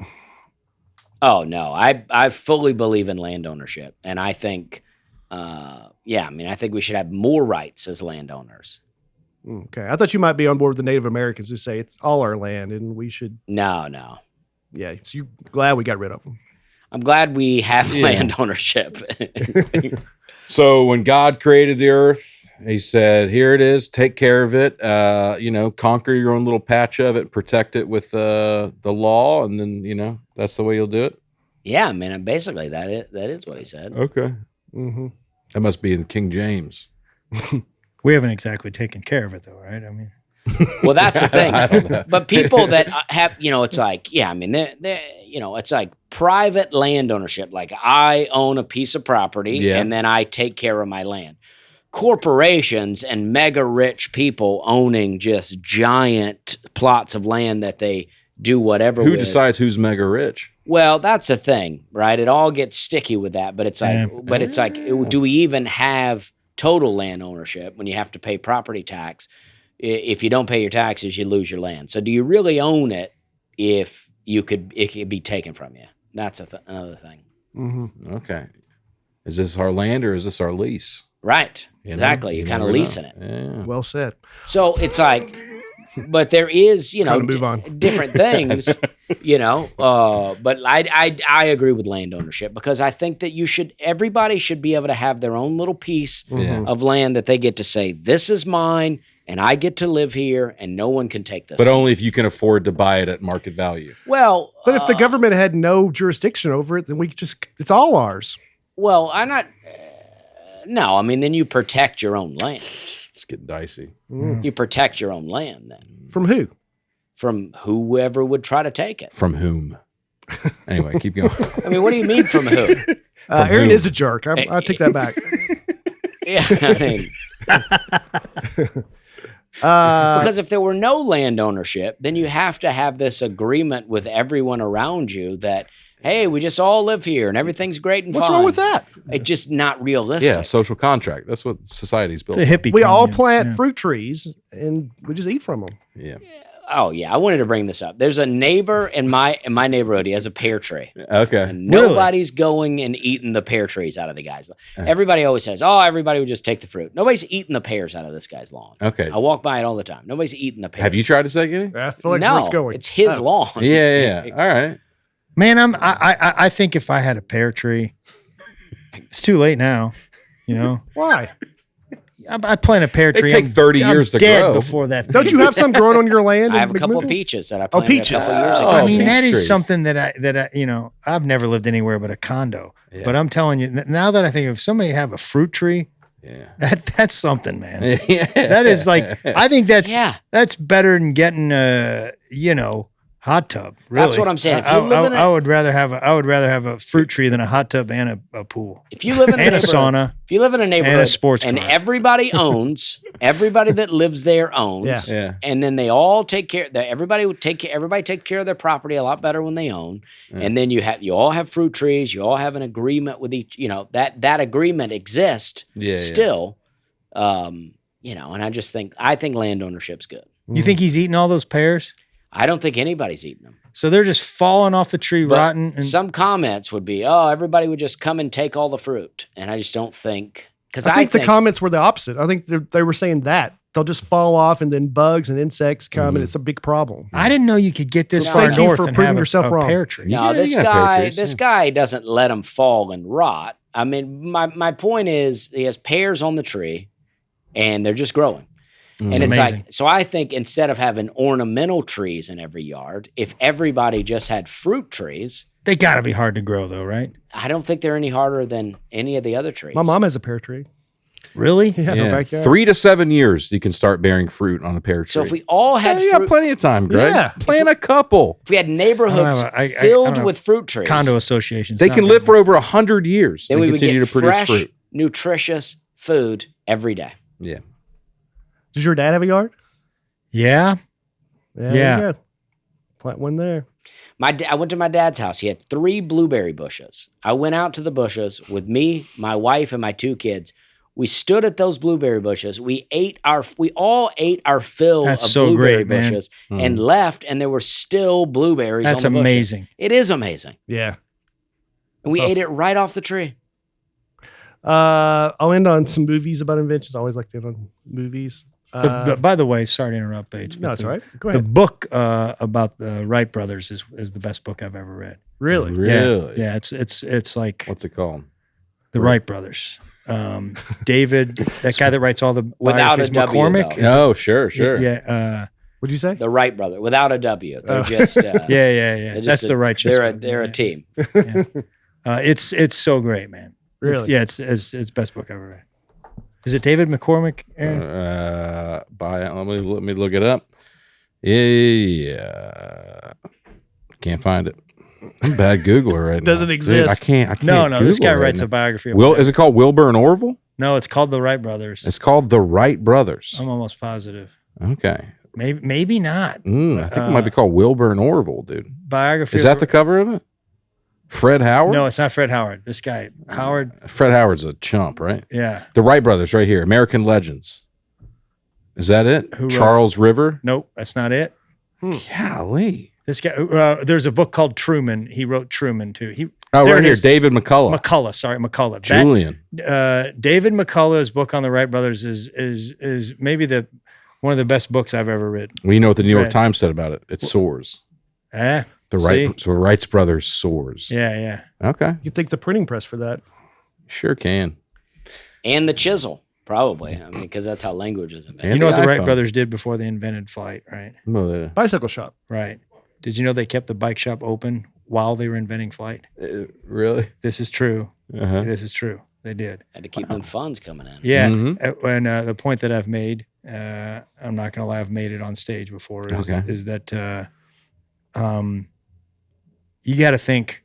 Oh no, I fully believe in land ownership, and I think, I think we should have more rights as landowners. Okay. I thought you might be on board with the Native Americans who say it's all our land and we should, No. yeah. So you're glad we got rid of them. I'm glad we have Yeah. land ownership. So when God created the earth, he said, here it is, take care of it, conquer your own little patch of it, protect it with the law, and then, that's the way you'll do it. Yeah, man. Basically, that is what he said. Okay. Mm-hmm. That must be in King James. We haven't exactly taken care of it though, right? I mean, Well, that's the thing. I don't know. But people that have, it's like, they're it's like private land ownership. Like I own a piece of property Yeah. and then I take care of my land. Corporations and mega rich people owning just giant plots of land that they do whatever Who with. decides who's mega rich? Well, that's the thing, right? It all gets sticky with that, but it's like, do we even have total land ownership when you have to pay property tax? If you don't pay your taxes, you lose your land. So do you really own it if it could be taken from you? That's another thing. Mm-hmm. Okay. Is this our land or is this our lease? Right. You know? Exactly. You're kind of never know. leasing it. Yeah. Well said. So it's like, but there is, Time to move on. different things, but I agree with land ownership because I think that everybody should be able to have their own little piece Mm-hmm. of land that they get to say, this is mine and I get to live here and no one can take this. But from me." only if you can afford to buy it at market value. Well, But if the government had no jurisdiction over it, then it's all ours. well, I'm not, no, I mean, then you protect your own land. It's getting dicey. Mm. You protect your own land then From who? from whoever would try to take it. From whom? Anyway, keep going. I mean, what do you mean from who? Aaron who? is a jerk. I take that back. Yeah, I mean, because if there were no land ownership, then you have to have this agreement with everyone around you that, hey, we just all live here and everything's great and what's fine. wrong with that? It's just not realistic. Yeah, social contract. That's what society's built. it's a hippie. We thing, all yeah. plant Yeah. fruit trees and we just eat from them. Yeah. Oh yeah, I wanted to bring this up. There's a neighbor in my neighborhood. He has a pear tree. Okay. And nobody's going and eating the pear trees out of the guy's lawn. Everybody always says, oh, everybody would just take the fruit. Nobody's eating the pears out of this guy's lawn. Okay. I walk by it all the time. Nobody's eating the pears. Have you tried to take any? I feel like no, where it's going. it's his Oh. lawn. Yeah. All right. Man, I think if I had a pear tree, it's too late now. Why? I plant a pear They tree. take 30 I'm years to dead grow. before that. Don't you have some growing on your land? I in have a couple of McMiffin? peaches that I Oh, planted peaches. a couple years ago. I Oh, mean, peach that is trees. something that I've never lived anywhere but a condo. Yeah. But I'm telling you, now that I think if somebody have a fruit tree, Yeah. that's something, man. Yeah. That is like, I think Yeah. that's better than getting hot tub. Really. That's what I'm saying. If you I, live in a- I would rather have a fruit tree than a hot tub and a pool If you live in a and a neighborhood, sauna. if you live in a neighborhood sports and car. everybody that lives there owns, Yeah. and then they all take care. Everybody take care of their property a lot better when they own, and then you all have fruit trees. You all have an agreement with each. That agreement exists Yeah. still. And I think land ownership's good. You think he's eating all those pears? I don't think anybody's eating them. So they're just falling off the tree, But rotten. And some comments would be, "Oh, everybody would just come and take all the fruit," and I just don't think because I think the comments were the opposite. I think they were saying that they'll just fall off and then bugs and insects come and it's a big problem. I didn't know you could get this So far thank you north for and proving have yourself a wrong. pear tree. No, Yeah, this you got pear guy, trees, this yeah. guy doesn't let them fall and rot. I mean, my point is, he has pears on the tree, and they're just growing. And It's it's amazing. like, so I think instead of having ornamental trees in every yard, if everybody just had fruit trees, They got to be hard to grow, though, right? I don't think they're any harder than any of the other trees. My mom has a pear tree. Really? Yeah, in her backyard. 3 to 7 years you can start bearing fruit on a pear tree. So if we all had you got fruit, plenty of time, Greg. Yeah. Plant a couple. if we had neighborhoods I filled don't with fruit trees, Condo associations. They not can big live for ones. over 100 years then and we would continue get to produce fresh, fruit. nutritious food every day. Yeah. Does your dad have a yard? Yeah. There Yeah. you go. Plant one there. I went to my dad's house. He had 3 blueberry bushes. I went out to the bushes with me, my wife, and my 2 kids. We stood at those blueberry bushes. We all ate our fill That's of so blueberry great, man. bushes and left, and there were still blueberries That's on the bushes. amazing. It is amazing. Yeah. And we That's ate it right off the tree. I'll end on some movies about inventions. I always like to end on movies. By the way, sorry to interrupt, Bates. No, but it's all right. Go The ahead. book about the Wright brothers is the best book I've ever read. Really? Really? Yeah. It's like What's it called? the Wright brothers. David, that guy that writes all the Without a biographies, W, McCormick. though. Oh, sure. Yeah. What'd you say? The Wright brother, without a W. They're Oh. just Yeah. they're just That's a- the righteous. They're a one. they're a Yeah. team. It's so great, man. Really? It's best book I've ever read. Is it David McCormick? Aaron? Let me look it up. Yeah. Can't find it. I'm a bad Googler right now. Doesn't Dude, exist. I can't. No, this Google guy right writes now. a biography. Of Is it called Wilbur and Orville? No, it's called the Wright brothers. It's called The Wright Brothers. I'm almost positive. Okay. Maybe not. I think it might be called Wilbur and Orville, dude. Biography. Is that the cover of it? Fred Howard? No, it's not Fred Howard. This guy, Howard. Fred Howard's a chump, right? Yeah. The Wright Brothers right here. American Legends. Is that it? Who wrote- Charles River? Nope, that's not it. Golly. This guy. There's a book called Truman. He wrote Truman too. Oh, There right it here. is. David McCullough. McCullough. Julian. David McCullough's book on the Wright brothers is maybe one of the best books I've ever read. Well, you know what the New York Right. Times said about it? It soars. Eh? The Wright Brothers soars. Yeah. Okay. You thank the printing press for that. Sure can. And the chisel, probably. I mean, because that's how language is invented. And You know what the Wright iPhone. brothers did before they invented flight, right? Well, Bicycle shop. Right. Did you know they kept the bike shop open while they were inventing flight? really? This is true. Uh-huh. This is true. They did. Had to keep them funds coming in. Yeah. Mhm. And the point that I've made, I'm not going to lie, I've made it on stage before, is that you got to think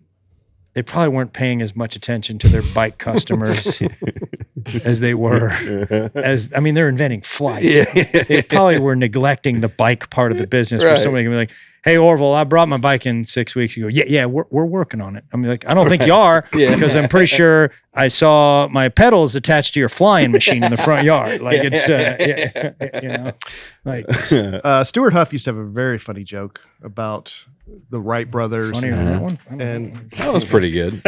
they probably weren't paying as much attention to their bike customers as they were. They're inventing flight. They probably were neglecting the bike part of the business where Right. somebody can be like, "Hey, Orville, I brought my bike in 6 weeks ago." Yeah, we're working on it. I'm like, I don't think you are, because I'm pretty sure I saw my pedals attached to your flying machine in the front yard. Like Stuart Huff used to have a very funny joke about the Wright brothers. funnier than that one. And That was pretty good.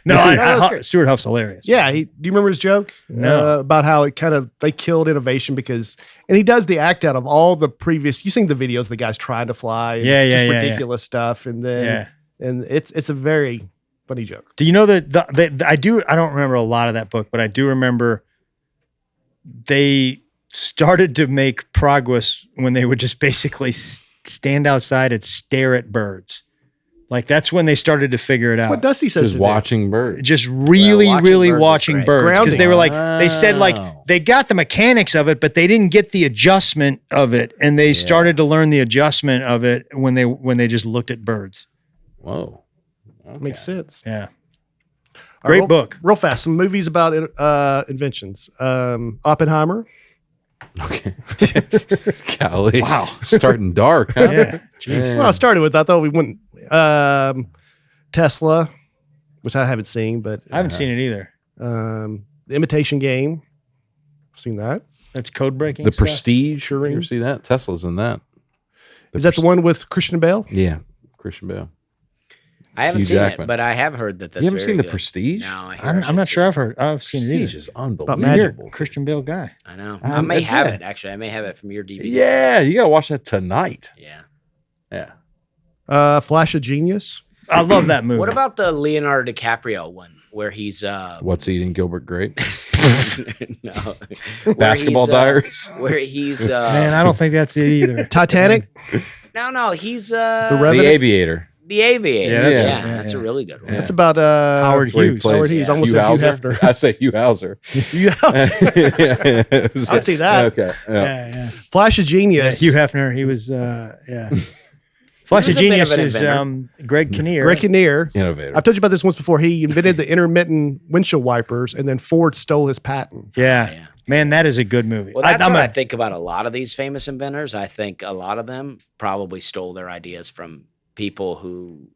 No, Stuart Huff's hilarious. yeah, do you remember his joke? No. About how it kind of, they killed innovation because, and he does the act out of all the previous, you seen the videos, the guys trying to fly. And just ridiculous stuff. And then, and it's a very funny joke. Do you know that I don't remember a lot of that book, but I do remember they started to make progress when they would just basically stand outside and stare at birds. Like that's when they started to figure it That's out. what Dusty says. Just to do. watching birds. Just really, watching really birds is watching great. birds. Because they were like, they said like Wow. they got the mechanics of it, but they didn't get the adjustment of it. And they started to learn the adjustment of it when they just looked at birds. Whoa. Okay. Makes sense. Yeah. All Great right, book. Real fast. Some movies about inventions. Oppenheimer. Okay. Golly. Wow. Starting dark, huh? Yeah. Jeez. Well, I started with, I thought we wouldn't. Tesla, which I haven't seen, but I haven't seen it either. The Imitation Game. I've seen that. That's code breaking. The stuff? Prestige. Sure. You ever see that? Tesla's in that. Is that the one with Christian Bale? Yeah. Christian Bale. I haven't Hugh seen Jackman. it, but I have heard that that's You haven't very seen The good. Prestige? No, I hear I I'm should not see sure it. I've seen it Prestige either. is magic. unbelievable. You're a Christian Bale guy. I know. I may yeah. have it, actually. I may have it from your DVD. Yeah, you gotta watch that tonight. Yeah. Yeah. Flash of Genius. I love that movie. What about the Leonardo DiCaprio one where he's What's Eating Gilbert Grape? no, Basketball Diaries. where he's Man, I don't think that's it either. Titanic, no, he's The The Revenant. Aviator. the Aviator. Yeah, Yeah, that's that's it. a really good one. That's about Howard Where he Hughes. plays Howard Hughes. Yeah. Almost said Hugh Hauser. Hefner. I'd say Hugh Hauser. I'd see that. Okay. Yeah. Yeah. Flash of Yeah, Genius. Hugh Hefner. He was, yeah. Flash was of a bit Genius of an is inventor. Greg Kinnear. Greg Kinnear. Innovator. I've told you about this once before. He invented the intermittent windshield wipers, and then Ford stole his patent. Yeah. Yeah. Man, that is a good movie. Well, that's I'm what a- I think about a lot of these famous inventors. I think a lot of them probably stole their ideas from people who,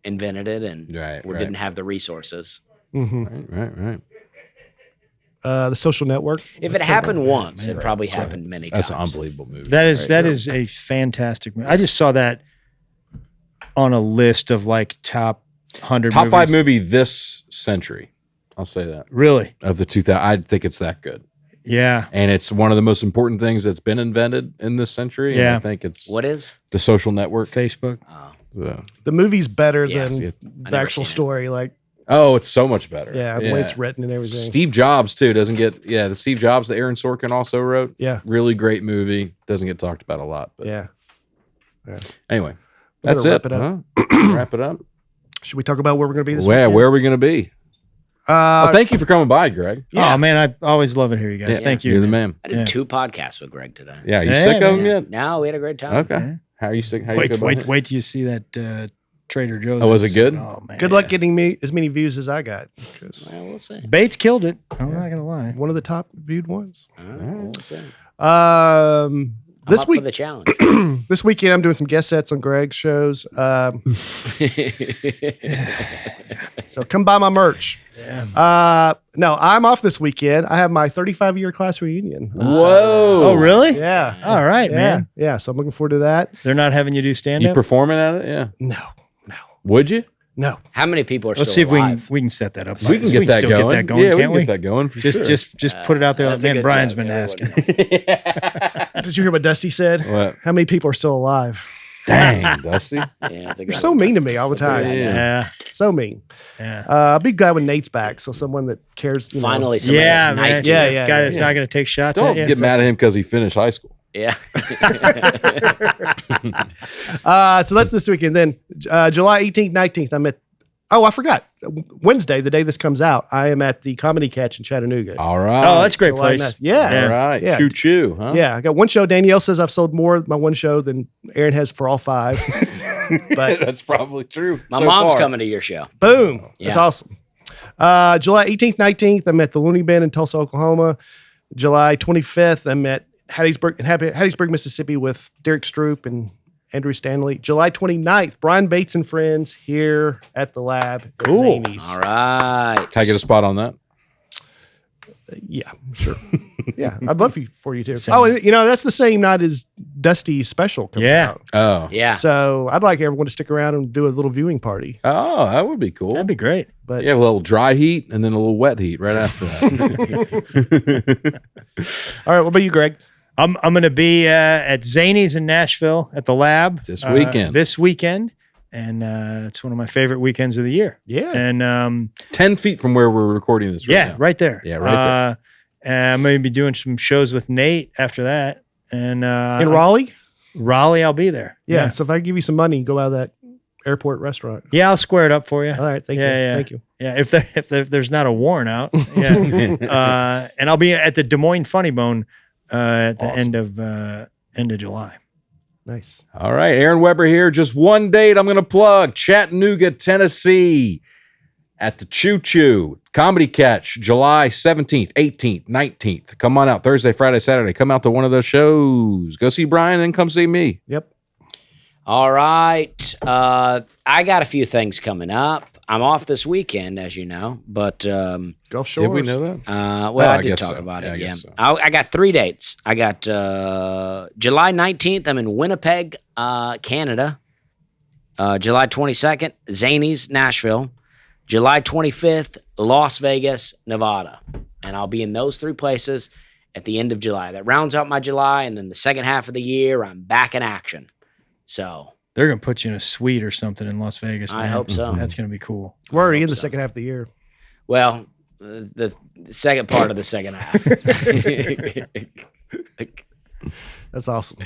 invented it and Right, didn't have the resources. Mm-hmm. Right. The Social Network. If it happened once, it Right, probably that's right. happened many That's times. an unbelievable movie. That is Right. a fantastic movie. I just saw that on a list of like top 100 top movies. 5 movie this century. I'll say that Really? of the 2000. I think it's that good, Yeah. and it's one of the most important things that's been invented in this century. And Yeah. I think it's What is? The Social Network. Facebook. The movie's better Yeah. than Yeah. the never actual seen it. story. Like, Oh, it's so much better. yeah, the way it's written and everything. Steve Jobs too doesn't get the Steve Jobs that Aaron Sorkin also wrote. Yeah. Really great movie. Doesn't get talked about a lot. But Yeah. anyway, Better that's it. wrap it up. Huh? Wrap it up. Should we talk about where we're going to be this Where weekend? are we going to be? Uh, Well, thank you for coming by, Greg. Yeah. Oh, man, I always love it here, you guys. Yeah. Thank you. You're the man. man. I did Yeah. 2 podcasts with Greg today. Yeah, you Yeah, sick of him man. yet? No, we had a great time. Okay. Yeah. How are you sick? How you feel about it? Wait till you see that Trader Joe's. Oh, was it episode. good? Oh, man. good luck getting me as many views as I got. 'Cause Well, we'll see. Bates killed it. I'm not going to lie. one of the top viewed ones. All right, we'll see. Um, I'm this up week, for the challenge. this weekend, I'm doing some guest sets on Greg's shows. So come buy my merch. Yeah. No, I'm off this weekend. I have my 35-year class reunion. Whoa. Oh, really? Yeah. All right, Yeah. man. Yeah. So I'm looking forward to that. They're not having you do stand You up? performing at it? Yeah. No. Would you? No. How many people are Let's still see if alive? we can set that up. We can get that still going. Get that going, Yeah, we can't can get that going for sure. Just put it out there. That's a Man, good Brian's joke. been Everyone asking. Did you hear what Dusty said? What? How many people are still alive? Dang, Dusty. Yeah, it's a good You're so one. mean to me all the time. Yeah. Yeah. So mean. Yeah. I'll be glad when Nate's back. So someone that cares. You know. Finally, somebody Yeah, that's nice man. to Yeah, you. yeah. Guy that's not going to take shots Don't at you. get mad at him because he finished high school. Yeah. So that's this weekend. Then July 18th, 19th, I'm at. Oh, I forgot. Wednesday, the day this comes out, I am at the Comedy Catch in Chattanooga. All right. Oh, that's a great July place. 9th. Yeah. All right. Yeah. Choo choo. Huh? Yeah, I got one show. Danielle says I've sold more my one show than Aaron has for all 5. But That's probably true. My so mom's far. coming to your show. boom, that's Yeah. awesome. July 18th, 19th, I'm at the Looney Bin in Tulsa, Oklahoma. July 25th, I'm at Hattiesburg, Mississippi with Derek Stroop and Andrew Stanley. July 29th, Brian Bates and friends here at the lab. at Cool. Zanies. All right. Can I get a spot on that? Yeah, sure. Yeah, I'd love for you to. Same. Oh, that's the same night as Dusty's special comes Yeah. out. Oh. Yeah. So I'd like everyone to stick around and do a little viewing party. Oh, that would be cool. That'd be great. But Yeah, a little dry heat and then a little wet heat right after that. all right, what about you, Greg? I'm going to be at Zany's in Nashville at the lab This weekend. This weekend, and it's one of my favorite weekends of the year. Yeah. And 10 feet from where we're recording this right yeah, now. right there. Yeah, right And I'm going to be doing some shows with Nate after that. And In Raleigh? Raleigh, I'll be there. Yeah. So if I give you some money, go out of that airport restaurant. Yeah, I'll square it up for you. All right. Thank you. Yeah. Thank you. Yeah, if there's not a warrant out. Yeah. And I'll be at the Des Moines Funny Bone at the end of July. Nice. All right, Aaron Weber here. Just one date I'm going to plug. Chattanooga, Tennessee at the Choo Choo Comedy Catch, July 17th, 18th, 19th. Come on out Thursday, Friday, Saturday. Come out to one of those shows. Go see Brian and come see me. Yep. All right. I got a few things coming up. I'm off this weekend, as you know, but Gulf Shores. Did we know that? well, I I did guess talk so. about Yeah, I it. Yeah, guess so. I got 3 dates. I got July 19th. I'm in Winnipeg, Canada. July 22nd, Zanies, Nashville. July 25th, Las Vegas, Nevada, and I'll be in those 3 places at the end of July. That rounds out my July, and then the second half of the year, I'm back in action. So They're going to put you in a suite or something in Las Vegas. I man. hope so. That's going to be cool. We're already in the so. second half of the year. Well, the second part of the second half. That's awesome.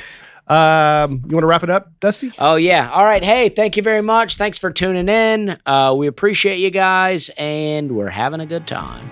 You want to wrap it up, Dusty? Oh, yeah. All right. Hey, thank you very much. Thanks for tuning in. We appreciate you guys, and we're having a good time.